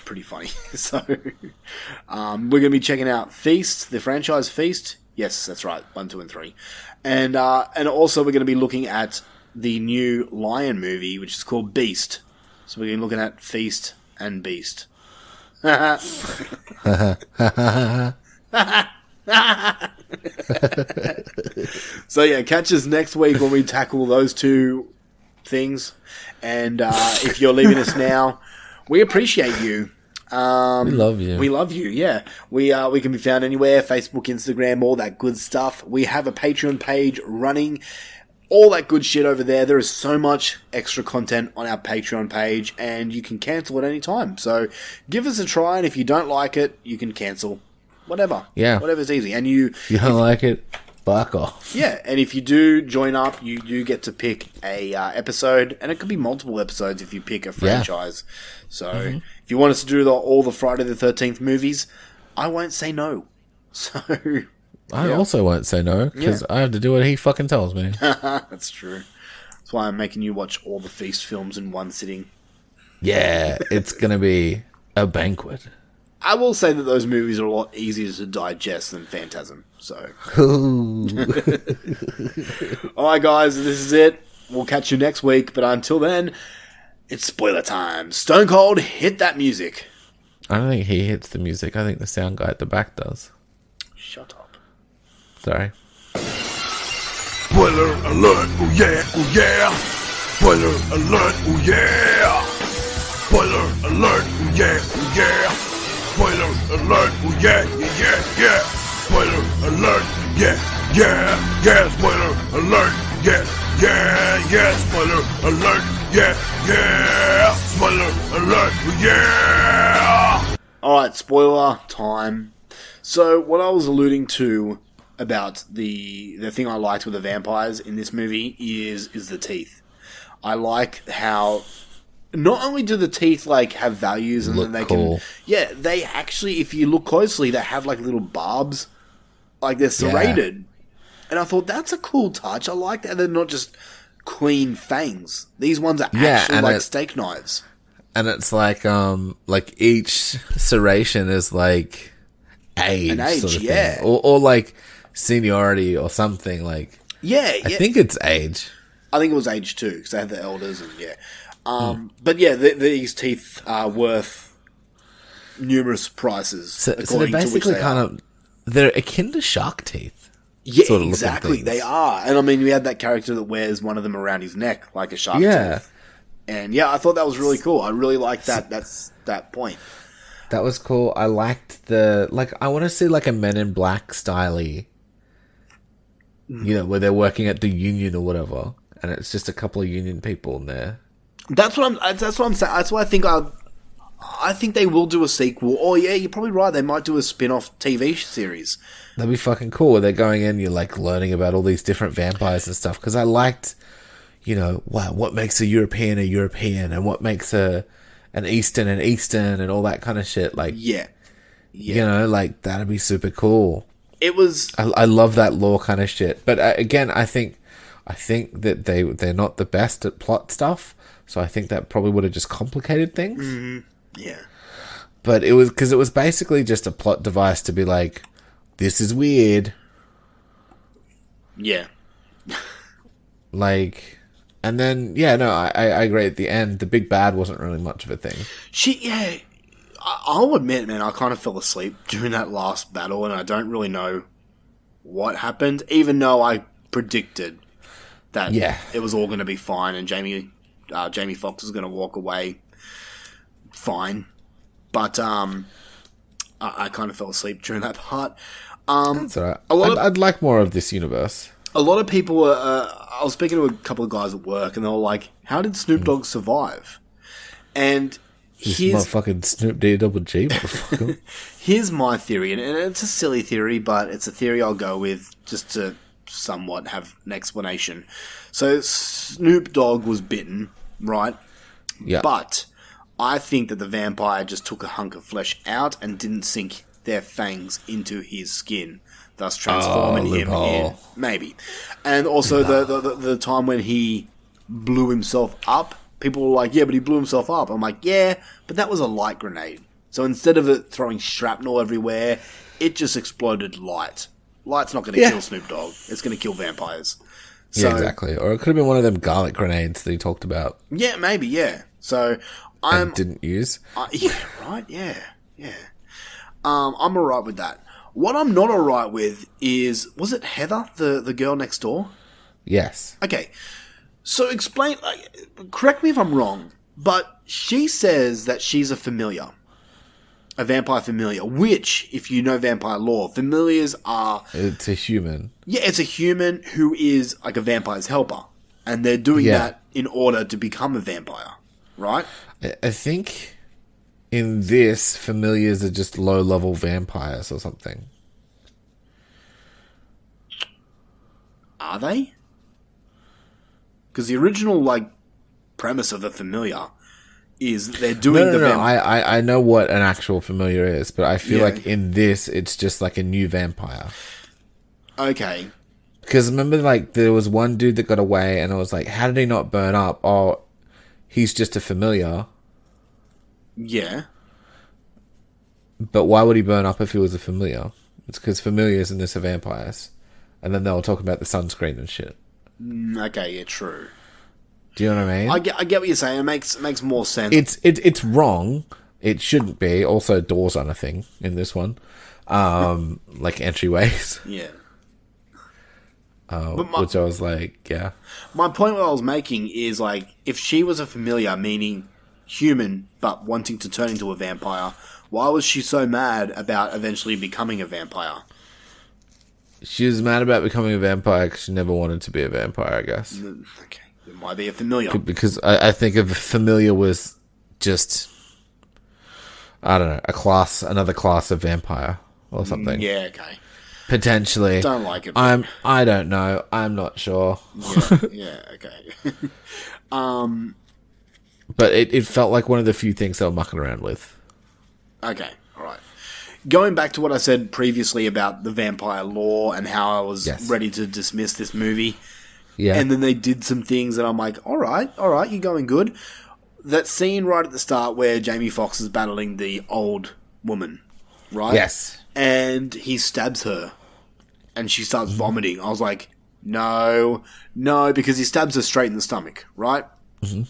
Speaker 2: pretty funny. So we're going to be checking out Feast, the franchise Feast. Yes, that's right. 1, 2, and 3. And also we're going to be looking at the new Lion movie, which is called Beast. So we're going to be looking at Feast and Beast. So yeah, catch us next week when we tackle those two things. And if you're leaving us now, we appreciate you.
Speaker 3: We love you.
Speaker 2: We love you, yeah. We can be found anywhere, Facebook, Instagram, all that good stuff. We have a Patreon page running, all that good shit over there. There is so much extra content on our Patreon page, and you can cancel at any time. So give us a try, and if you don't like it, you can cancel. Whatever.
Speaker 3: Yeah.
Speaker 2: Whatever's easy. And
Speaker 3: if you don't like it, fuck off.
Speaker 2: Yeah, and if you do join up, you do get to pick a episode, and it could be multiple episodes if you pick a franchise. So if you want us to do all the Friday the 13th movies, I won't say no. So
Speaker 3: I also won't say no, because I have to do what he fucking tells me.
Speaker 2: That's true. That's why I'm making you watch all the Feast films in one sitting.
Speaker 3: Yeah, it's going to be a banquet.
Speaker 2: I will say that those movies are a lot easier to digest than Phantasm. So, alright guys, this is it. We'll catch you next week, but until then, it's spoiler time. Stone Cold, hit that music.
Speaker 3: I don't think he hits the music. I think the sound guy at the back does.
Speaker 2: Shut up.
Speaker 3: Sorry.
Speaker 6: Spoiler alert, oh yeah, oh yeah. Spoiler alert, oh yeah. Spoiler alert, oh yeah, oh yeah. Spoiler alert, oh yeah, yeah, yeah, yeah. Spoiler alert, yeah, yeah, yeah. Spoiler alert, yeah, yeah, yeah. Spoiler alert, yeah, yeah. Spoiler alert, yeah.
Speaker 2: Alright, spoiler time. So, what I was alluding to about the thing I liked with the vampires in this movie is the teeth. I like how not only do the teeth like have values and then they can they actually, if you look closely, they have like little barbs, like they're serrated. And I thought that's a cool touch. I like that they're not just clean fangs. These ones are actually like steak knives.
Speaker 3: And it's like each serration is like age, sort of thing. Or like seniority or something like.
Speaker 2: Yeah,
Speaker 3: I think it's age.
Speaker 2: I think it was age too, because they had the elders and But yeah, these teeth are worth numerous prices.
Speaker 3: So they're basically they're akin to shark teeth.
Speaker 2: Yeah, sort of exactly. They are. And I mean, we had that character that wears one of them around his neck like a shark tooth. And yeah, I thought that was really cool. I really liked that point.
Speaker 3: That was cool. I liked I want to see like a Men in Black style-y, where they're working at the union or whatever, and it's just a couple of union people in there. That's what
Speaker 2: I'm saying. That's why I think they will do a sequel. Oh yeah, you're probably right. They might do a spin-off TV series.
Speaker 3: That'd be fucking cool. Where they're going in, you're like learning about all these different vampires and stuff. Because I liked, what makes a European, and what makes an Eastern and all that kind of shit. Like, that'd be super cool.
Speaker 2: It was.
Speaker 3: I love that lore kind of shit. But again, I think that they're not the best at plot stuff. So I think that probably would have just complicated things.
Speaker 2: Mm-hmm. Yeah.
Speaker 3: But it was basically just a plot device to be like, this is weird.
Speaker 2: Yeah.
Speaker 3: And then, I agree at the end, the big bad wasn't really much of a thing.
Speaker 2: I'll admit, man, I kind of fell asleep during that last battle, and I don't really know what happened, even though I predicted that it was all going to be fine, and Jamie Foxx was going to walk away fine. But I kind of fell asleep during that part.
Speaker 3: That's all right. I'd like more of this universe.
Speaker 2: A lot of people were... I was speaking to a couple of guys at work, and they were like, how did Snoop Dogg survive? And
Speaker 3: here's... motherfucking Snoop D double G, motherfucker.
Speaker 2: Here's my theory, and it's a silly theory, but it's a theory I'll go with just to somewhat have an explanation. So Snoop Dogg was bitten, right?
Speaker 3: Yeah.
Speaker 2: But I think that the vampire just took a hunk of flesh out and didn't sink their fangs into his skin, thus transforming him in. Maybe. And also the time when he blew himself up, people were like, yeah, but he blew himself up. I'm like, yeah, but that was a light grenade. So instead of it throwing shrapnel everywhere, it just exploded light. Light's not going to kill Snoop Dogg. It's going to kill vampires. So,
Speaker 3: yeah, exactly. Or it could have been one of them garlic grenades that he talked about.
Speaker 2: Yeah, maybe, yeah. So
Speaker 3: didn't use.
Speaker 2: Yeah, right, yeah. I'm alright with that. What I'm not alright with is, was it Heather, the girl next door?
Speaker 3: Yes.
Speaker 2: Okay. So explain, correct me if I'm wrong, but she says that she's a familiar. A vampire familiar, which, if you know vampire lore, familiars are...
Speaker 3: It's a human.
Speaker 2: Yeah, it's a human who is like a vampire's helper. And they're doing that in order to become a vampire, right?
Speaker 3: I think in this, familiars are just low-level vampires or something.
Speaker 2: are they? Because the original, like, premise of the familiar is they're doing
Speaker 3: No. I know what an actual familiar is, but I feel like in this, it's just like a new vampire.
Speaker 2: Okay.
Speaker 3: Because remember, like, there was one dude that got away, and I was like, how did he not burn up? Oh, he's just a familiar.
Speaker 2: Yeah.
Speaker 3: But why would he burn up if he was a familiar? It's because familiars in this are vampires. And then they'll talk about the sunscreen and shit.
Speaker 2: Okay, yeah, true.
Speaker 3: Do you know what I mean?
Speaker 2: I get what you're saying. It makes more sense.
Speaker 3: It's wrong. It shouldn't be. Also, doors aren't a thing in this one. Like entryways.
Speaker 2: Yeah.
Speaker 3: Which I was like, yeah.
Speaker 2: My point what I was making is, like, if she was a familiar, meaning human, but wanting to turn into a vampire, why was she so mad about eventually becoming a vampire?
Speaker 3: She was mad about becoming a vampire because she never wanted to be a vampire, I guess.
Speaker 2: Okay. It might be a familiar.
Speaker 3: Because I think if a familiar was just, I don't know, another class of vampire or something.
Speaker 2: Yeah, okay.
Speaker 3: Potentially.
Speaker 2: Don't like it.
Speaker 3: I don't know. I'm not sure.
Speaker 2: Yeah, okay.
Speaker 3: But it felt like one of the few things they were mucking around with.
Speaker 2: Okay, alright. Going back to what I said previously about the vampire lore and how I was ready to dismiss this movie.
Speaker 3: Yeah.
Speaker 2: And then they did some things and I'm like, alright, you're going good. That scene right at the start where Jamie Foxx is battling the old woman, right?
Speaker 3: Yes.
Speaker 2: And he stabs her and she starts vomiting. I was like, no, because he stabs her straight in the stomach, right? Mm-hmm.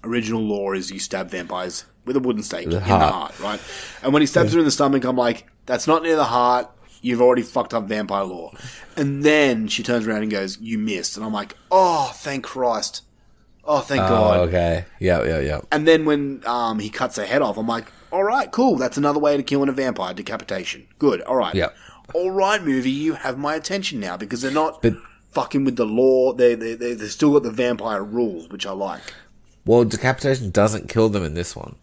Speaker 2: Original lore is you stab vampires with a wooden stake in the heart, right? And when he stabs her in the stomach, I'm like, that's not near the heart. You've already fucked up vampire lore. And then she turns around and goes, you missed. And I'm like, oh, thank Christ. Oh, thank God.
Speaker 3: Okay. Yeah.
Speaker 2: And then when he cuts her head off, I'm like, all right, cool. That's another way to killing a vampire, decapitation. Good. All right.
Speaker 3: Yeah.
Speaker 2: All right, movie, you have my attention now because they're not fucking with the law. They still got the vampire rules, which I like.
Speaker 3: Well, decapitation doesn't kill them in this one.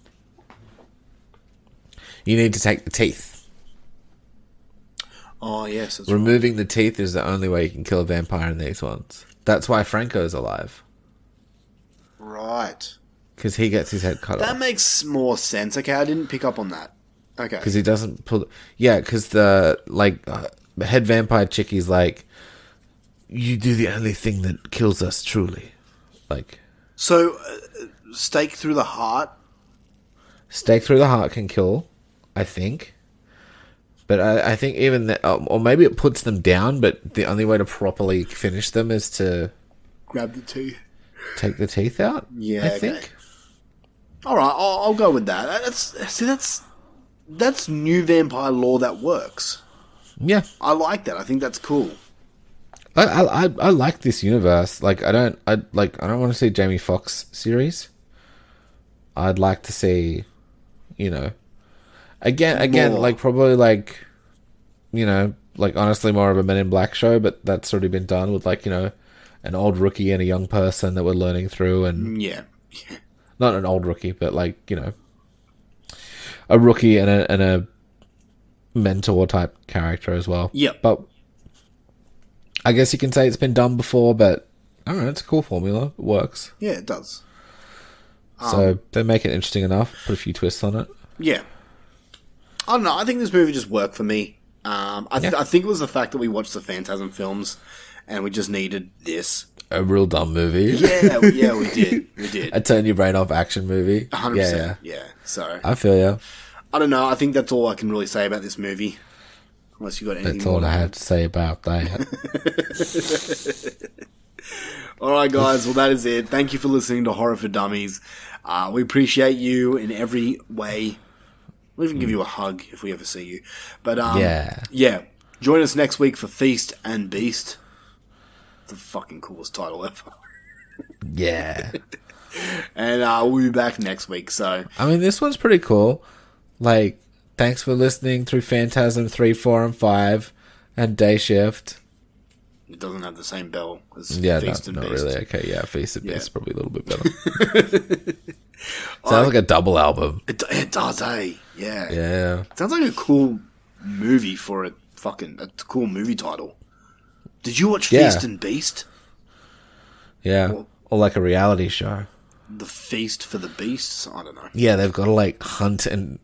Speaker 3: You need to take the teeth.
Speaker 2: Oh, yes. That's
Speaker 3: Removing the teeth is the only way you can kill a vampire in these ones. That's why Franco's alive.
Speaker 2: Right.
Speaker 3: Because he gets his head cut off.
Speaker 2: That makes more sense. Okay, I didn't pick up on that. Okay.
Speaker 3: Because he doesn't pull... Yeah, because the head vampire chickie's like, you do the only thing that kills us truly. Like...
Speaker 2: So, stake through the heart?
Speaker 3: Stake through the heart can kill, I think. But I think even that... or maybe it puts them down, but the only way to properly finish them is to...
Speaker 2: Grab the teeth.
Speaker 3: Take the teeth out?
Speaker 2: Yeah,
Speaker 3: I think.
Speaker 2: Alright, I'll go with that. That's new vampire lore that works.
Speaker 3: Yeah.
Speaker 2: I like that. I think that's cool.
Speaker 3: I like this universe. Like I don't want to see Jamie Foxx series. I'd like to see, again,
Speaker 2: more.
Speaker 3: like probably like, like honestly more of a Men in Black show, but that's already been done with like, an old rookie and a young person that we're learning through, and
Speaker 2: yeah.
Speaker 3: Not an old rookie, but like, a rookie and a mentor type character as well.
Speaker 2: Yeah.
Speaker 3: But I guess you can say it's been done before, but I don't know, it's a cool formula. It works.
Speaker 2: Yeah, it does.
Speaker 3: So they make it interesting enough, put a few twists on it.
Speaker 2: Yeah. I don't know, I think this movie just worked for me. I think it was the fact that we watched the Phantasm films and we just needed this.
Speaker 3: A real dumb movie.
Speaker 2: Yeah, we did.
Speaker 3: A turn your brain off action movie.
Speaker 2: 100%. Yeah. So
Speaker 3: I feel ya.
Speaker 2: I don't know. I think that's all I can really say about this movie. Unless you got anything
Speaker 3: That's all I had to say about that.
Speaker 2: Alright guys, well that is it. Thank you for listening to Horror for Dummies. We appreciate you in every way. We'll even give you a hug if we ever see you. But yeah. Join us next week for Feast and Beast. The fucking coolest title ever.
Speaker 3: Yeah.
Speaker 2: And we'll be back next week, so...
Speaker 3: I mean, this one's pretty cool. Like, thanks for listening through Phantasm 3, 4, and 5, and Day Shift.
Speaker 2: It doesn't have the same bell as
Speaker 3: Feast
Speaker 2: and
Speaker 3: not
Speaker 2: Beast.
Speaker 3: really. Okay, yeah, Feast and Beast is probably a little bit better. Sounds like a double album.
Speaker 2: It does, eh? Yeah.
Speaker 3: Yeah.
Speaker 2: Sounds like a cool movie for a cool movie title. Did you watch
Speaker 3: Yeah.
Speaker 2: Feast and Beast?
Speaker 3: Yeah. Or like a reality show.
Speaker 2: The Feast for the Beasts? I don't know.
Speaker 3: Yeah, they've got to like hunt and...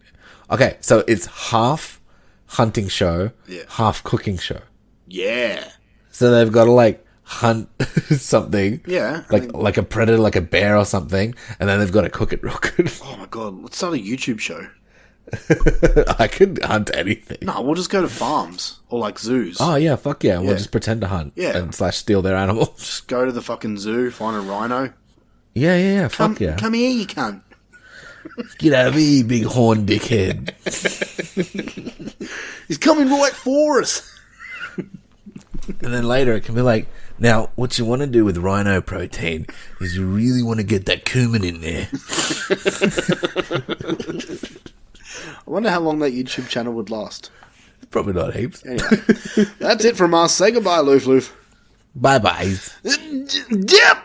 Speaker 3: Okay, so it's half hunting show, half cooking show.
Speaker 2: Yeah.
Speaker 3: So they've got to like hunt something.
Speaker 2: Yeah.
Speaker 3: Like a predator, like a bear or something, and then they've got to cook it real good.
Speaker 2: Oh my god, let's start a YouTube show.
Speaker 3: I could hunt anything.
Speaker 2: No, we'll just go to farms or like zoos.
Speaker 3: Oh yeah, fuck yeah. We'll
Speaker 2: Yeah.
Speaker 3: just pretend to hunt.
Speaker 2: Yeah.
Speaker 3: And / steal their animals.
Speaker 2: Just go to the fucking zoo, find a rhino.
Speaker 3: Yeah, fuck yeah.
Speaker 2: Come here, you cunt.
Speaker 3: Get out of here, big horn dickhead.
Speaker 2: He's coming right for us.
Speaker 3: And then later it can be like, now what you want to do with rhino protein is you really want to get that cumin in there.
Speaker 2: I wonder how long that YouTube channel would last.
Speaker 3: Probably not heaps.
Speaker 2: Anyway, that's it from us. Say goodbye, Loof Loof.
Speaker 3: Bye-bye.
Speaker 2: Dip!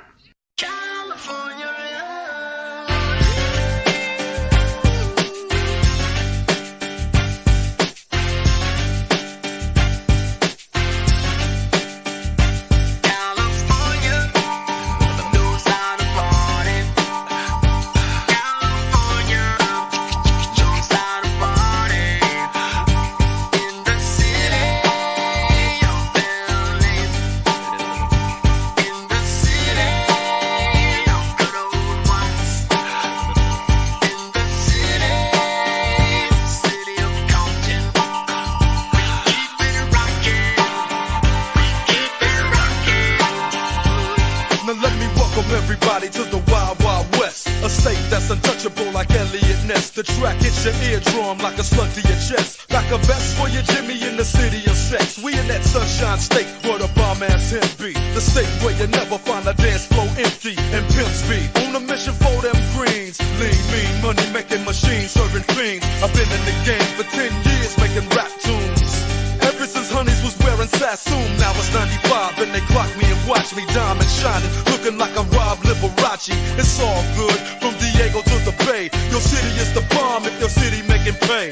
Speaker 6: Now let me welcome everybody to the Wild Wild West. A state that's untouchable like Elliot Ness. The track hits your eardrum like a slug to your chest. Like a vest for your Jimmy in the city of sex. We in that sunshine state where the bomb ass him be. The state where you never find a dance floor empty and pimp speed. On a mission for them greens. Lean, mean, money making machines serving fiends. I've been in the game for 10 years making rap tunes. Ever since Honeys was wearing Sassoon, now it's 95 and they clock me and watch me diamond shining, looking like a Rob Liberace. It's all good from Diego to the Bay. Your city is the bomb if your city making pain.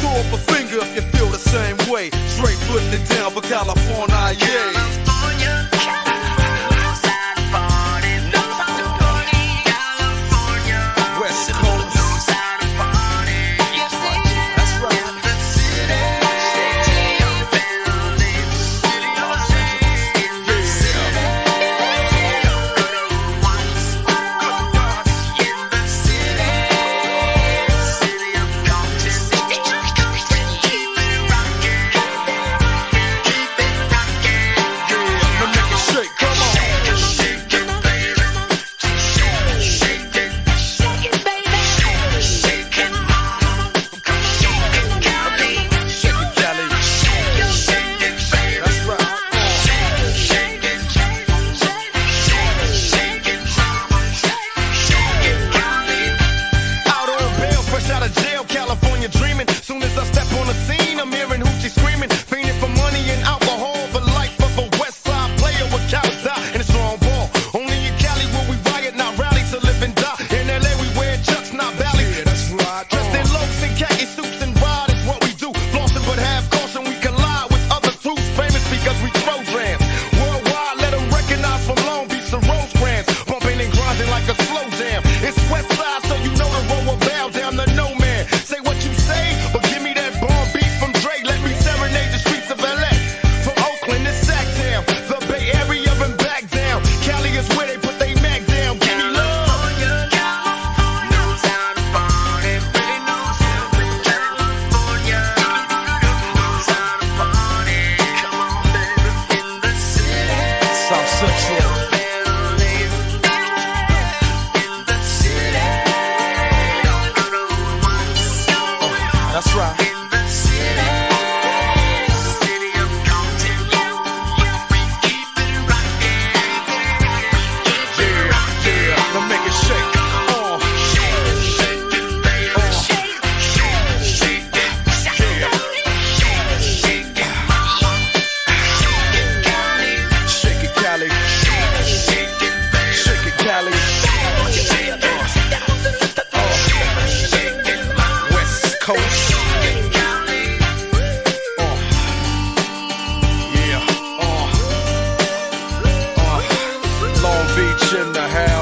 Speaker 6: Throw up a finger if you feel the same way. Straight putting it down for California, yeah. West Coast. That's right. bitch in the house.